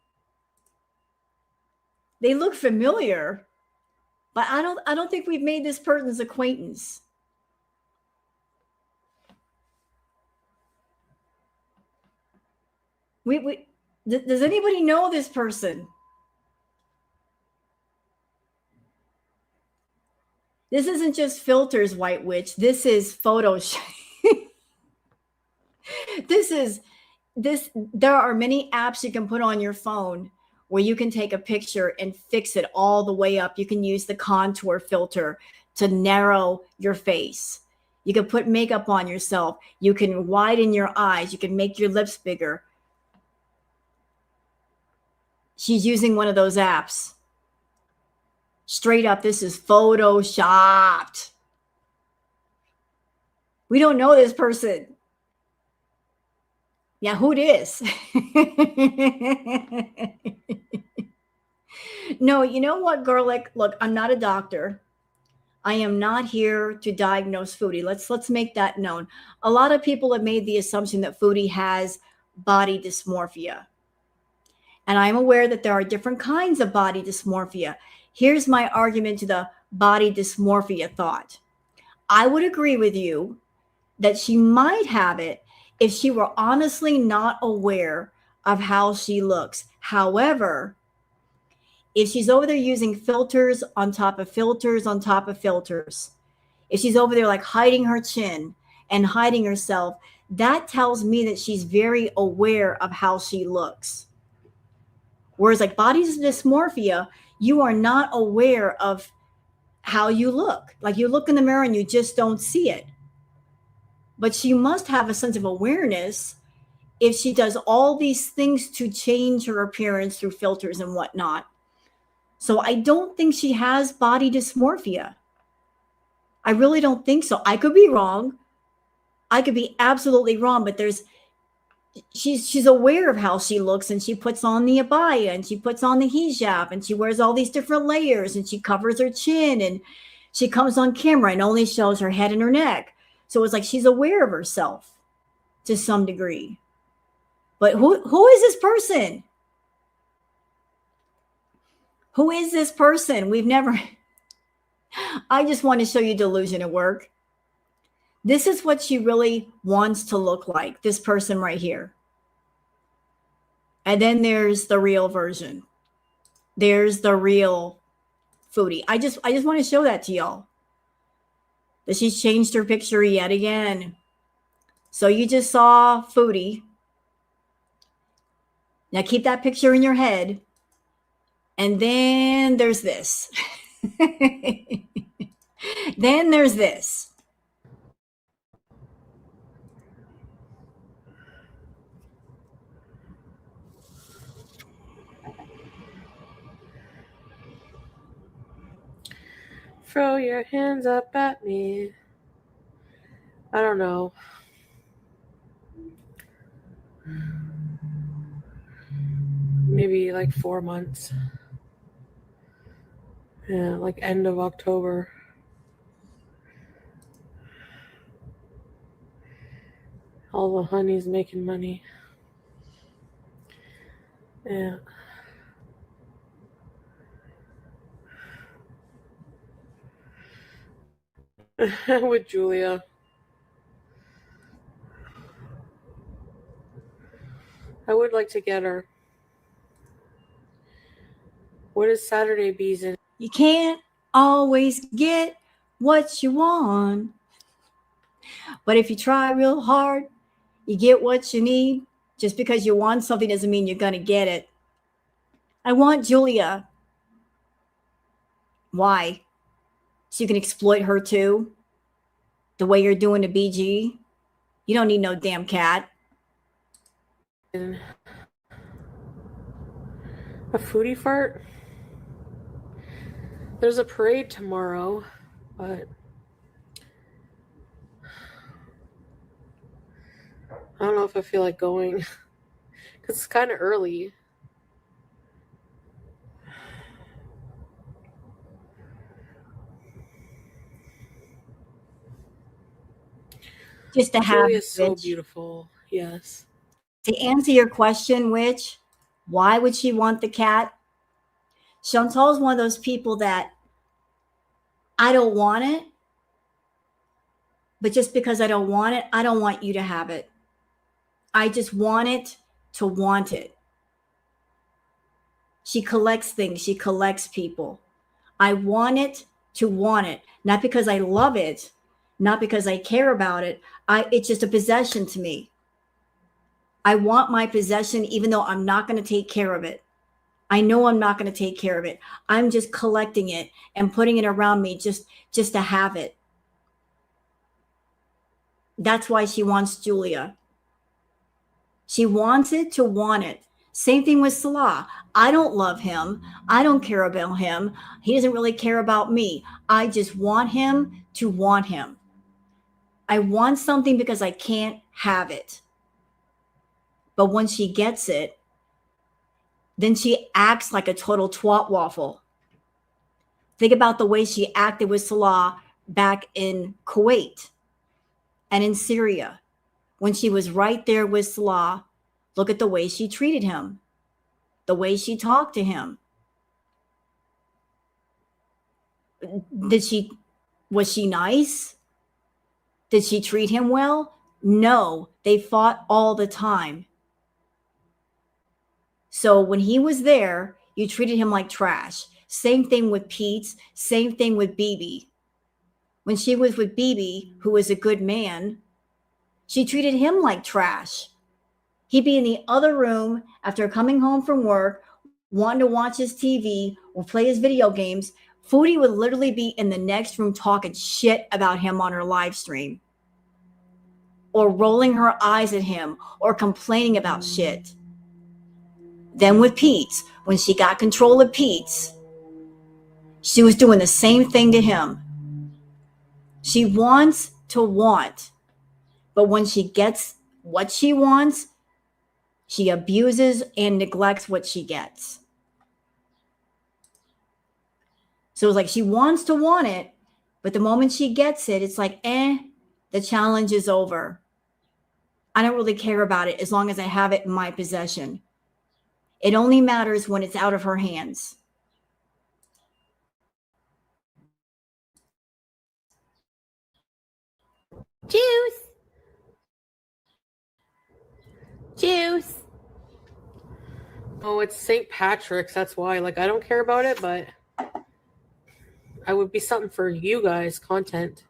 They look familiar, but I don't think we've made this person's acquaintance. Does anybody know this person? This isn't just filters, White Witch. This is Photoshop. There are many apps you can put on your phone where you can take a picture and fix it all the way up. You can use the contour filter to narrow your face. You can put makeup on yourself. You can widen your eyes. You can make your lips bigger. She's using one of those apps. Straight up, this is photoshopped. We don't know this person. Yeah, who it is? No, you know what, Garlic? Look, I'm not a doctor. I am not here to diagnose Foodie. Let's make that known. A lot of people have made the assumption that Foodie has body dysmorphia. And I'm aware that there are different kinds of body dysmorphia. Here's my argument to the body dysmorphia thought. I would agree with you that she might have it if she were honestly not aware of how she looks. However, if she's over there using filters on top of filters on top of filters, if she's over there like hiding her chin and hiding herself, that tells me that she's very aware of how she looks. Whereas like body dysmorphia, you are not aware of how you look. Like you look in the mirror and you just don't see it. But she must have a sense of awareness if she does all these things to change her appearance through filters and whatnot. So I don't think she has body dysmorphia. I really don't think so. I could be wrong. I could be absolutely wrong, but she's aware of how she looks, and she puts on the abaya and she puts on the hijab and she wears all these different layers and she covers her chin and she comes on camera and only shows her head and her neck. So it's like she's aware of herself to some degree. But who is this person? Who is this person? We've never... I just want to show you delusion at work. This is what she really wants to look like, this person right here. And then there's the real version. There's the real Foodie. I just want to show that to y'all. That she's changed her picture yet again. So you just saw Foodie. Now keep that picture in your head. And then there's this. Then there's this. Throw your hands up at me. I don't know. Maybe like 4 months. Yeah, like end of October. All the honey's making money. Yeah. With Julia. I would like to get her. What is Saturday Bees in? You can't always get what you want. But if you try real hard, you get what you need. Just because you want something doesn't mean you're going to get it. I want Julia. Why? So you can exploit her too? The way you're doing to BG? You don't need no damn cat. A foodie fart? There's a parade tomorrow, but I don't know if I feel like going because it's kind of early. Just to have Julia's so which, beautiful. Yes. to answer your question, which, why would she want the cat? Chantal is one of those people that I don't want it, but just because I don't want it, I don't want you to have it. I just want it to want it. She collects things. She collects people. I want it to want it, not because I love it, not because I care about it. It's just a possession to me. I want my possession, even though I'm not going to take care of it. I know I'm not going to take care of it. I'm just collecting it and putting it around me just to have it. That's why she wants Julia. She wants it to want it. Same thing with Salah. I don't love him. I don't care about him. He doesn't really care about me. I just want him to want him. I want something because I can't have it. But when she gets it, then she acts like a total twat waffle. Think about the way she acted with Salah back in Kuwait and in Syria. When she was right there with Salah, look at the way she treated him, the way she talked to him. Was she nice? Did she treat him well? No, they fought all the time. So when he was there, you treated him like trash. Same thing with Pete. Same thing with BB. When she was with BB, who was a good man, she treated him like trash. He'd be in the other room after coming home from work, wanting to watch his TV or play his video games. Foodie would literally be in the next room talking shit about him on her live stream, or rolling her eyes at him, or complaining about shit. Then with Pete, when she got control of Pete, she was doing the same thing to him. She wants to want, but when she gets what she wants, she abuses and neglects what she gets. So it's like she wants to want it, but the moment she gets it, it's like, the challenge is over. I don't really care about it as long as I have it in my possession. It only matters when it's out of her hands. Juice. Juice. Oh, it's St. Patrick's. That's why. Like, I don't care about it, but I would be something for you guys, content.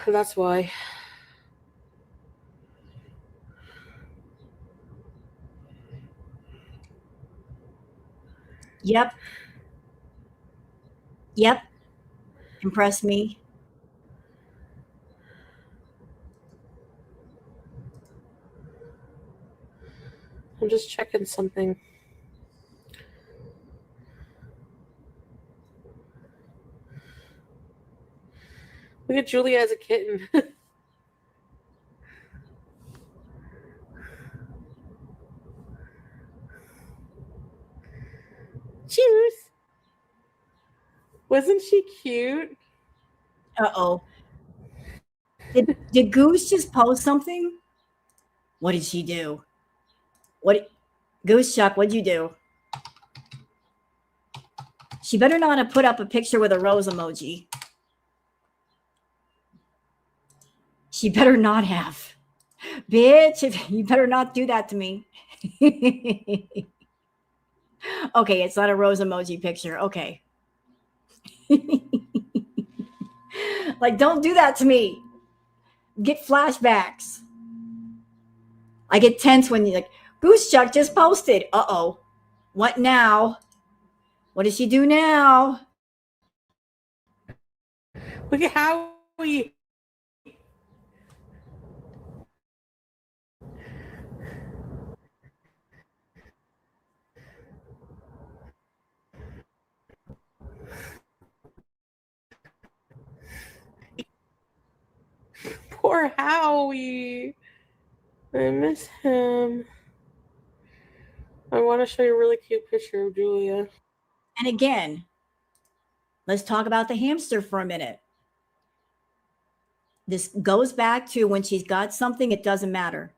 That's why. Yep. Impress me. I'm just checking something. Look at Julia as a kitten. Juice. Wasn't she cute? Uh-oh. Did Goose just post something? What did she do? Goose Chuck, what'd you do? She better not have put up a picture with a rose emoji. She better not have. Bitch, you better not do that to me. Okay, it's not a rose emoji picture. Okay. Like, don't do that to me. Get flashbacks. I get tense when you're like, Goose Chuck just posted. Uh-oh. What now? What does she do now? Look at Howie. Poor Howie. I miss him. I want to show you a really cute picture of Julia. And again, let's talk about the hamster for a minute. This goes back to when she's got something, it doesn't matter.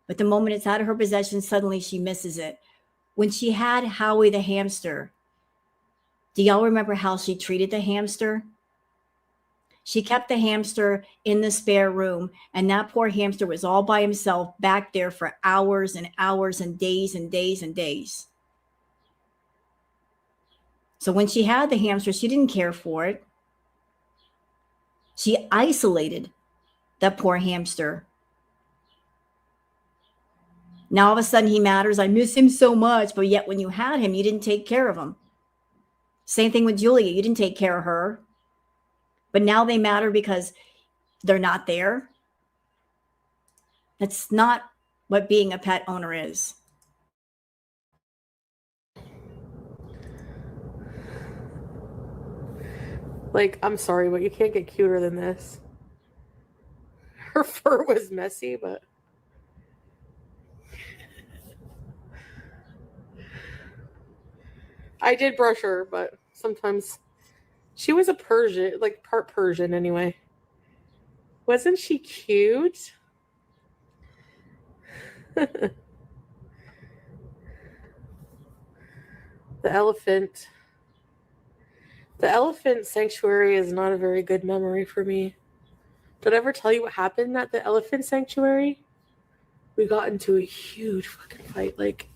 But the moment it's out of her possession, suddenly she misses it. When she had Howie the hamster, do y'all remember how she treated the hamster? She kept the hamster in the spare room, and that poor hamster was all by himself back there for hours and hours and days and days and days. So when she had the hamster, she didn't care for it. She isolated that poor hamster. Now all of a sudden he matters. I miss him so much. But yet when you had him, you didn't take care of him. Same thing with Julia. You didn't take care of her. But now they matter because they're not there. That's not what being a pet owner is. Like, I'm sorry, but you can't get cuter than this. Her fur was messy, but I did brush her, but sometimes she was a Persian, like part Persian anyway. Wasn't she cute? The elephant. The elephant sanctuary is not a very good memory for me. Did I ever tell you what happened at the elephant sanctuary? we got into a huge fucking fight, like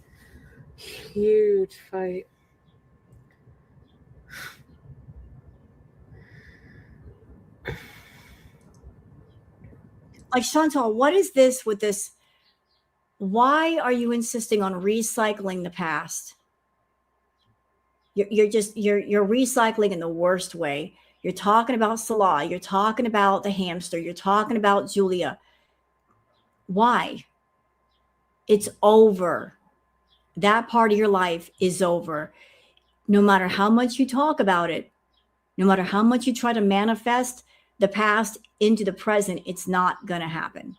huge fight. Like, Chantal, what is this with this? Why are you insisting on recycling the past? You're recycling in the worst way. You're talking about Salah. You're talking about the hamster. You're talking about Julia. Why? It's over. That part of your life is over. No matter how much you talk about it, no matter how much you try to manifest the past into the present, it's not going to happen.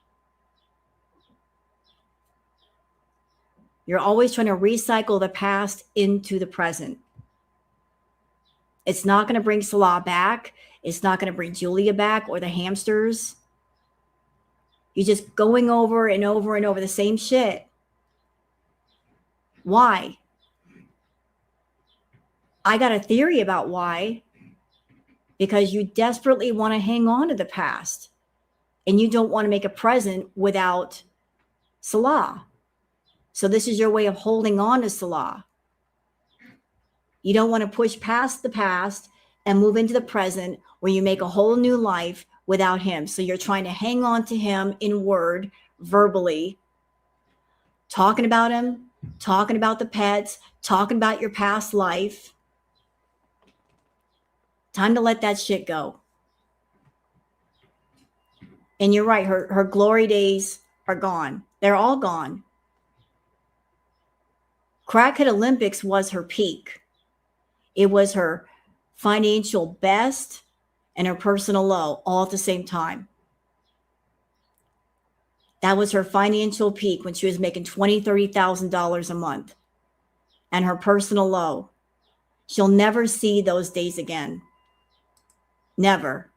You're always trying to recycle the past into the present. It's not going to bring Salah back. It's not going to bring Julia back or the hamsters. You're just going over and over and over the same shit. Why? I got a theory about why. Because you desperately want to hang on to the past and you don't want to make a present without Salah. So this is your way of holding on to Salah. You don't want to push past the past and move into the present where you make a whole new life without him. So you're trying to hang on to him in word, verbally, talking about him, talking about the pets, talking about your past life. Time to let that shit go. And you're right, her glory days are gone. They're all gone. Crackhead Olympics was her peak. It was her financial best and her personal low all at the same time. That was her financial peak when she was making $20,000, $30,000 a month. And her personal low. She'll never see those days again. Never.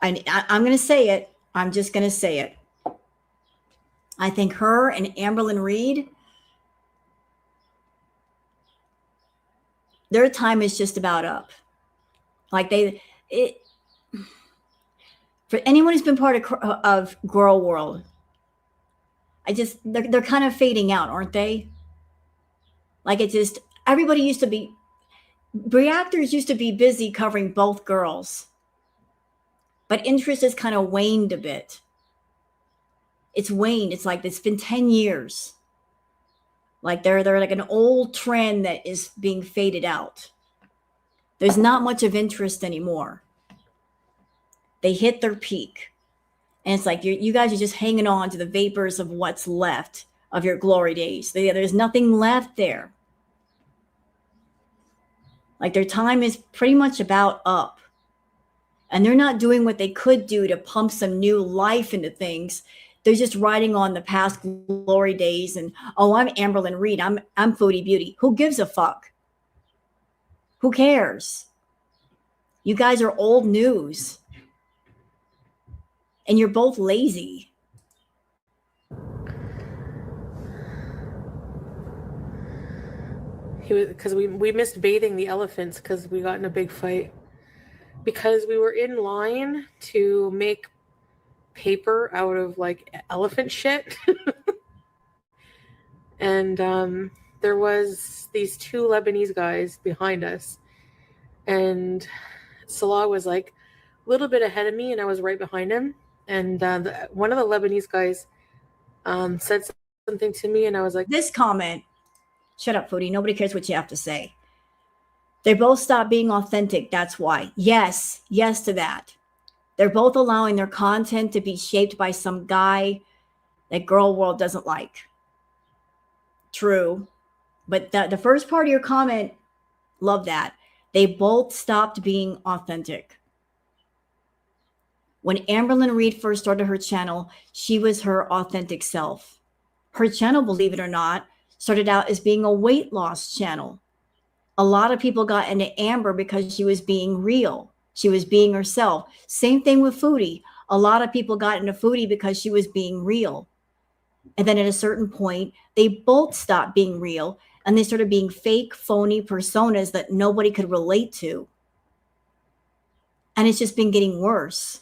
I'm going to say it. I'm just going to say it. I think her and Amberlynn Reed, their time is just about up. Like for anyone who's been part of Girl World, they're kind of fading out, aren't they? Like everybody used to be, reactors used to be busy covering both girls. But interest has kind of waned a bit. It's waned. It's like it's been 10 years. Like they're like an old trend that is being faded out. There's not much of interest anymore. They hit their peak. And it's like you guys are just hanging on to the vapors of what's left of your glory days. There's nothing left there. Like their time is pretty much about up. And they're not doing what they could do to pump some new life into things. They're just riding on the past glory days. And, oh, I'm Amberlynn Reed. I'm Foodie Beauty. Who gives a fuck? Who cares? You guys are old news. And you're both lazy. Because we missed bathing the elephants because we got in a big fight. Because we were in line to make paper out of like elephant shit. And there was these two Lebanese guys behind us. And Salah was like a little bit ahead of me and I was right behind him. And one of the Lebanese guys said something to me and I was like, this comment, shut up, Foodie. Nobody cares what you have to say. They both stopped being authentic. That's why. Yes to that. They're both allowing their content to be shaped by some guy that Girl World doesn't like. True. But the first part of your comment, love that. They both stopped being authentic. When Amberlynn Reed first started her channel, she was her authentic self. Her channel, believe it or not, started out as being a weight loss channel. A lot of people got into Amber because she was being real. She was being herself. Same thing with Foodie. A lot of people got into Foodie because she was being real. And then at a certain point, they both stopped being real and they started being fake, phony personas that nobody could relate to. And it's just been getting worse.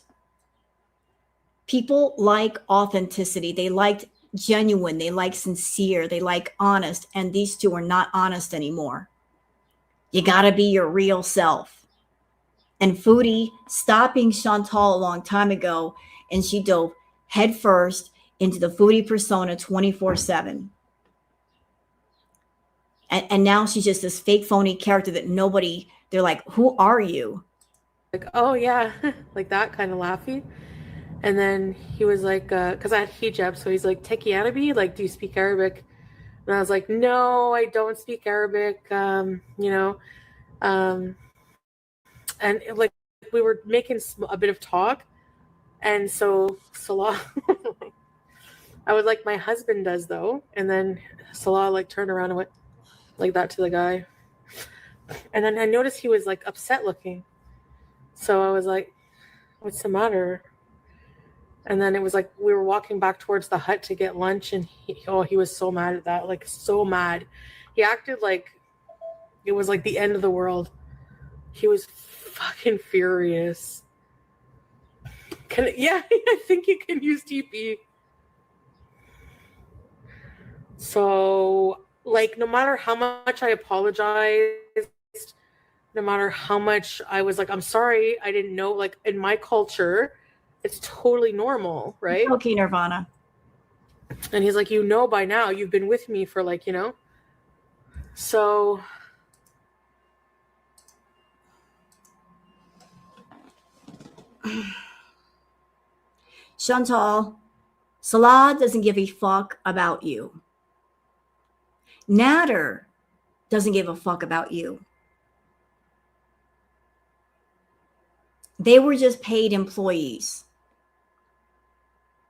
People like authenticity. They liked genuine. They like sincere. They like honest. And these two are not honest anymore. You got to be your real self. And Foodie stopped being Chantal a long time ago, and she dove headfirst into the Foodie persona 24/7. And now she's just this fake, phony character that nobody, they're like, who are you? Like, oh yeah, like that kind of laughing. And then he was like, because I had hijab, so he's like, Tekianabi, like, do you speak Arabic? And I was like, no, I don't speak Arabic. And like we were making a bit of talk, and so Salah, I was like, my husband does though, and then Salah like turned around and went like that to the guy, and then I noticed he was like upset looking, so I was like, what's the matter? And then it was like we were walking back towards the hut to get lunch, and he was so mad at that, like so mad. He acted like it was like the end of the world. He was fucking furious. Yeah, I think you can use TP. So, like, no matter how much I apologized, no matter how much I was like, I'm sorry, I didn't know, like, in my culture, it's totally normal, right? Okay, Nirvana. And he's like, you know, by now, you've been with me for, like, you know. So Chantal, Salah doesn't give a fuck about you. Nader doesn't give a fuck about you. They were just paid employees.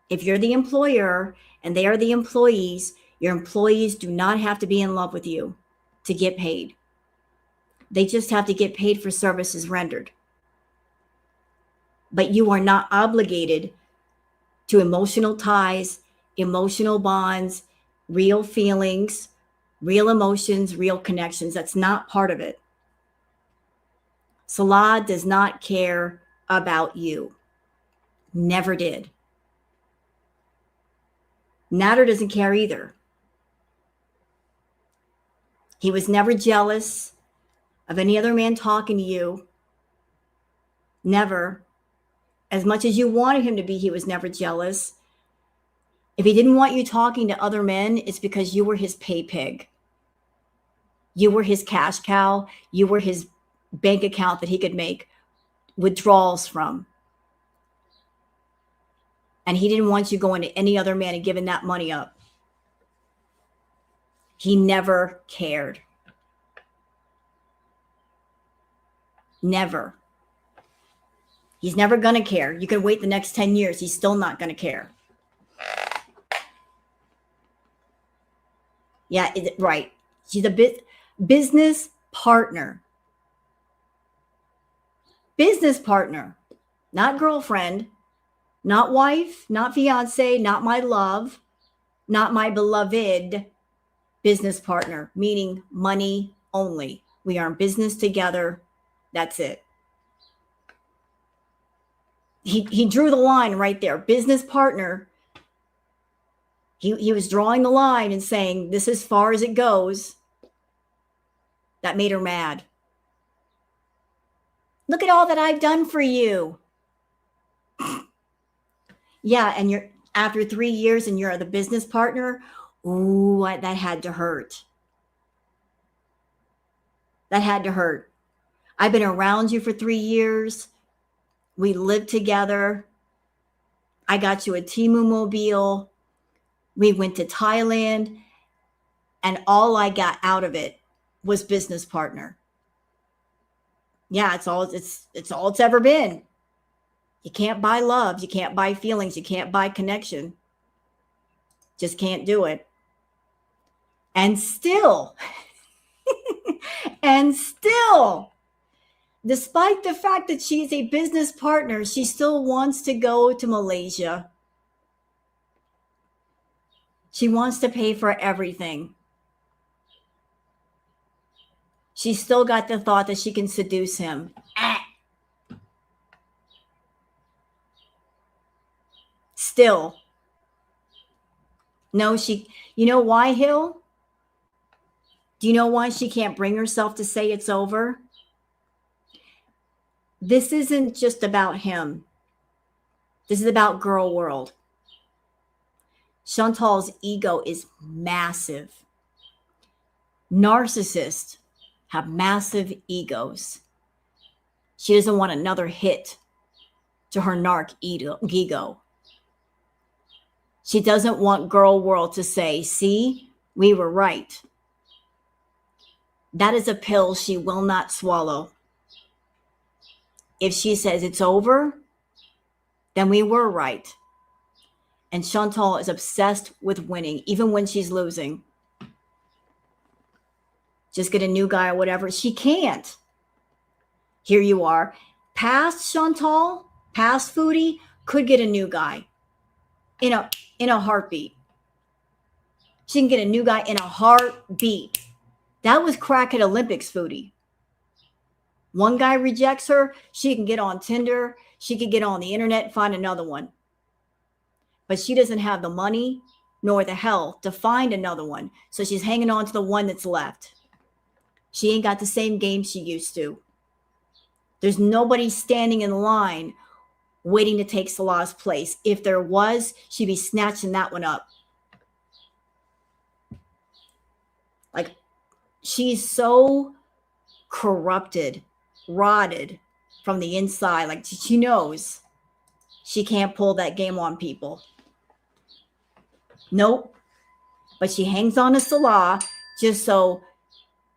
If you're the employer and they are the employees, your employees do not have to be in love with you to get paid. They just have to get paid for services rendered. But you are not obligated to emotional ties, emotional bonds, real feelings, real emotions, real connections. That's not part of it. Salah does not care about you. Never did. Nader doesn't care either. He was never jealous of any other man talking to you. Never. As much as you wanted him to be, he was never jealous. If he didn't want you talking to other men, it's because you were his pay pig. You were his cash cow. You were his bank account that he could make withdrawals from. And he didn't want you going to any other man and giving that money up. He never cared. Never. He's never going to care. You can wait the next 10 years. He's still not going to care. Yeah, right. She's a business partner. Business partner. Not girlfriend. Not wife. Not fiance. Not my love. Not my beloved. Business partner, meaning money only. We are in business together. That's it. He drew the line right there. Business partner. He was drawing the line and saying, this is as far as it goes. That made her mad. Look at all that I've done for you. Yeah, and you're after 3 years and you're the business partner. Ooh, that had to hurt. That had to hurt. I've been around you for 3 years. We lived together. I got you a Temu mobile. We went to Thailand. And all I got out of it was business partner. Yeah, it's all it's ever been. You can't buy love. You can't buy feelings. You can't buy connection. Just can't do it. And still, despite the fact that she's a business partner, she still wants to go to Malaysia. She wants to pay for everything. She's still got the thought that she can seduce him. still. No, you know why, Hill? Do you know why she can't bring herself to say it's over? This isn't just about him. This is about girl world. Chantal's ego is massive. Narcissists have massive egos. She doesn't want another hit to her narc ego. She doesn't want girl world to say, see, we were right. That is a pill she will not swallow. If she says it's over, then we were right. And Chantal is obsessed with winning, even when she's losing. Just get a new guy or whatever. She can't. Here you are. Past Chantal, past Foodie, could get a new guy in a heartbeat. She can get a new guy in a heartbeat. That was crack at Olympics, Foodie. One guy rejects her, she can get on Tinder, she could get on the internet and find another one. But she doesn't have the money nor the health to find another one. So she's hanging on to the one that's left. She ain't got the same game she used to. There's nobody standing in line waiting to take Salah's place. If there was, she'd be snatching that one up. Like, she's so corrupted, rotted from the inside. Like, she knows she can't pull that game on people. Nope. But she hangs on to Salah just so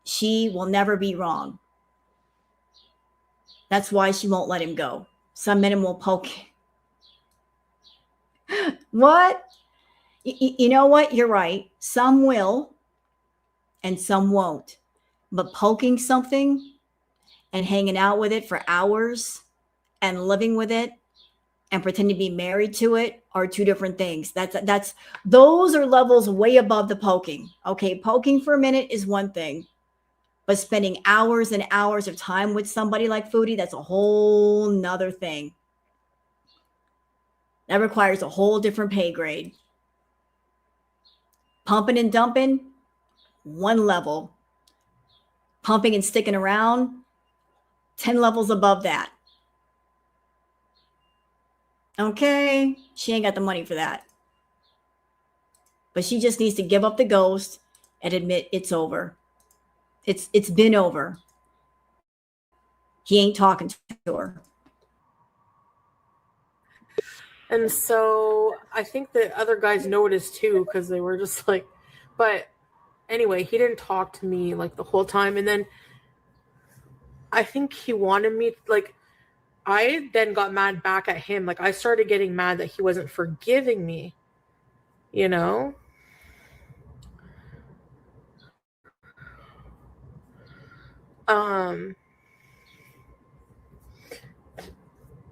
she will never be wrong. That's why she won't let him go. Some men will poke. What? You know what? You're right. Some will and some won't. But poking something and hanging out with it for hours and living with it and pretending to be married to it are two different things. Those are levels way above the poking. Okay, poking for a minute is one thing. But spending hours and hours of time with somebody like Foodie, that's a whole nother thing. That requires a whole different pay grade. Pumping and dumping, one level. Pumping and sticking around, 10 levels above that. Okay, she ain't got the money for that. But she just needs to give up the ghost and admit it's over. It's been over. He ain't talking to her. And so I think the other guys noticed too, because they were just like, but anyway, he didn't talk to me like the whole time. And then I think he wanted me, like, I then got mad back at him. Like, I started getting mad that he wasn't forgiving me, you know?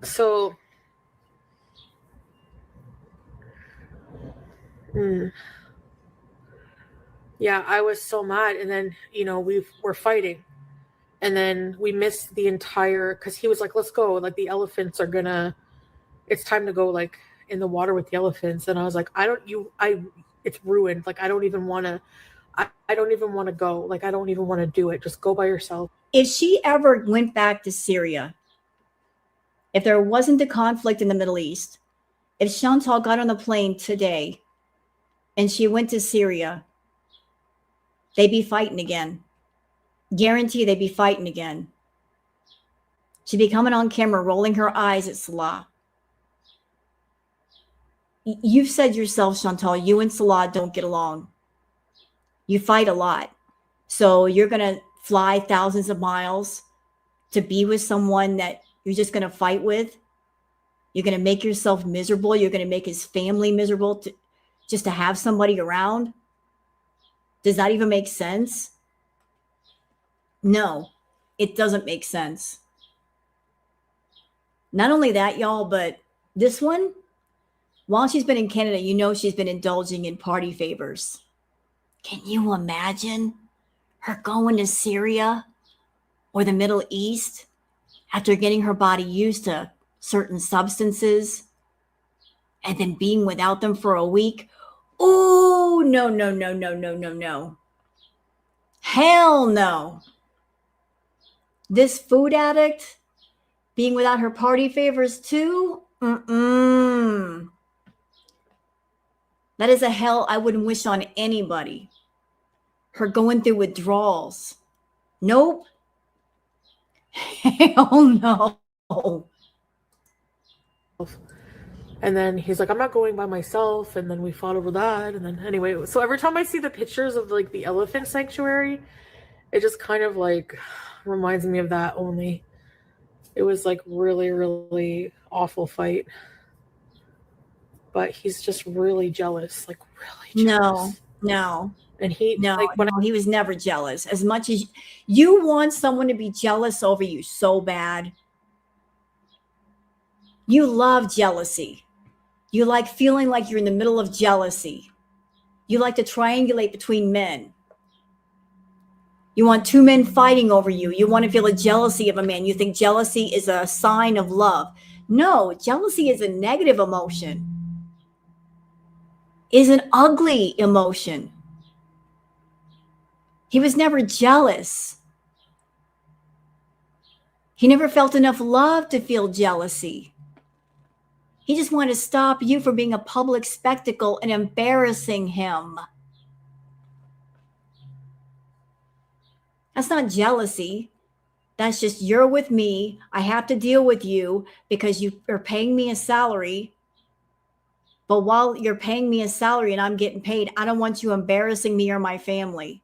So yeah, I was so mad. And then, you know, we're fighting. And then we missed the entire, because he was like, let's go. Like, the elephants are gonna, it's time to go, like, in the water with the elephants. And I was like, it's ruined. Like, I don't even want to go. Like, I don't even want to do it. Just go by yourself. If she ever went back to Syria, if there wasn't a conflict in the Middle East, if Chantal got on the plane today and she went to Syria, they'd be fighting again. Guarantee they'd be fighting again. She'd be coming on camera, rolling her eyes at Salah. You've said yourself, Chantal, you and Salah don't get along. You fight a lot. So you're going to fly thousands of miles to be with someone that you're just going to fight with. You're going to make yourself miserable. You're going to make his family miserable just to have somebody around. Does that even make sense? No, it doesn't make sense. Not only that, y'all, but this one, while she's been in Canada, you know she's been indulging in party favors. Can you imagine her going to Syria or the Middle East after getting her body used to certain substances and then being without them for a week. Oh, no, no, no, no, no, no, no. Hell no. This food addict being without her party favors too? Mm-mm. That is a hell I wouldn't wish on anybody. Her going through withdrawals. Nope. Hell no. And then he's like, I'm not going by myself. And then we fought over that. And then anyway, so every time I see the pictures of like the elephant sanctuary, it just kind of like reminds me of that only. It was like really, really awful fight. But he's just really jealous, like really jealous. No. And he No, like when no, he was never jealous. As much as you want someone to be jealous over you so bad. You love jealousy. You like feeling like you're in the middle of jealousy. You like to triangulate between men. You want two men fighting over you. You want to feel a jealousy of a man. You think jealousy is a sign of love. No, jealousy is a negative emotion. Is an ugly emotion. He was never jealous. He never felt enough love to feel jealousy. He just wanted to stop you from being a public spectacle and embarrassing him. That's not jealousy. That's just, you're with me. I have to deal with you because you are paying me a salary. But while you're paying me a salary and I'm getting paid, I don't want you embarrassing me or my family.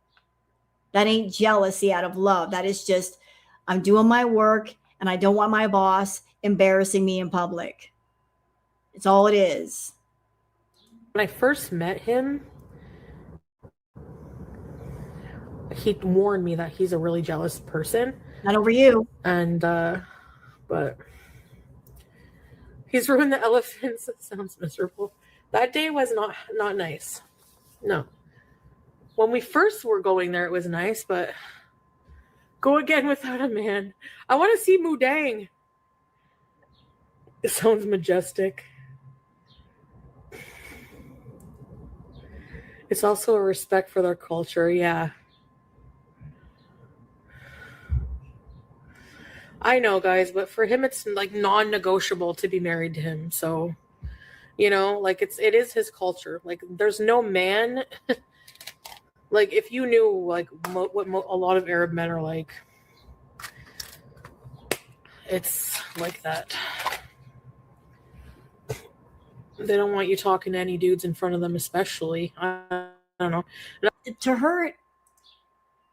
That ain't jealousy out of love. That is just, I'm doing my work and I don't want my boss embarrassing me in public. It's all it is. I first met him, he warned me that he's a really jealous person. Not over you. And but he's ruined the elephants. It sounds miserable. That day was not nice. No. When we first were going there, it was nice, but go again without a man. I want to see Mudang. It sounds majestic. It's also a respect for their culture, yeah. I know, guys, but for him, it's like non-negotiable to be married to him. So, you know, like it is his culture. Like, there's no man. Like, if you knew like what a lot of Arab men are like, it's like that. They don't want you talking to any dudes in front of them, especially. I don't know. To her,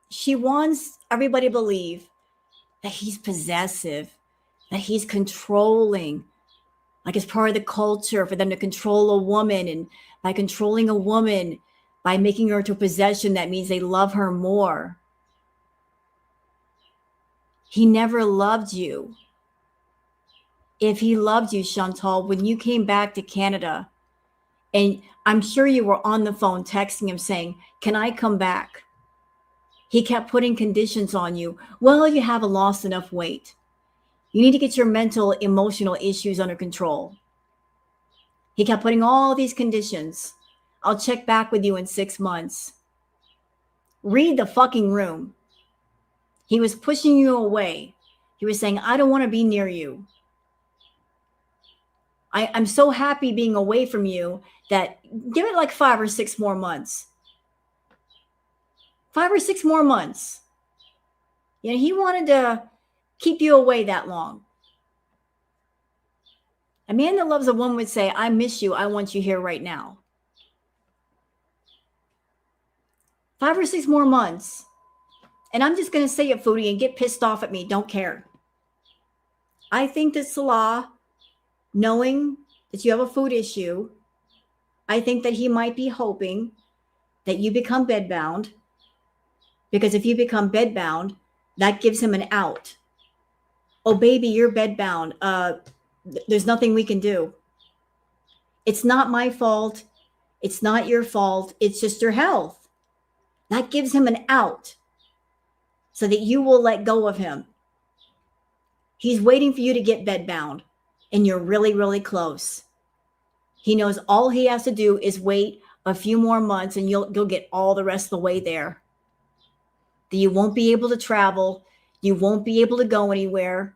she wants everybody to believe that he's possessive, that he's controlling, like it's part of the culture for them to control a woman. And by controlling a woman, by making her into a possession, that means they love her more. He never loved you. If he loved you, Chantal, when you came back to Canada, and I'm sure you were on the phone texting him saying, can I come back? He kept putting conditions on you. Well, you haven't lost enough weight. You need to get your mental, emotional issues under control. He kept putting all these conditions. I'll check back with you in 6 months. Read the fucking room. He was pushing you away. He was saying, I don't want to be near you. I'm so happy being away from you that give it like 5 or 6 more months. 5 or 6 more months. You know, he wanted to keep you away that long. A man that loves a woman would say, I miss you. I want you here right now. 5 or 6 more months. And I'm just going to say it, Foodie, and get pissed off at me. Don't care. I think that Salah, knowing that you have a food issue, I think that he might be hoping that you become bedbound. Because if you become bedbound, that gives him an out. Oh, baby, you're bedbound. There's nothing we can do. It's not my fault. It's not your fault. It's just your health. That gives him an out so that you will let go of him. He's waiting for you to get bedbound, and you're really, really close. He knows all he has to do is wait a few more months and you'll get all the rest of the way there. That you won't be able to travel. You won't be able to go anywhere.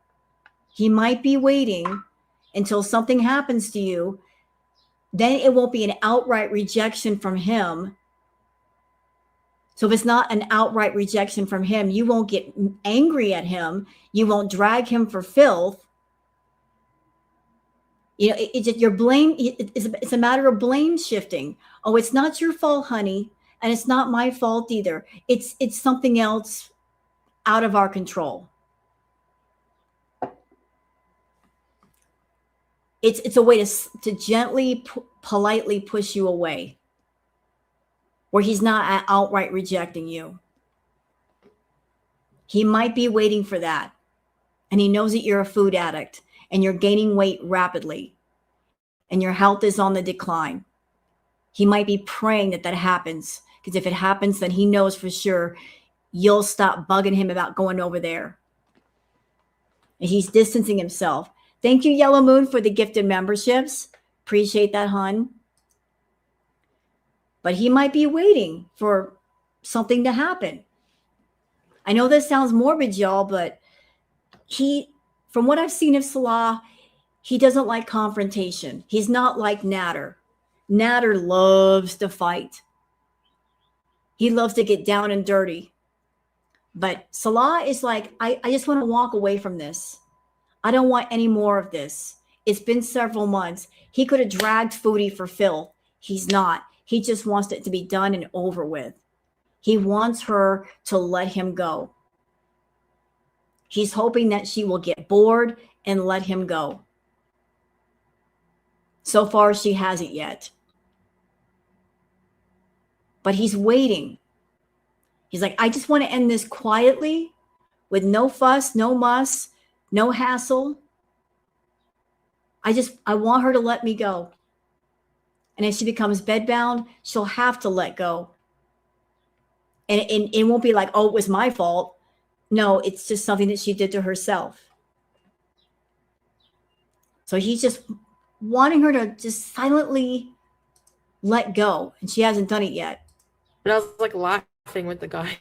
He might be waiting until something happens to you. Then it won't be an outright rejection from him. So if it's not an outright rejection from him, you won't get angry at him. You won't drag him for filth. You know, it's a matter of blame shifting. Oh, it's not your fault, honey. And it's not my fault either. It's something else out of our control. It's a way to gently, politely push you away, where he's not outright rejecting you. He might be waiting for that. And he knows that you're a food addict and you're gaining weight rapidly and your health is on the decline. He might be praying that happens, because if it happens, then he knows for sure you'll stop bugging him about going over there. And he's distancing himself. Thank you, Yellow Moon, for the gifted memberships. Appreciate that, hun. But he might be waiting for something to happen. I know this sounds morbid, y'all, but from what I've seen of Salah, he doesn't like confrontation. He's not like Nader. Nader loves to fight. He loves to get down and dirty. But Salah is like, I just want to walk away from this. I don't want any more of this. It's been several months. He could have dragged Foodie for filth. He's not. He just wants it to be done and over with. He wants her to let him go. He's hoping that she will get bored and let him go. So far, she hasn't yet. But he's waiting. He's like, I just want to end this quietly with no fuss, no muss, no hassle. I want her to let me go. And if she becomes bedbound, she'll have to let go. And it won't be like, oh, it was my fault. No, it's just something that she did to herself. So he's just wanting her to just silently let go. And she hasn't done it yet. And I was like laughing with the guy.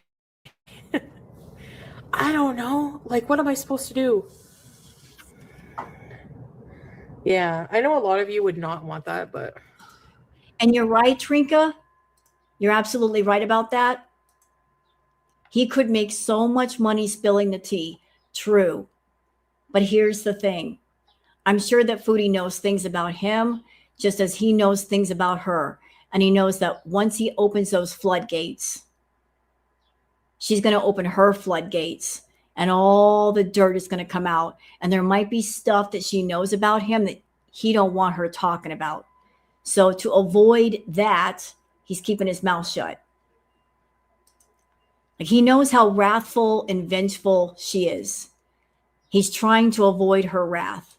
I don't know. Like, what am I supposed to do? Yeah, I know a lot of you would not want that, but. And you're right, Trinka. You're absolutely right about that. He could make so much money spilling the tea. True. But here's the thing. I'm sure that Foodie knows things about him, just as he knows things about her. And he knows that once he opens those floodgates, she's going to open her floodgates and all the dirt is going to come out. And there might be stuff that she knows about him that he don't want her talking about. So to avoid that, he's keeping his mouth shut. Like, he knows how wrathful and vengeful she is. He's trying to avoid her wrath.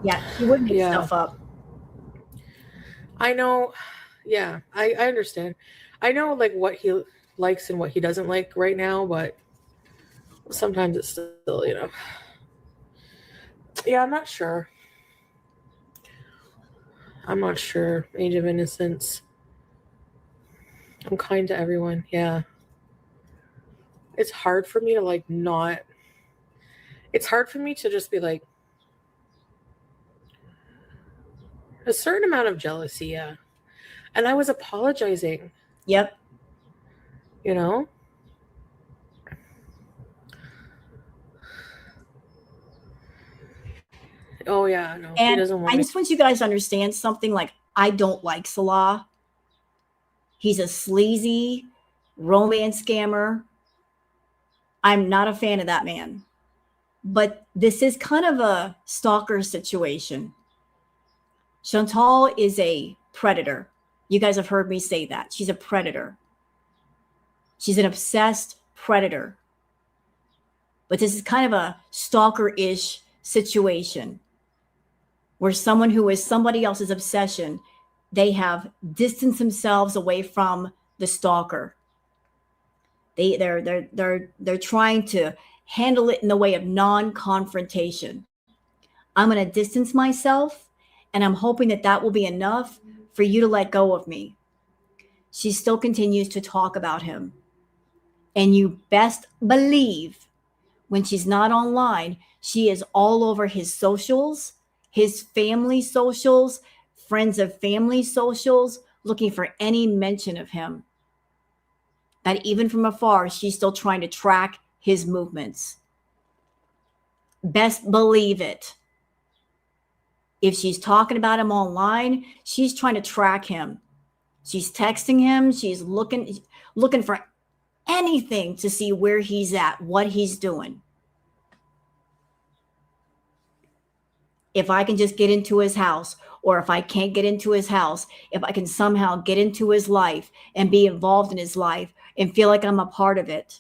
Yeah, he wouldn't make stuff up. I know. Yeah, I understand. I know like what he likes and what he doesn't like right now, but sometimes it's still, you know. Yeah, I'm not sure. I'm not sure. Age of Innocence. I'm kind to everyone. Yeah. It's hard for me to like not. It's hard for me to just be like, a certain amount of jealousy, yeah. And I was apologizing. Yep. You know? Oh, yeah. No, and he doesn't want I just want you guys to understand something. Like, I don't like Salah. He's a sleazy romance scammer. I'm not a fan of that man. But this is kind of a stalker situation. Chantal is a predator. You guys have heard me say that. She's a predator. She's an obsessed predator. But this is kind of a stalker-ish situation where someone who is somebody else's obsession, they have distanced themselves away from the stalker. They're trying to handle it in the way of non-confrontation. I'm going to distance myself, and I'm hoping that that will be enough for you to let go of me. She still continues to talk about him. And you best believe when she's not online, she is all over his socials, his family socials, friends of family socials, looking for any mention of him. That even from afar, she's still trying to track his movements. Best believe it. If she's talking about him online, she's trying to track him. She's texting him. She's looking for anything to see where he's at, what he's doing. If I can just get into his house, or if I can't get into his house, if I can somehow get into his life and be involved in his life and feel like I'm a part of it.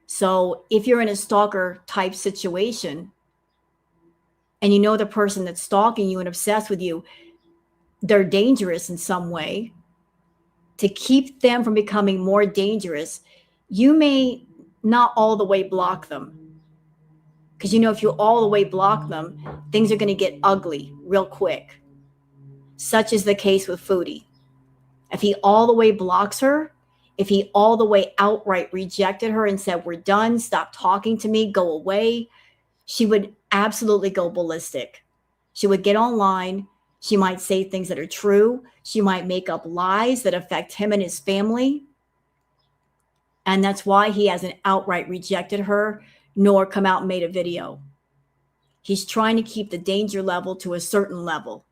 So if you're in a stalker type situation and you know the person that's stalking you and obsessed with you, they're dangerous in some way. To keep them from becoming more dangerous, you may not all the way block them. Because you know, if you all the way block them, things are going to get ugly real quick. Such is the case with Foodie. If he all the way blocks her, if he all the way outright rejected her and said, we're done, stop talking to me, go away, she would absolutely go ballistic. She would get online. She might say things that are true. She might make up lies that affect him and his family. And that's why he hasn't outright rejected her, nor come out and made a video. He's trying to keep the danger level to a certain level.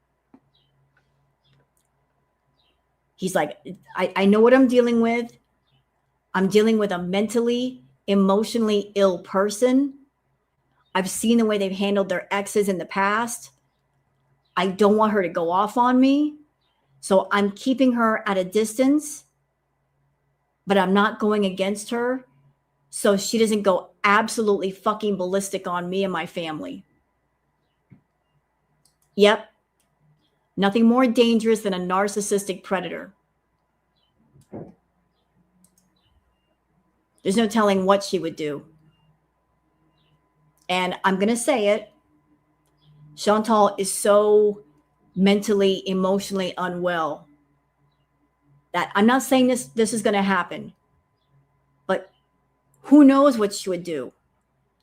He's like, I know what I'm dealing with. I'm dealing with a mentally, emotionally ill person. I've seen the way they've handled their exes in the past. I don't want her to go off on me. So I'm keeping her at a distance, but I'm not going against her so she doesn't go absolutely fucking ballistic on me and my family. Yep. Nothing more dangerous than a narcissistic predator. There's no telling what she would do. And I'm going to say it. Chantal is so mentally, emotionally unwell that I'm not saying this is going to happen, but who knows what she would do.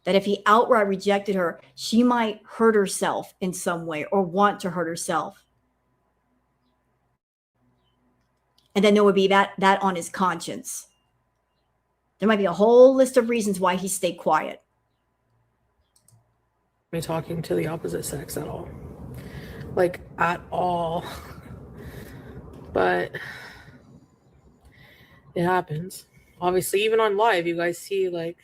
That if he outright rejected her, she might hurt herself in some way or want to hurt herself. And then there would be that on his conscience. There might be a whole list of reasons why he stayed quiet. Me talking to the opposite sex at all. Like, at all. But it happens. Obviously, even on live, you guys see, like,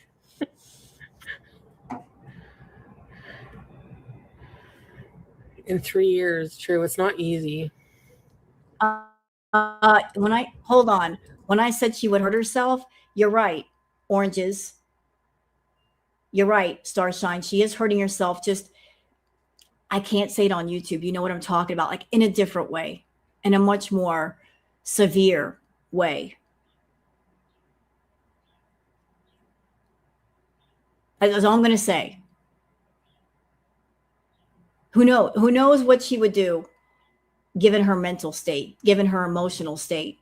in 3 years, true, it's not easy. When I said she would hurt herself, you're right. Oranges. You're right, Starshine. She is hurting herself. Just, I can't say it on YouTube. You know what I'm talking about? Like in a different way, in a much more severe way. That's all I'm going to say. Who knows what she would do given her mental state, given her emotional state.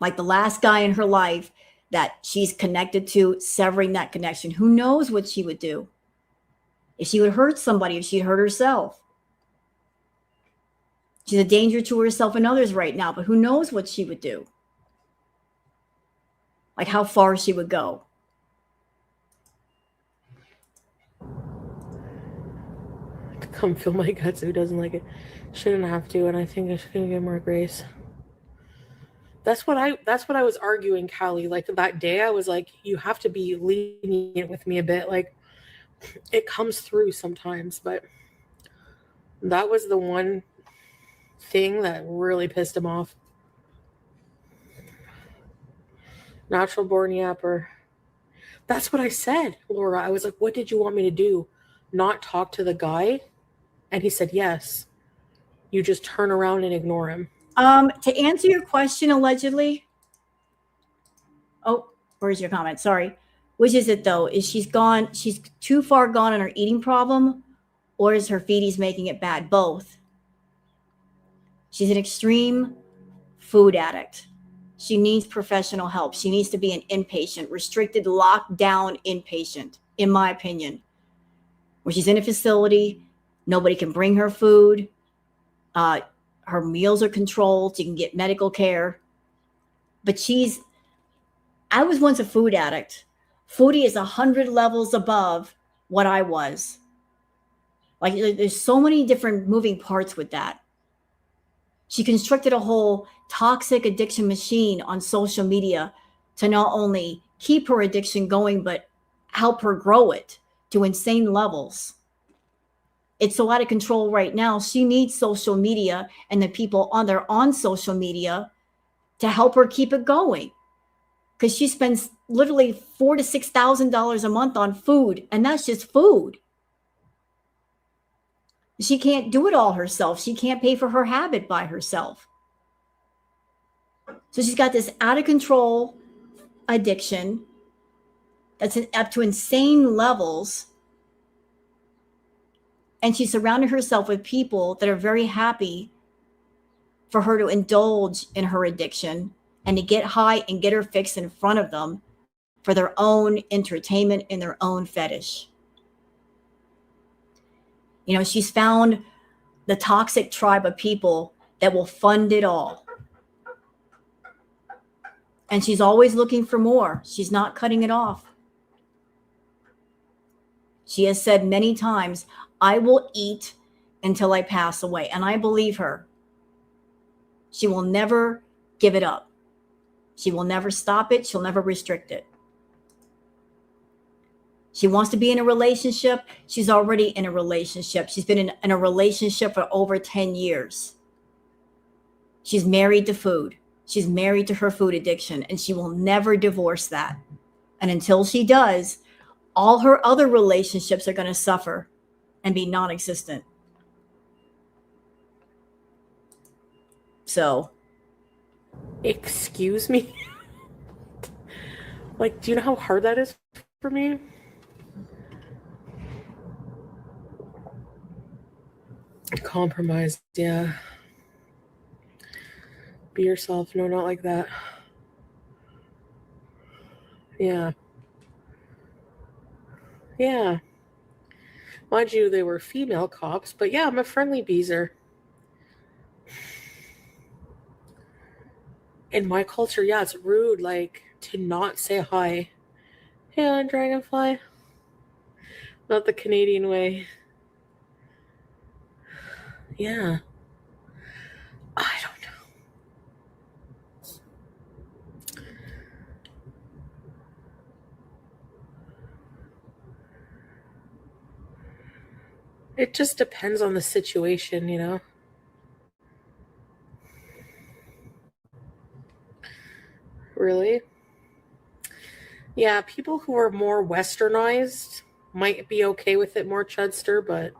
Like the last guy in her life that she's connected to, severing that connection. Who knows what she would do? If she would hurt somebody, if she'd hurt herself. She's a danger to herself and others right now, but who knows what she would do? Like how far she would go. To come feel my guts, who doesn't like it shouldn't have to, and I think I should give more grace. That's what I was arguing, Callie. Like that day, I was like, you have to be lenient with me a bit. Like it comes through sometimes, but that was the one thing that really pissed him off. Natural born yapper. That's what I said, Laura. I was like, what did you want me to do? Not talk to the guy? And he said, yes. You just turn around and ignore him. To answer your question, allegedly. Oh, where's your comment? Sorry. Which is it though? Is she's too far gone on her eating problem, or is her feeties making it bad? Both. She's an extreme food addict. She needs professional help. She needs to be an inpatient, restricted, locked down inpatient, in my opinion. Where she's in a facility, nobody can bring her food. Her meals are controlled. She can get medical care. But I was once a food addict. Foodie is 100 levels above what I was. Like, there's so many different moving parts with that. She constructed a whole toxic addiction machine on social media to not only keep her addiction going, but help her grow it to insane levels. It's so out of control right now. She needs social media and the people on social media to help her keep it going. Because she spends literally $4,000 to $6,000 a month on food, and that's just food. She can't do it all herself. She can't pay for her habit by herself. So she's got this out of control addiction that's up to insane levels. And she surrounded herself with people that are very happy for her to indulge in her addiction and to get high and get her fix in front of them for their own entertainment and their own fetish. You know, she's found the toxic tribe of people that will fund it all. And she's always looking for more. She's not cutting it off. She has said many times, I will eat until I pass away. And I believe her. She will never give it up. She will never stop it. She'll never restrict it. She wants to be in a relationship. She's already in a relationship. She's been in a relationship for over 10 years. She's married to food. She's married to her food addiction, and she will never divorce that. And until she does, all her other relationships are going to suffer and be non-existent. So. Excuse me? Like, do you know how hard that is for me? Compromised, yeah. Be yourself. No, not like that. Yeah. Yeah. Mind you, they were female cops, but yeah, I'm a friendly beezer. In my culture, yeah, it's rude, like, to not say hi. Hey, Dragonfly. Not the Canadian way. Yeah. I don't know. It just depends on the situation, you know? Really? Yeah, people who are more westernized might be okay with it more, Chudster, but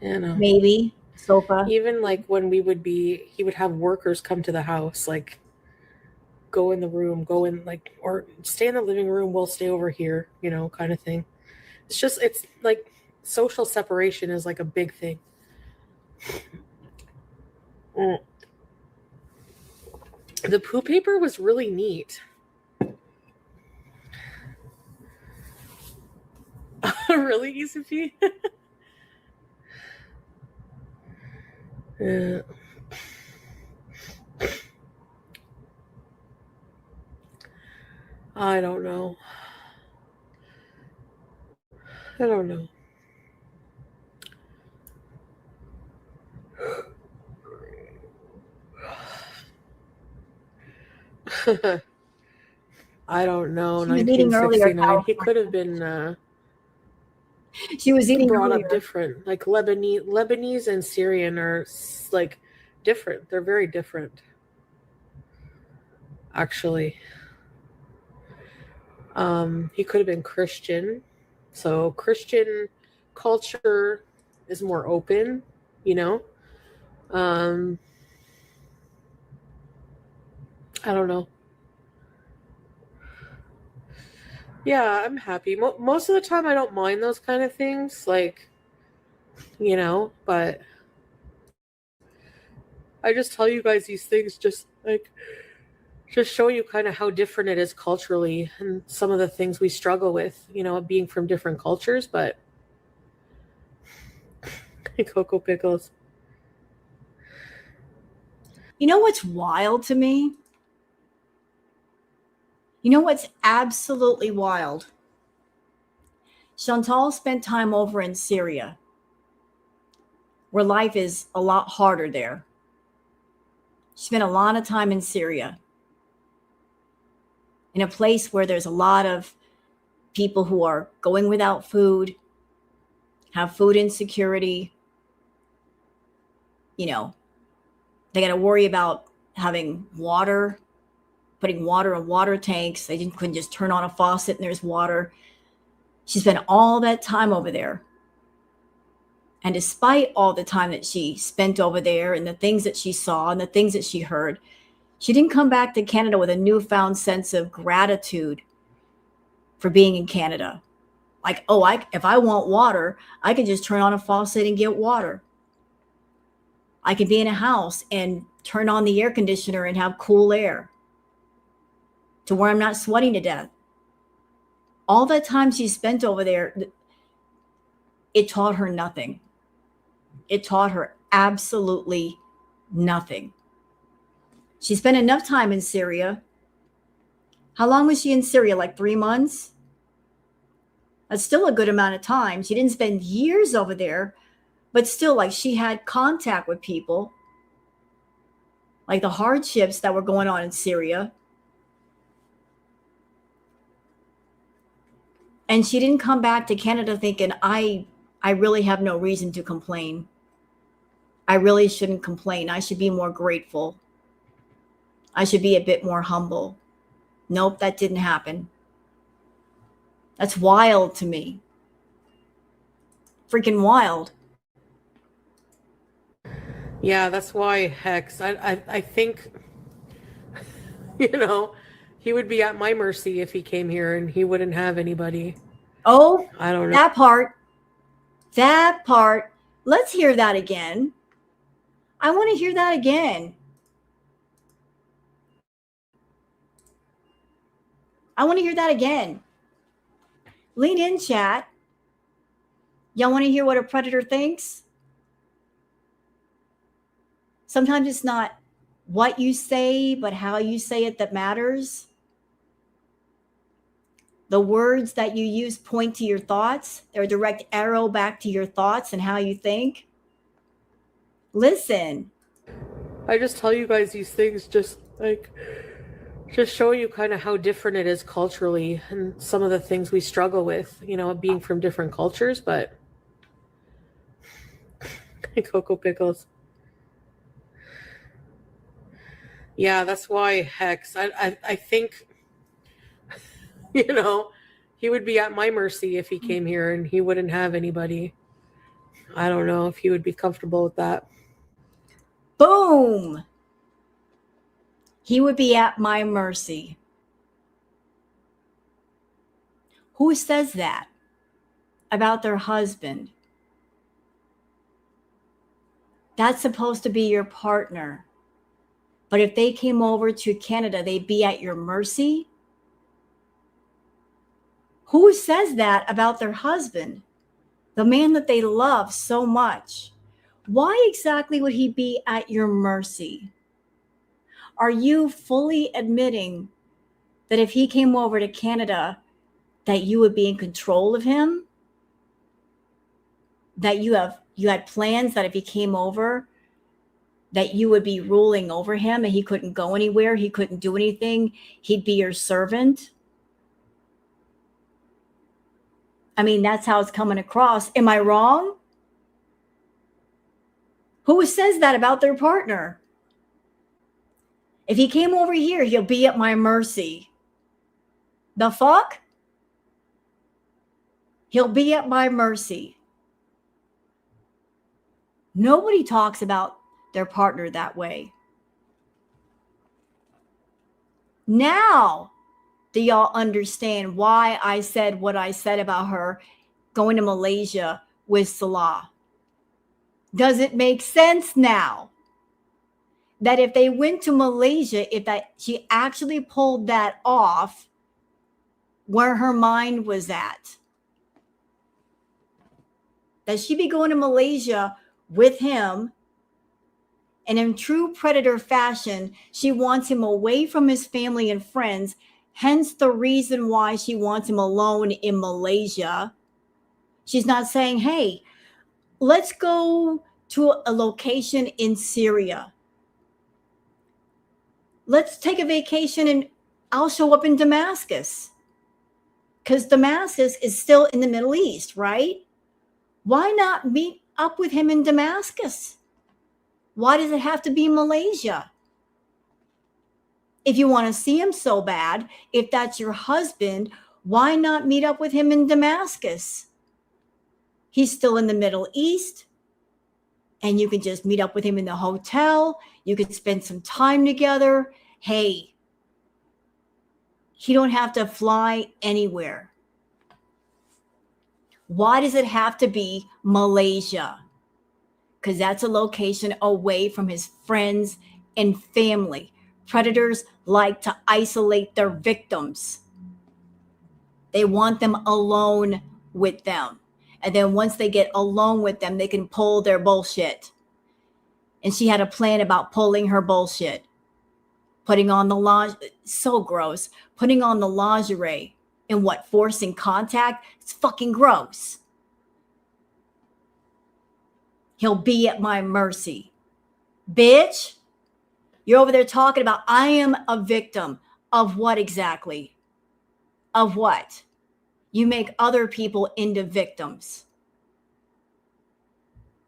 you know. Maybe. Sofa. Even like when he would have workers come to the house, like go in the room, go in like, or stay in the living room, we'll stay over here, you know, kind of thing. It's like social separation is like a big thing. The poo paper was really neat. Really, Yusufi? Yeah. I don't know. I don't know. I don't know. She was eating earlier. 1969. He could have been She was eating brought earlier. up different. Like Lebanese and Syrian are like different. They're very different. Actually. He could have been Christian. So Christian culture is more open, you know. I don't know. Yeah, I'm happy. Most of the time, I don't mind those kind of things, like, but I just tell you guys these things just show you kind of how different it is culturally and some of the things we struggle with, being from different cultures, but Cocoa Pickles. You know what's wild to me? You know what's absolutely wild? Chantal spent time over in Syria, where life is a lot harder there. She spent a lot of time in Syria, in a place where there's a lot of people who are going without food, have food insecurity. They got to worry about having water, putting water in water tanks. Couldn't just turn on a faucet and there's water. She spent all that time over there. And despite all the time that she spent over there and the things that she saw and the things that she heard, she didn't come back to Canada with a newfound sense of gratitude for being in Canada. Like, if I want water, I can just turn on a faucet and get water. I can be in a house and turn on the air conditioner and have cool air to where I'm not sweating to death. All that time she spent over there, it taught her nothing. It taught her absolutely nothing. She spent enough time in Syria. How long was she in Syria? Like 3 months? That's still a good amount of time. She didn't spend years over there, but still, like, she had contact with people, like the hardships that were going on in Syria. And she didn't come back to Canada thinking, I really have no reason to complain. I really shouldn't complain. I should be more grateful. I should be a bit more humble. Nope, that didn't happen. That's wild to me. Freaking wild. Yeah, that's why Hex. I think, he would be at my mercy if he came here and he wouldn't have anybody. Oh, I don't know. that part. That part. Let's hear that again. I want to hear that again. I want to hear that again. Lean in, chat. Y'all want to hear what a predator thinks? Sometimes it's not what you say, but how you say it that matters. The words that you use point to your thoughts. They're a direct arrow back to your thoughts and how you think. Listen. I just tell you guys these things just show you kind of how different it is culturally and some of the things we struggle with, being from different cultures, but Cocoa Pickles. Yeah, that's why Hex. I think, he would be at my mercy if he came here and he wouldn't have anybody. I don't know if he would be comfortable with that. Boom. He would be at my mercy. Who says that about their husband? That's supposed to be your partner. But if they came over to Canada, they'd be at your mercy? Who says that about their husband? The man that they love so much. Why exactly would he be at your mercy? Are you fully admitting that if he came over to Canada, that you would be in control of him? That you had plans that if he came over, that you would be ruling over him and he couldn't go anywhere, he couldn't do anything, he'd be your servant? I mean, that's how it's coming across. Am I wrong? Who says that about their partner? If he came over here, he'll be at my mercy. The fuck? He'll be at my mercy. Nobody talks about their partner that way. Now, do y'all understand why I said what I said about her going to Malaysia with Salah? Does it make sense now? That if they went to Malaysia, if that she actually pulled that off, where her mind was at. That she'd be going to Malaysia with him, and in true predator fashion, she wants him away from his family and friends, hence the reason why she wants him alone in Malaysia. She's not saying, hey, let's go to a location in Syria. Let's take a vacation and I'll show up in Damascus. Because Damascus is still in the Middle East, right? Why not meet up with him in Damascus? Why does it have to be Malaysia? If you want to see him so bad, if that's your husband, why not meet up with him in Damascus? He's still in the Middle East, and you can just meet up with him in the hotel. You could spend some time together. Hey, he don't have to fly anywhere. Why does it have to be Malaysia? Because that's a location away from his friends and family. Predators like to isolate their victims. They want them alone with them. And then once they get alone with them, they can pull their bullshit. And she had a plan about pulling her bullshit. Putting on the lingerie, so gross. Putting on the lingerie and what, forcing contact? It's fucking gross. He'll be at my mercy. Bitch, you're over there talking about I am a victim of what exactly? Of what? You make other people into victims.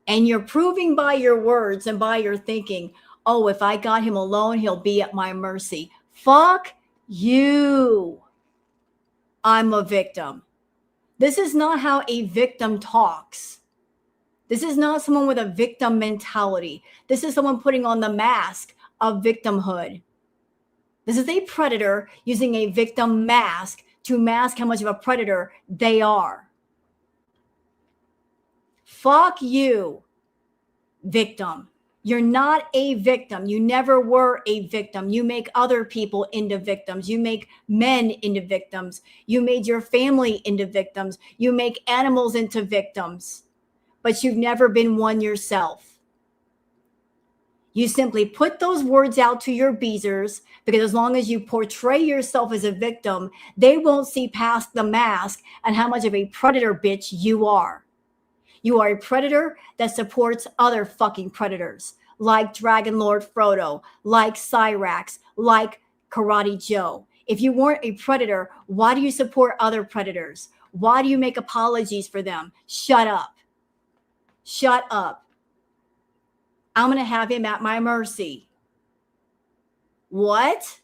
And you're proving by your words and by your thinking, oh, if I got him alone, he'll be at my mercy. Fuck you. I'm a victim. This is not how a victim talks. This is not someone with a victim mentality. This is someone putting on the mask of victimhood. This is a predator using a victim mask to mask how much of a predator they are. Fuck you, victim. You're not a victim. You never were a victim. You make other people into victims. You make men into victims. You made your family into victims. You make animals into victims. But you've never been one yourself. You simply put those words out to your beezers because as long as you portray yourself as a victim, they won't see past the mask and how much of a predator bitch you are. You are a predator that supports other fucking predators like Dragon Lord Frodo, like Cyrax, like Karate Joe. If you weren't a predator, why do you support other predators? Why do you make apologies for them? Shut up. Shut up. I'm going to have him at my mercy. What?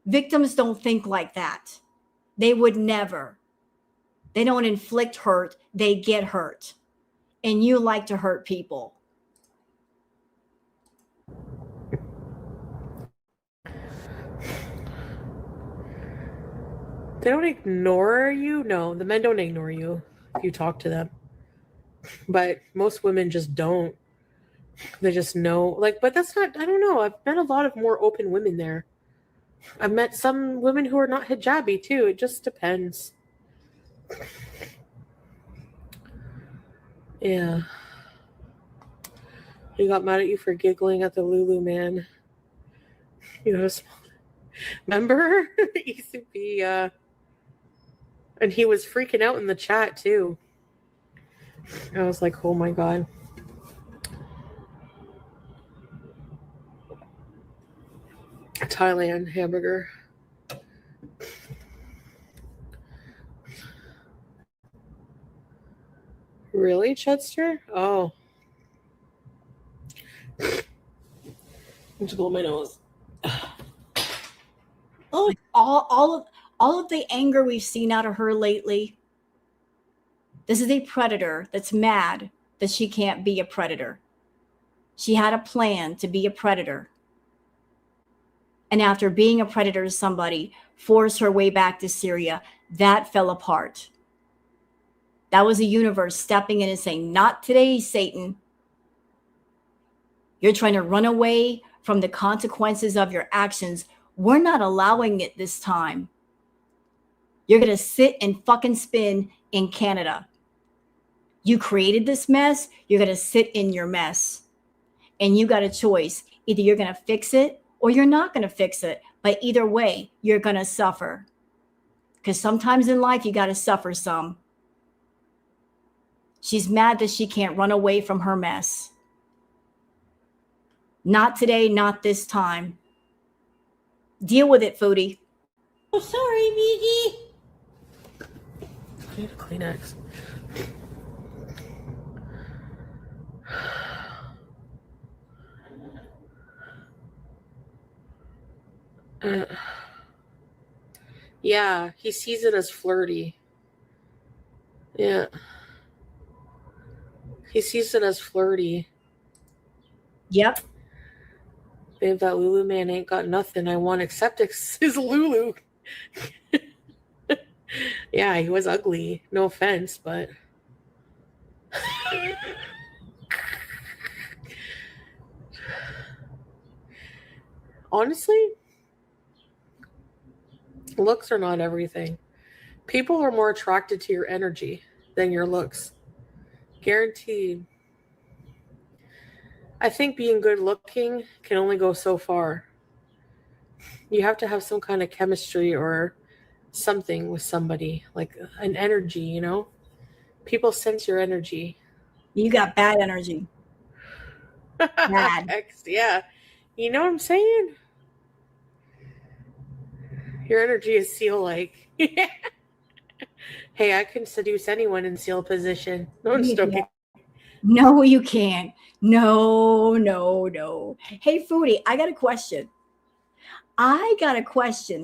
Victims don't think like that. They would never. They don't inflict hurt. They get hurt. And you like to hurt people. They don't ignore you. No, the men don't ignore you if you talk to them. But most women just don't. They just know. Like, but that's not, I don't know. I've met a lot of more open women there. I've met some women who are not hijabi too. It just depends. Yeah. He got mad at you for giggling at the Lulu man. You know, remember? It used to be, and he was freaking out in the chat too. I was like, oh my God. Thailand hamburger. Really, Chester? Oh. Just blow my nose. Oh, all All of the anger we've seen out of her lately, this is a predator that's mad that she can't be a predator. She had a plan to be a predator. And after being a predator to somebody, forced her way back to Syria. That fell apart. That was the universe stepping in and saying, not today, Satan. You're trying to run away from the consequences of your actions. We're not allowing it this time. You're going to sit and fucking spin in Canada. You created this mess. You're going to sit in your mess. And you got a choice. Either you're going to fix it or you're not going to fix it. But either way, you're going to suffer. Because sometimes in life, you got to suffer some. She's mad that she can't run away from her mess. Not today, not this time. Deal with it, Foodie. Oh, sorry, Miggy. I need a Kleenex. Yeah, he sees it as flirty. Yeah. He sees it as flirty. Yep. Babe, that Lulu man ain't got nothing I want except his Lulu. Yeah, he was ugly. No offense, but... Honestly, looks are not everything. People are more attracted to your energy than your looks. Guaranteed. I think being good looking can only go so far. You have to have some kind of chemistry or something with somebody, like an energy, you know? People sense your energy. You got bad energy. Bad. Yeah. You know what I'm saying? Your energy is seal-like. Hey, I can seduce anyone in seal position. No, I'm just joking. No, you can't. No. Hey, Foodie, I got a question.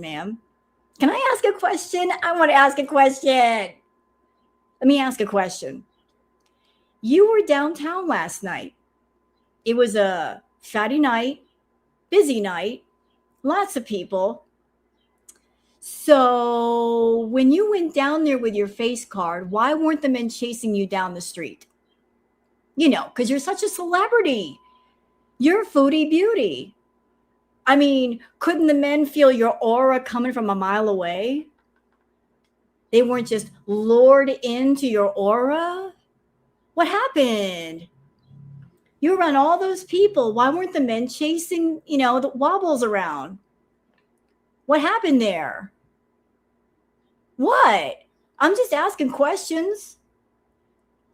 Ma'am. Can I ask a question? I want to ask a question. Let me ask a question. You were downtown last night. It was a Friday night, busy night, lots of people. So when you went down there with your face card, why weren't the men chasing you down the street? You know, because you're such a celebrity. You're Foodie Beauty. I mean, couldn't the men feel your aura coming from a mile away? They weren't just lured into your aura? What happened? You around all those people. Why weren't the men chasing, the wobbles around? What happened there? What? I'm just asking questions.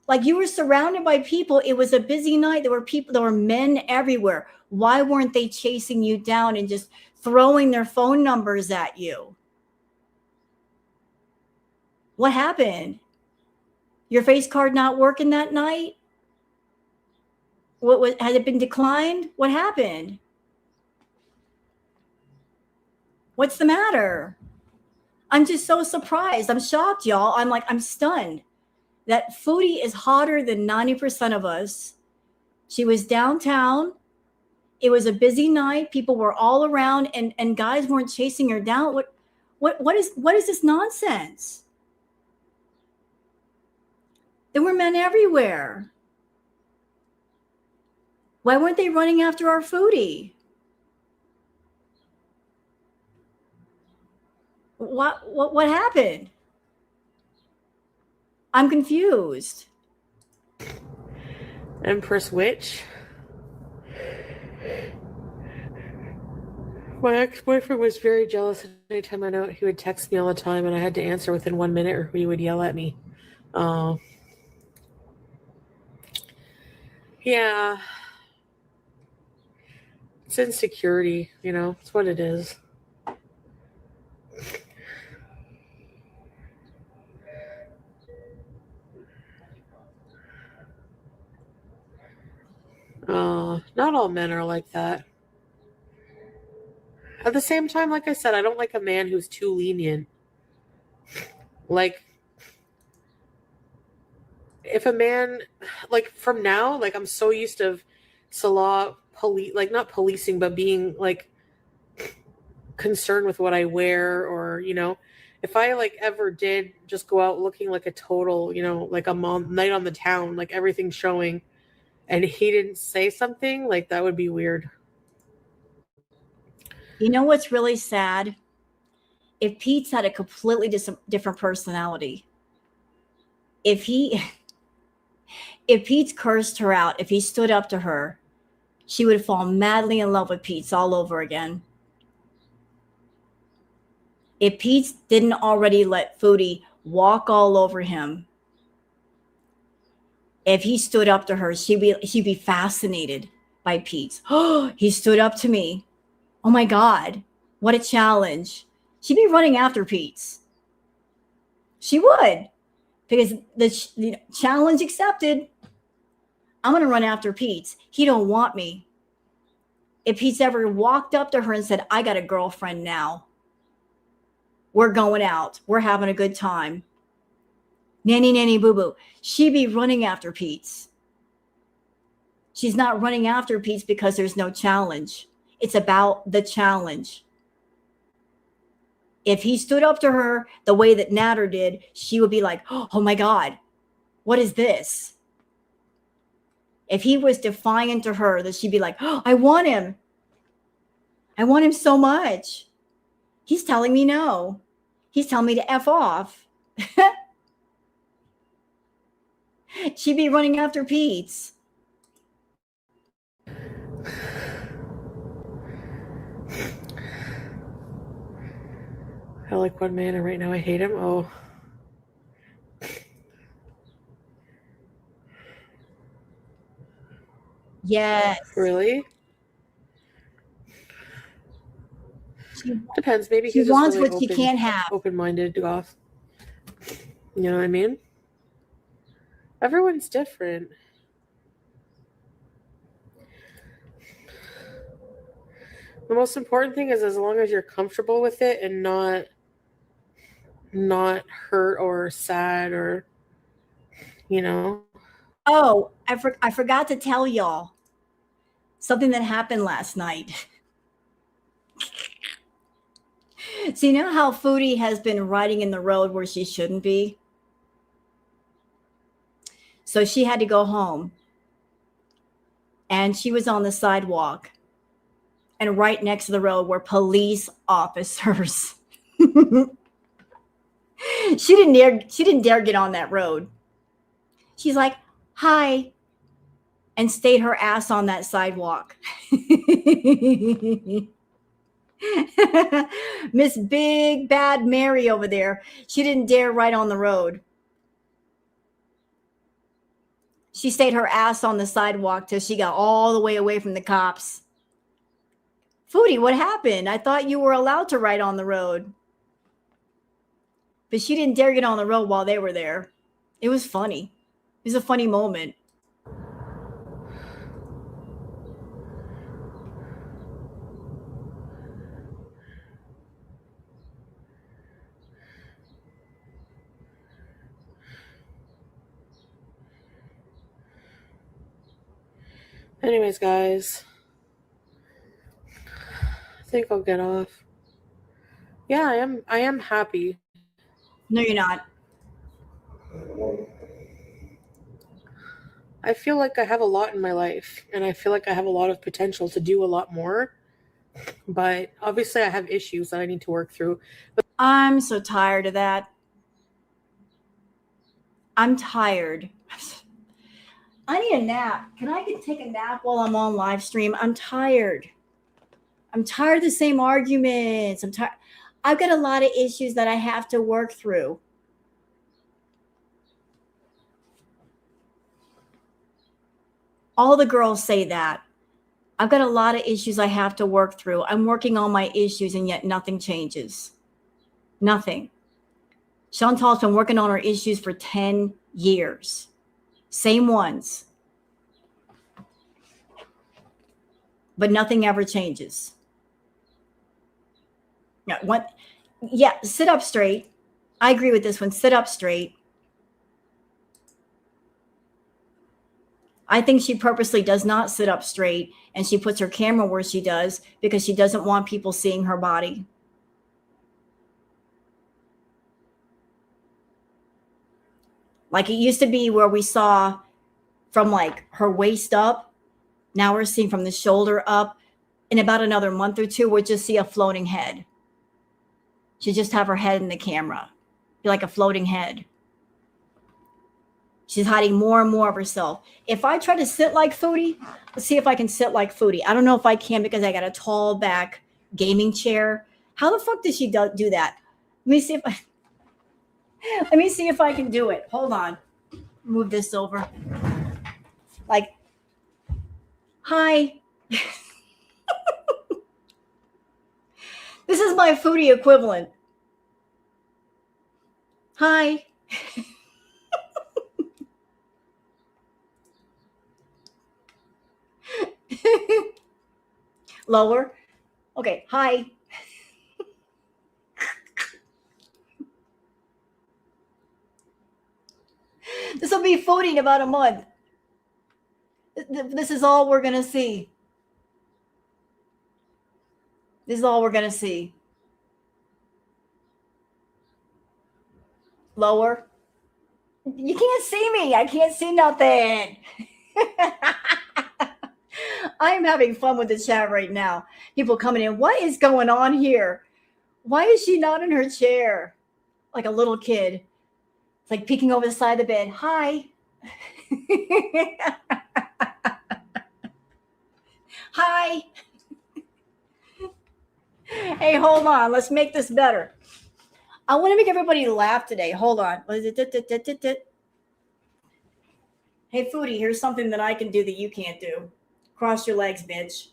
Like, you were surrounded by people. It was a busy night. There were men everywhere. Why weren't they chasing you down and just throwing their phone numbers at you? What happened? Your face card not working that night? Had it been declined? What happened? What's the matter? I'm just so surprised. I'm shocked, y'all. I'm stunned. That Foodie is hotter than 90% of us. She was downtown. It was a busy night. People were all around, and guys weren't chasing her down. What is this nonsense? There were men everywhere. Why weren't they running after our Foodie? What happened? I'm confused. Empress Witch. My ex-boyfriend was very jealous. Anytime I know he would text me all the time, and I had to answer within 1 minute, or he would yell at me. Yeah. It's insecurity, it's what it is. Not all men are like that. At the same time, like I said, I don't like a man who's too lenient. Like, if a man, like, from now, like, I'm so used to Salah like, not policing, but being like concerned with what I wear, or, you know, if I like ever did just go out looking like a total, you know, like a night on the town, like everything showing, and he didn't say something, like, that would be weird. You know what's really sad? If Pete's had a completely different personality, if Pete's cursed her out, if he stood up to her, she would fall madly in love with Pete's all over again. If Pete didn't already let Foodie walk all over him, if he stood up to her, she'd be fascinated by Pete. Oh, he stood up to me. Oh my God, what a challenge. She'd be running after Pete's. She would, because the challenge accepted. I'm going to run after Pete's. He don't want me. If Pete's ever walked up to her and said, I got a girlfriend now. We're going out. We're having a good time. Nanny, nanny, boo, boo. She'd be running after Pete's. She's not running after Pete's because there's no challenge. It's about the challenge. If he stood up to her the way that Natter did, she would be like, oh my God, what is this? If he was defiant to her, that she'd be like, oh, I want him. I want him so much. He's telling me no. He's telling me to F off. She'd be running after Pete's. I like one man, and right now I hate him. Oh. Yes. Really? Depends. Maybe She he's just wants really what she can't have. open-minded, goth. You know what I mean? Everyone's different. The most important thing is, as long as you're comfortable with it and not hurt or sad, or, you know. Oh, I forgot to tell y'all something that happened last night. So you know how Foodie has been riding in the road where she shouldn't be? So she had to go home. And she was on the sidewalk. And right next to the road were police officers. She didn't dare get on that road. She's like, hi, and stayed her ass on that sidewalk. Miss Big Bad Mary over there, she didn't dare ride on the road. She stayed her ass on the sidewalk till she got all the way away from the cops. Foodie, what happened? I thought you were allowed to ride on the road. But she didn't dare get on the road while they were there. It was funny. It was a funny moment. Anyways, guys, I think I'll get off. Yeah, I am happy. No, you're not. I feel like I have a lot in my life, and I feel like I have a lot of potential to do a lot more. But obviously I have issues that I need to work through. I'm so tired of that. I'm tired. I need a nap. Can I take a nap while I'm on live stream? I'm tired. I'm tired of the same arguments. I'm tired. I've got a lot of issues that I have to work through. All the girls say that. I've got a lot of issues I have to work through. I'm working on my issues, and yet nothing changes. Nothing. Chantal's been working on her issues for 10 years. Same ones. But nothing ever changes. Yeah, sit up straight. I agree with this one. Sit up straight. I think she purposely does not sit up straight, and she puts her camera where she does because she doesn't want people seeing her body. Like it used to be where we saw from like her waist up. Now we're seeing from the shoulder up. In about another month or two, we'll just see a floating head. She'll just have her head in the camera. Be like a floating head. She's hiding more and more of herself. If I try to sit like Foodie, let's see if I can sit like Foodie. I don't know if I can because I got a tall back gaming chair. How the fuck does she do that? Let me see if I can do it. Hold on. Move this over. Like, hi. This is my Foodie equivalent. Hi. Lower. Okay. Hi. This will be Foodie in about a month. This is all we're going to see. This is all we're going to see. Lower. You can't see me. I can't see nothing. I'm having fun with the chat right now. People coming in. What is going on here? Why is she not in her chair? Like a little kid. It's like peeking over the side of the bed. Hi. Hi. Hey, hold on. Let's make this better. I want to make everybody laugh today. Hold on. What is it? Hey, Foodie, here's something that I can do that you can't do. Cross your legs, bitch.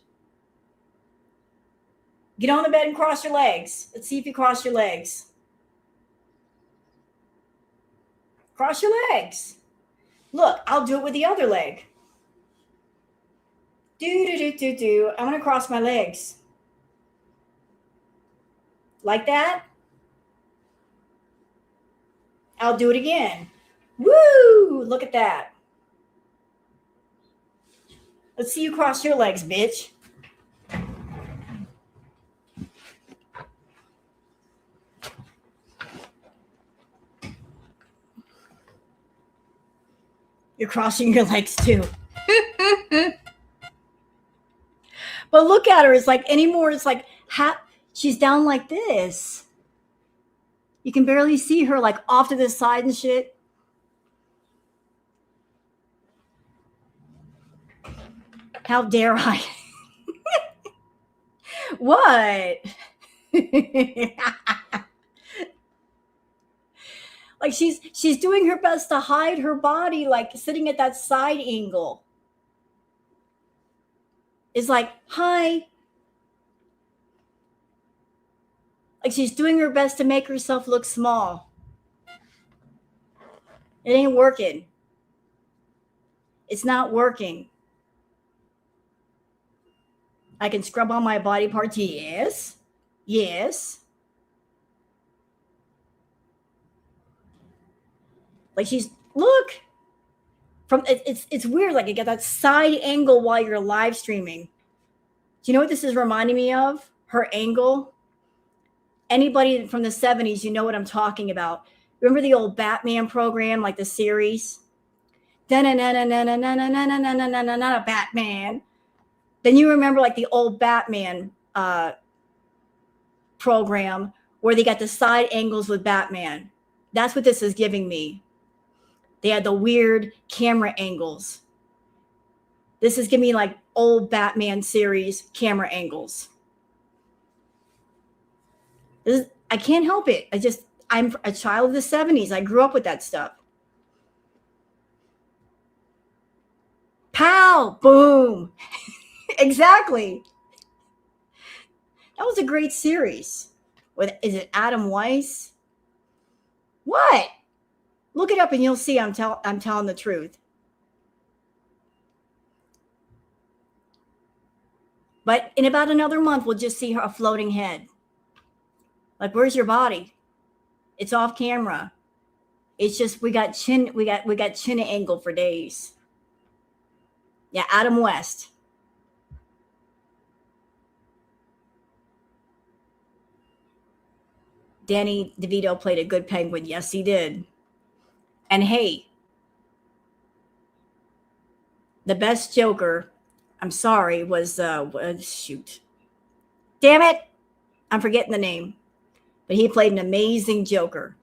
Get on the bed and cross your legs. Let's see if you cross your legs. Cross your legs. Look, I'll do it with the other leg. Do. I'm going to cross my legs. Like that. I'll do it again. Woo! Look at that. Let's see you cross your legs, bitch. You're crossing your legs too. But look at her. It's like anymore. It's like she's down like this. You can barely see her like off to the side and shit. How dare I? What? Like she's doing her best to hide her body, like sitting at that side angle. It's like, hi. Like she's doing her best to make herself look small. It ain't working. It's not working. I can scrub on my body parts. Yes. Yes. Like look. It's weird. Like you get that side angle while you're live streaming. Do you know what this is reminding me of? Her angle. Anybody from the 70s, you know what I'm talking about. Remember the old Batman program, like the series? Batman. Then you remember like the old Batman program where they got the side angles with Batman. That's what this is giving me. They had the weird camera angles. This is giving me like old Batman series camera angles. I can't help it. I'm a child of the 70s. I grew up with that stuff. Pow! Boom! Exactly. That was a great series. Is it Adam Weiss? What? Look it up and you'll see I'm telling the truth. But in about another month, we'll just see a floating head. Like, where's your body? It's off camera. It's just we got chin angle for days. Yeah, Adam West. Danny DeVito played a good penguin. Yes, he did. And hey, the best Joker, I'm sorry, was shoot. Damn it. I'm forgetting the name. But he played an amazing Joker.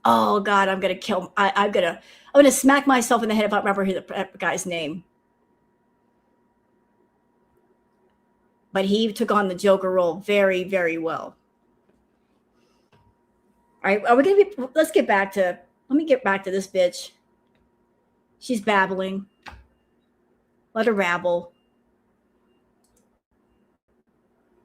Oh God, I'm gonna kill. I'm gonna smack myself in the head if I remember the guy's name. But he took on the Joker role very, very well. All right, are we gonna be? Let me get back to this bitch. She's babbling. Let her rabble.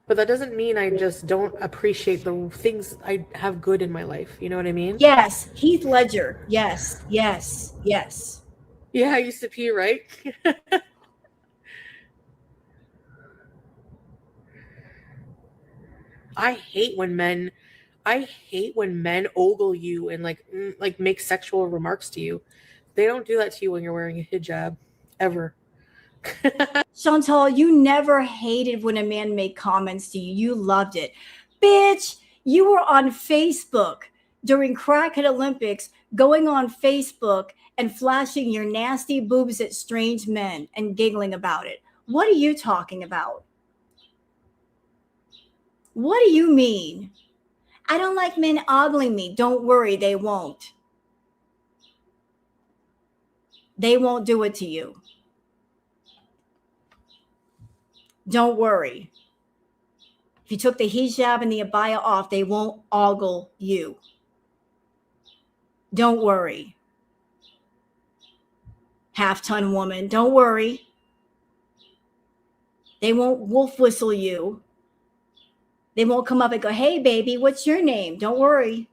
But that doesn't mean I just don't appreciate the things I have good in my life. You know what I mean? Yes, Heath Ledger. Yes, yes, yes. Yeah, I used to pee, right? I hate when men ogle you and like make sexual remarks to you. They don't do that to you when you're wearing a hijab, ever. Chantal, you never hated when a man made comments to you. You loved it. Bitch, you were on Facebook during Crackhead Olympics, going on Facebook and flashing your nasty boobs at strange men and giggling about it. What are you talking about? What do you mean? I don't like men ogling me. Don't worry, they won't. They won't do it to you. Don't worry. If you took the hijab and the abaya off, they won't ogle you. Don't worry. Half-ton woman, don't worry. They won't wolf whistle you. They won't come up and go, hey, baby, what's your name? Don't worry.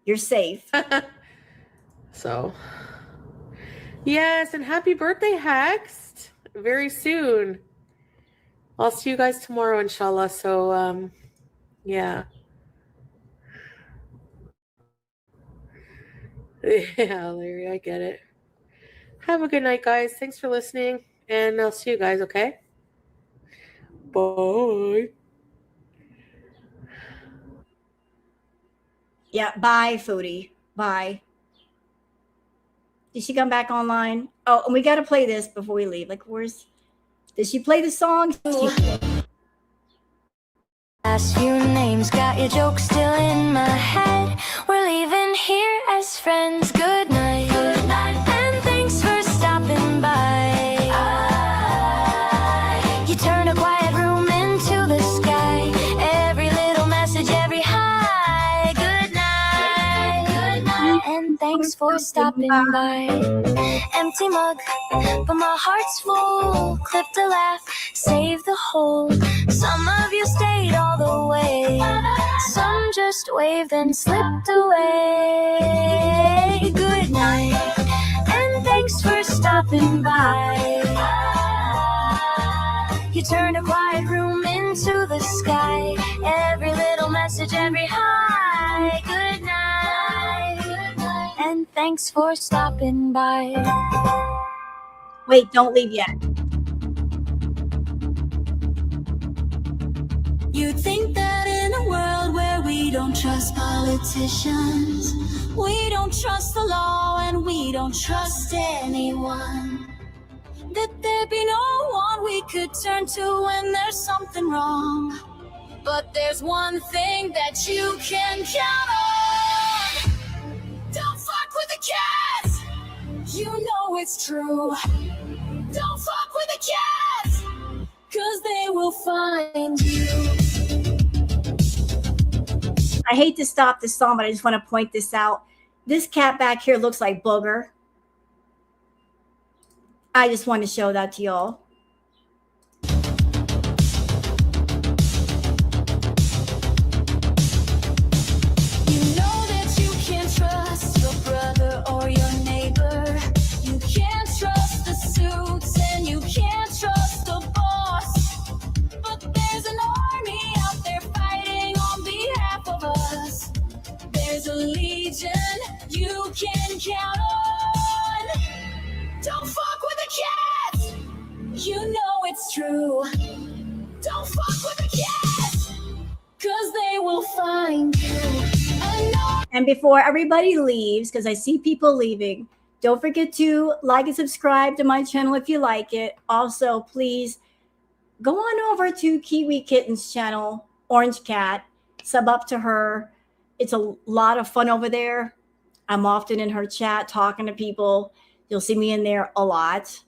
You're safe. So, yes, and happy birthday, Hext. Very soon. I'll see you guys tomorrow, inshallah. So, yeah. Yeah, Larry, I get it. Have a good night, guys. Thanks for listening, and I'll see you guys, okay? Bye. Yeah, bye, Foodie. Bye. Did she come back online? Oh, and we got to play this before we leave. Like, did she play the song? Last few names got your joke still in my head. We're leaving here as friends. Good night. Good night. And thanks for stopping by. You turn a quiet room into the sky. Every little message, every hi. Good night. Good night. And thanks for stopping by. Empty mug, but my heart's full. Clipped a laugh, save the whole. Some of you stayed all the way. Some just waved and slipped away. Good night, and thanks for stopping by. You turned a quiet room into the sky. Every little message, every hi. Good night, and thanks for stopping by. Wait, don't leave yet. You'd think that in a world where we don't trust politicians, we don't trust the law, and we don't trust anyone, that there'd be no one we could turn to when there's something wrong. But there's one thing that you can count on. Don't fuck with the cats. You know it's true. Don't fuck with the cats, 'cause they will find you. I hate to stop this song, but I just want to point this out. This cat back here looks like Booger. I just want to show that to y'all. You know that you can't trust your brother or your neighbor. You can't trust the suits and you can't trust the boss. But there You know it's true. Don't fuck with the kids, cause they will find you. And before everybody leaves, because I see people leaving, don't forget to like and subscribe to my channel if you like it. Also, please go on over to Kiwi Kitten's channel, Orange Cat, sub up to her. It's a lot of fun over there. I'm often in her chat talking to people. You'll see me in there a lot.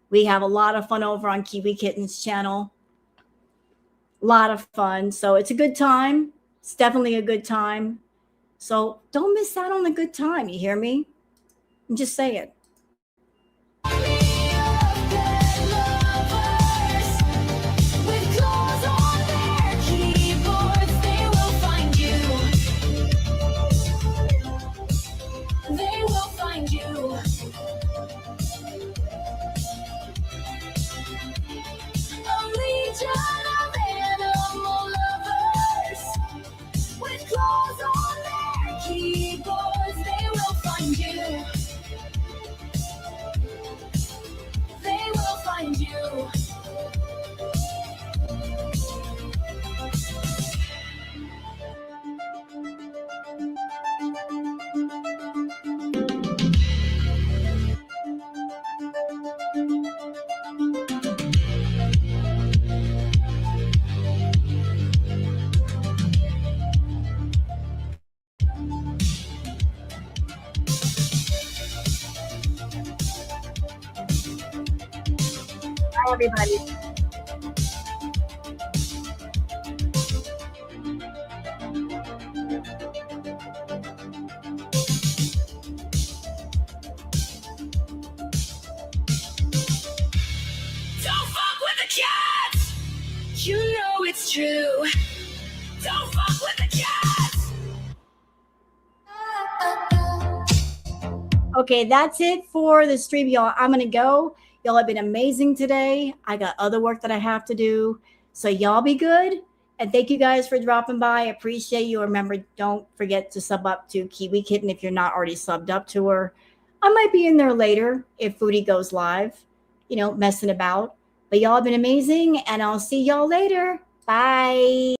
We have a lot of fun over on Kiwi Kitten's channel. A lot of fun. So it's a good time. It's definitely a good time. So don't miss out on the good time. You hear me? I'm just saying. They will find you. A legion of animal lovers with claws on their keyboards. They will find you. They will find you. Bye, everybody. Don't fuck with the cats. You know it's true. Don't fuck with the cats. Okay, that's it for the stream, y'all. I'm going to go. Y'all have been amazing today. I got other work that I have to do. So y'all be good. And thank you guys for dropping by. I appreciate you. Remember, don't forget to sub up to Kiwi Kitten if you're not already subbed up to her. I might be in there later if Foodie goes live, messing about. But y'all have been amazing, and I'll see y'all later. Bye.